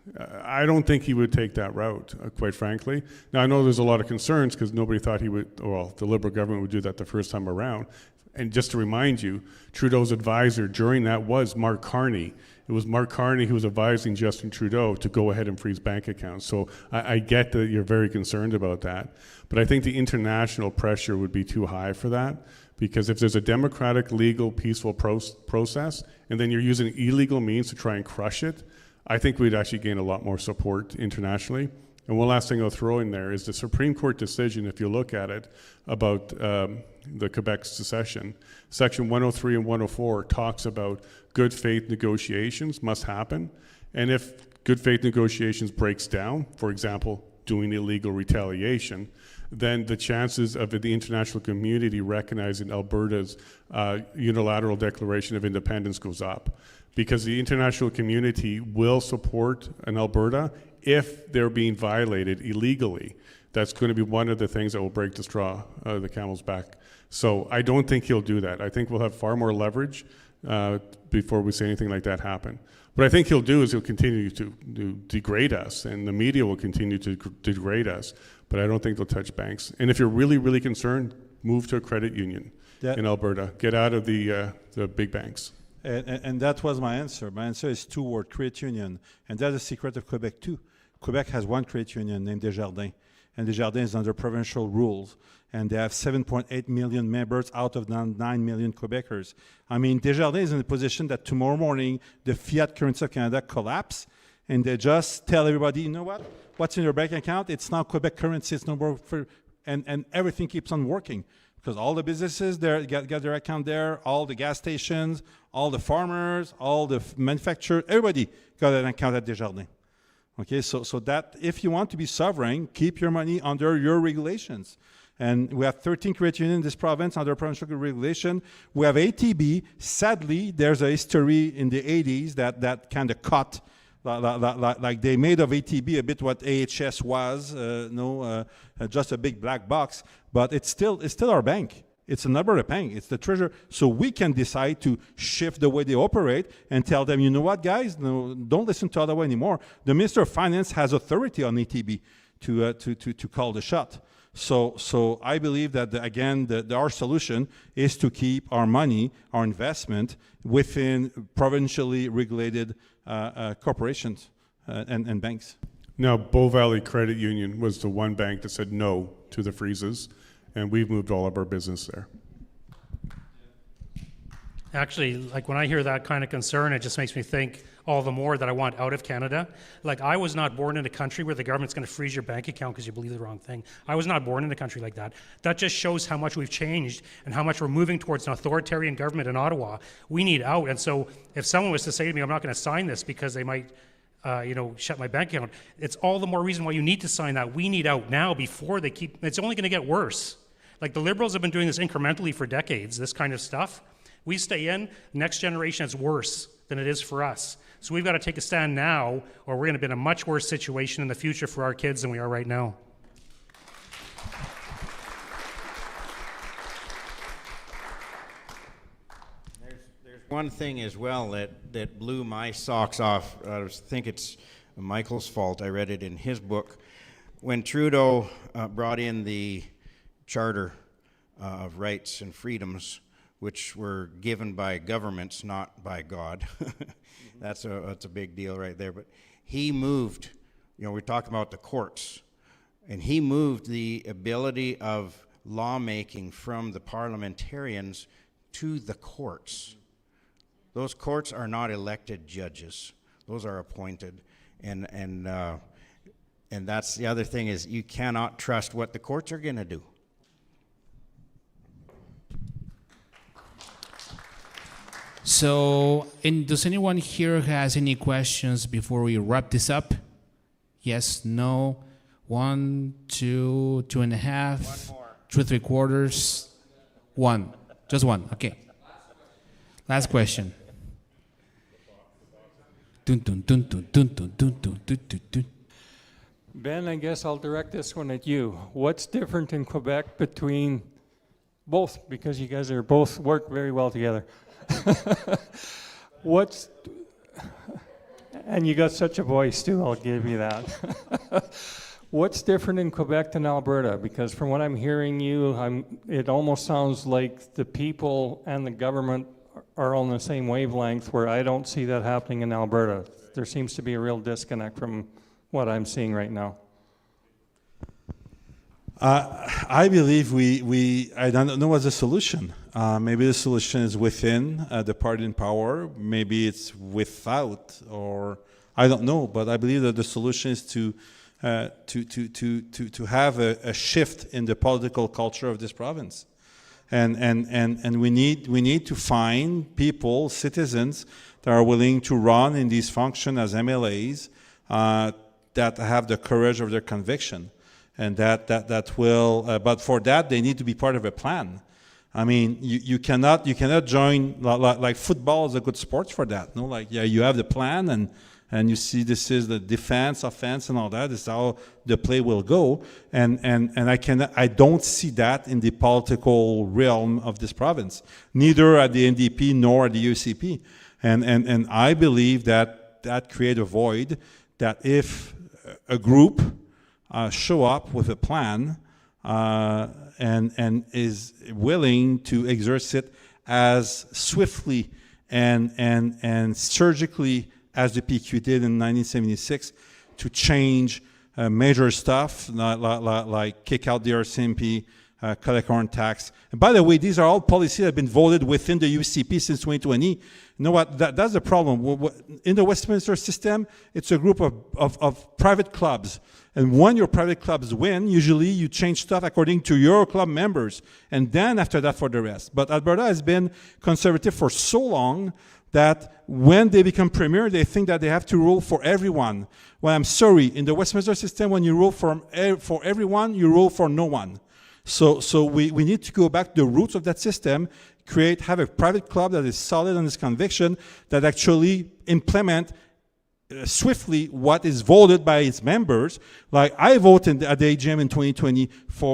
Speaker 6: I don't think he would take that route, quite frankly. Now, I know there's a lot of concerns because nobody thought he would, well, the Liberal government would do that the first time around. And just to remind you, Trudeau's advisor during that was Mark Carney. It was Mark Carney who was advising Justin Trudeau to go ahead and freeze bank accounts. So I get that you're very concerned about that. But I think the international pressure would be too high for that, because if there's a democratic, legal, peaceful process, and then you're using illegal means to try and crush it, I think we'd actually gain a lot more support internationally. And one last thing I'll throw in there is the Supreme Court decision, if you look at it, about the Quebec secession. Section 103 and 104 talks about good faith negotiations must happen. And if good faith negotiations breaks down, for example, doing illegal retaliation, then the chances of the international community recognizing Alberta's unilateral declaration of independence goes up. Because the international community will support an Alberta if they're being violated illegally. That's going to be one of the things that will break the straw, the camel's back. So I don't think he'll do that. I think we'll have far more leverage before we see anything like that happen. What I think he'll do is he'll continue to degrade us, and the media will continue to degrade us, but I don't think they'll touch banks. And if you're really, really concerned, move to a credit union in Alberta. Get out of the big banks.
Speaker 7: And that was my answer. My answer is two-word, credit union. And that's the secret of Quebec, too. Quebec has one credit union named Desjardins. And Desjardins is under provincial rules. And they have 7.8 million members out of 9 million Quebecers. I mean, Desjardins is in a position that tomorrow morning, the fiat currency of Canada collapse, and they just tell everybody, you know what? What's in your bank account? It's now Quebec currency. It's no more and everything keeps on working. Because all the businesses there get their account there, all the gas stations, all the farmers, all the manufacturers, everybody got an account at Desjardins. Okay, so that if you want to be sovereign, keep your money under your regulations. And we have 13 credit unions in this province under provincial regulation. We have ATB. Sadly, there's a history in the 80s that kind of cut, like they made of ATB a bit what AHS was, just a big black box. But it's still our bank. It's an Alberta bank. It's the treasurer. So we can decide to shift the way they operate and tell them, you know what, guys, no, don't listen to Ottawa anymore. The Minister of Finance has authority on ATB to call the shot. So I believe that, our solution is to keep our money, our investment, within provincially regulated corporations and banks.
Speaker 6: Now, Bow Valley Credit Union was the one bank that said no to the freezes, and we've moved all of our business there.
Speaker 5: Actually, like when I hear that kind of concern, it just makes me think all the more that I want out of Canada. Like, I was not born in a country where the government's going to freeze your bank account because you believe the wrong thing. I was not born in a country like that. That just shows how much we've changed and how much we're moving towards an authoritarian government in Ottawa. We need out. And so if someone was to say to me, I'm not going to sign this because they might shut my bank account, it's all the more reason why you need to sign that. We need out now before they keep, it's only going to get worse. Like, the Liberals have been doing this incrementally for decades, this kind of stuff. We stay in, next generation is worse than it is for us. So we've got to take a stand now, or we're going to be in a much worse situation in the future for our kids than we are right now.
Speaker 4: There's one thing as well that blew my socks off. I think it's Michael's fault. I read it in his book. When Trudeau brought in the Charter of Rights and Freedoms, which were given by governments, not by God. That's a big deal right there. But he moved, we're talking about the courts, and he moved the ability of lawmaking from the parliamentarians to the courts. Those courts are not elected judges. Those are appointed. And that's the other thing, is you cannot trust what the courts are going to do.
Speaker 1: So, does anyone here has any questions before we wrap this up? Yes, no, 1, 2, 2.5, 2 3/4, 1, just one. Okay. Last question. Dun, dun, dun, dun, dun, dun, dun, dun, dun, dun, dun.
Speaker 14: Ben, I guess I'll direct this one at you. What's different in Quebec between both? Because you guys are both work very well together. And you got such a voice too, I'll give you that. What's different in Quebec than Alberta? Because from what I'm hearing it almost sounds like the people and the government are on the same wavelength, where I don't see that happening in Alberta. There seems to be a real disconnect from what I'm seeing right now.
Speaker 7: I believe I don't know what's the solution. Maybe the solution is within the party in power. Maybe it's without, or I don't know. But I believe that the solution is to have a shift in the political culture of this province, and we need to find people, citizens, that are willing to run in these functions as MLAs, that have the courage of their conviction. And that will, but for that they need to be part of a plan. I mean, you cannot join, like football is a good sport for that. No, like, yeah, you have the plan and you see this is the defense, offense, and all that. This is how the play will go. And I don't see that in the political realm of this province, neither at the NDP nor at the UCP. And I believe that creates a void, that if a group show up with a plan and is willing to exercise as swiftly and surgically as the PQ did in 1976 to change major stuff, like kick out the RCMP, collect our own tax. And by the way, these are all policies that have been voted within the UCP since 2020. You know what? That's the problem. In the Westminster system, it's a group of private clubs. And when your private clubs win, usually you change stuff according to your club members. And then after that for the rest. But Alberta has been conservative for so long that when they become premier, they think that they have to rule for everyone. Well, I'm sorry. In the Westminster system, when you rule for everyone, you rule for no one. So we need to go back to the roots of that system, have a private club that is solid on its conviction, that actually implement swiftly what is voted by its members. Like I voted at the AGM in 2020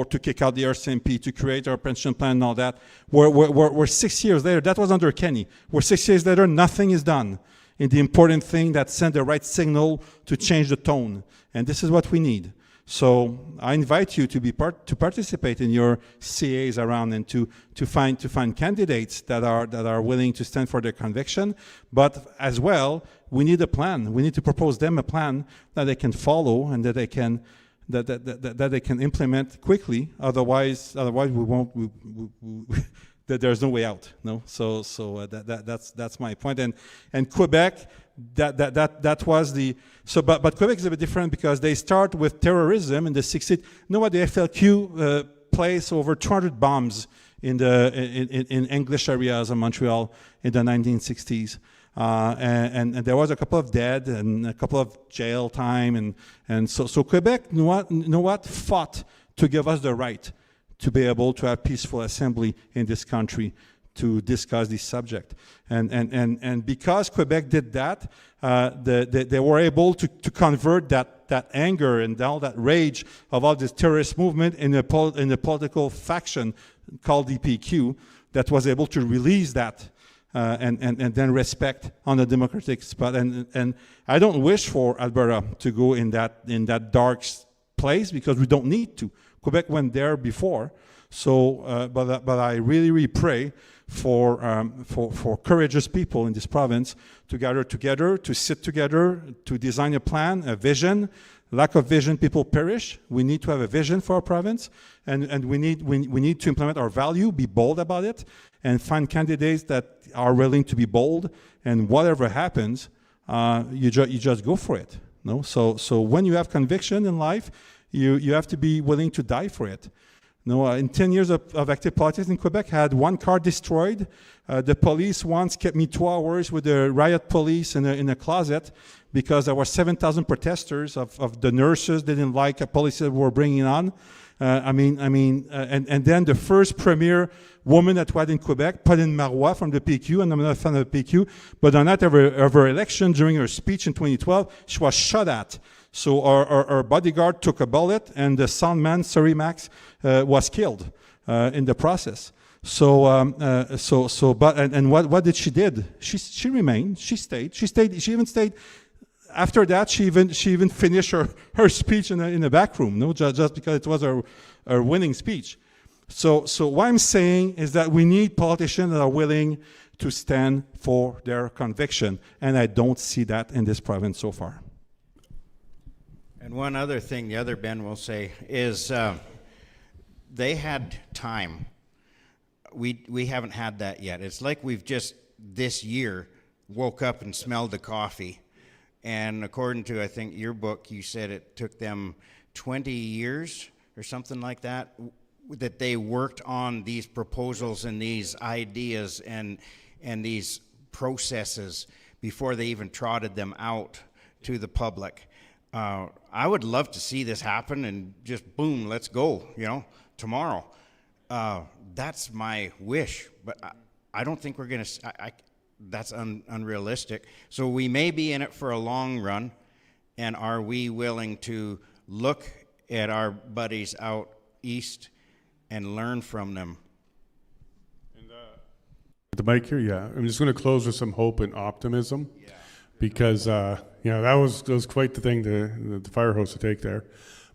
Speaker 7: to kick out the RCMP, to create our pension plan and all that. We're 6 years later. That was under Kenny. We're 6 years later, nothing is done in the important thing that sent the right signal to change the tone. And this is what we need. So I invite you to participate in your CAs around and to find candidates that are willing to stand for their conviction. But as well, we need a plan. We need to propose them a plan that they can follow and that they can implement quickly. Otherwise we won't. There's no way out. No. So that's my point. And Quebec. That was the but Quebec is a bit different because they start with terrorism in the 60s. You know what? The FLQ placed over 200 bombs in English areas of Montreal in the 1960s, and there was a couple of dead and a couple of jail time, and so Quebec, you know what, fought to give us the right to be able to have peaceful assembly in this country, to discuss this subject. And because Quebec did that, they were able to convert that anger and all that rage of all this terrorist movement in a political faction called EPQ that was able to release that and then respect on a democratic spot. And I don't wish for Alberta to go in that dark place because we don't need to. Quebec went there before. So, but I really pray for courageous people in this province to gather together, to sit together, to design a plan, a vision. Lack of vision, people perish. We need to have a vision for our province, and we need to implement our value, be bold about it, and find candidates that are willing to be bold. And whatever happens, you just go for it. No, so when you have conviction in life, you have to be willing to die for it. No, in 10 years of active politics in Quebec, I had one car destroyed. The police once kept me 2 hours with the riot police in a closet because there were 7,000 protesters of the nurses they didn't like a policy that we were bringing on. And then the first premier woman that we had in Quebec, Pauline Marois from the PQ, and I'm not a fan of the PQ, but on that of her election during her speech in 2012, she was shot at. So our bodyguard took a bullet, and the sound man, sorry Max, was killed in the process. But what did she did? She remained. She stayed. She even stayed. After that, she even finished her speech in the back room. No, just because it was her winning speech. So what I'm saying is that we need politicians that are willing to stand for their conviction, and I don't see that in this province so far.
Speaker 4: And one other thing the other Ben will say is they had time. We haven't had that yet. It's like we've just this year woke up and smelled the coffee. And according to, I think, your book, you said it took them 20 years or something like that they worked on these proposals and these ideas and these processes before they even trotted them out to the public. I would love to see this happen and just boom, let's go, tomorrow. That's my wish, but I don't think we're going to, that's unrealistic. So we may be in it for a long run, and are we willing to look at our buddies out east and learn from them?
Speaker 6: And the mic here, yeah. I'm just going to close with some hope and optimism, because that was quite the thing, the fire hose to take there.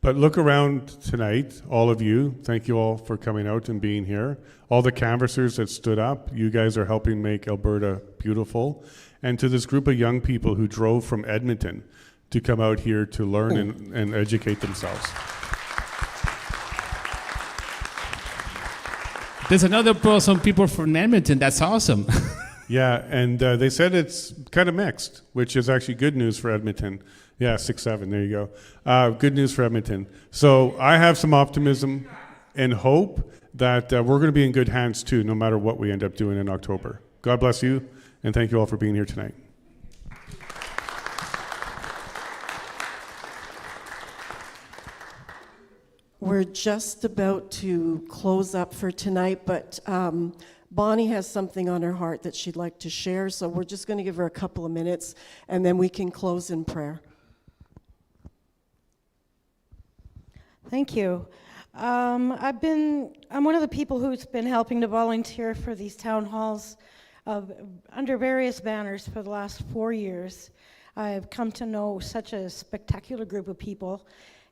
Speaker 6: But look around tonight, all of you. Thank you all for coming out and being here. All the canvassers that stood up, you guys are helping make Alberta beautiful. And to this group of young people who drove from Edmonton to come out here to learn and educate themselves.
Speaker 1: There's some people from Edmonton. That's awesome.
Speaker 6: Yeah, and they said it's kind of mixed, which is actually good news for Edmonton. Yeah, 6-7, there you go. Good news for Edmonton. So I have some optimism and hope that we're going to be in good hands too, no matter what we end up doing in October. God bless you, and thank you all for being here tonight.
Speaker 2: We're just about to close up for tonight, but Bonnie has something on her heart that she'd like to share, so we're just going to give her a couple of minutes, and then we can close in prayer.
Speaker 15: Thank you. I'm one of the people who's been helping to volunteer for these town halls under various banners for the last 4 years. I've come to know such a spectacular group of people,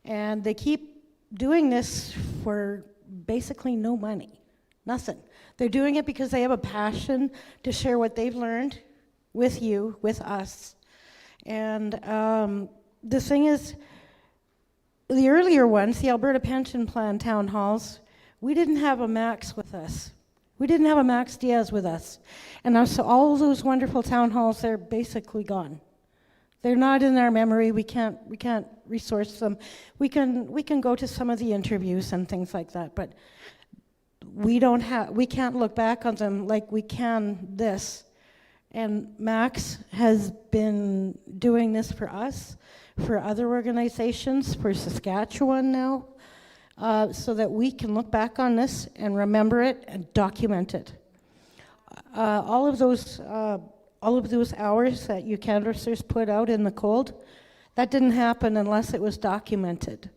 Speaker 15: and they keep doing this for basically no money, nothing. They're doing it because they have a passion to share what they've learned with you, with us. And the thing is, the earlier ones, the Alberta Pension Plan town halls, we didn't have a Max with us. We didn't have a Max Diaz with us. And now, so all of those wonderful town halls, they're basically gone. They're not in our memory. We can't resource them. We can go to some of the interviews and things like that, but we can't look back on them like we can this. And Max has been doing this for us, for other organizations, for Saskatchewan now, so that we can look back on this and remember it and document it. All of those hours that you canvassers put out in the cold, that didn't happen unless it was documented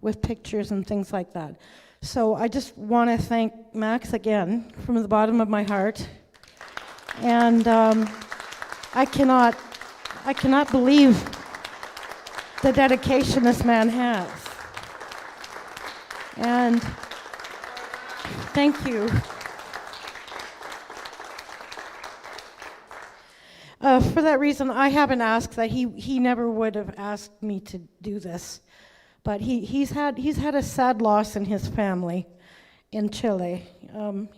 Speaker 15: with pictures and things like that. So I just want to thank Max again from the bottom of my heart. And I cannot believe the dedication this man has. And thank you. For that reason, I haven't asked that. He never would have asked me to do this, but he's had a sad loss in his family in Chile.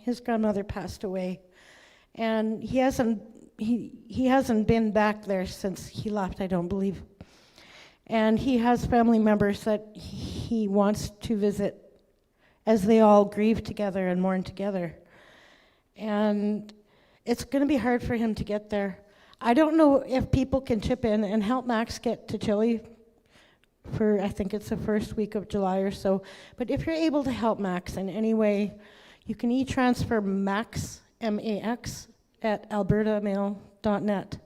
Speaker 15: His grandmother passed away, and he hasn't been back there since he left, I don't believe. And he has family members that he wants to visit as they all grieve together and mourn together. And it's going to be hard for him to get there. I don't know if people can chip in and help Max get to Chile for, I think it's the first week of July or so. But if you're able to help Max in any way, you can e-transfer Max, M-A-X, at albertamail.net.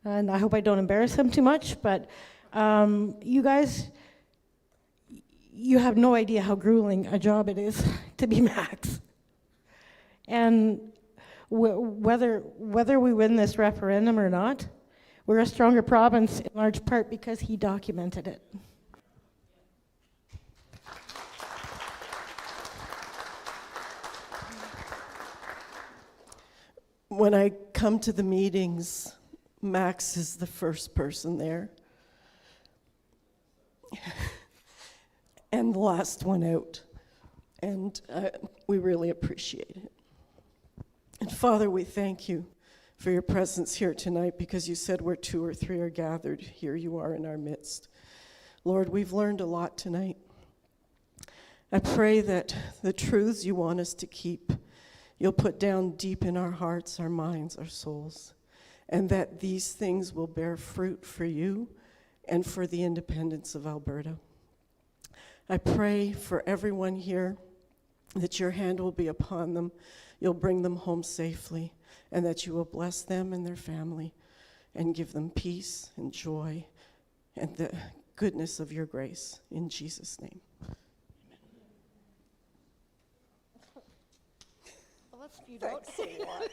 Speaker 15: And I hope I don't embarrass him too much, but you guys, you have no idea how grueling a job it is to be Max. And whether we win this referendum or not, we're a stronger province in large part because he documented it.
Speaker 2: When I come to the meetings, Max is the first person there. And the last one out. And we really appreciate it. And Father, we thank you for your presence here tonight, because you said where 2 or 3 are gathered, here you are in our midst. Lord, we've learned a lot tonight. I pray that the truths you want us to keep, you'll put down deep in our hearts, our minds, our souls, and that these things will bear fruit for you and for the independence of Alberta. I pray for everyone here that your hand will be upon them, you'll bring them home safely, and that you will bless them and their family and give them peace and joy and the goodness of your grace. In Jesus' name.
Speaker 15: Well, you don't say what.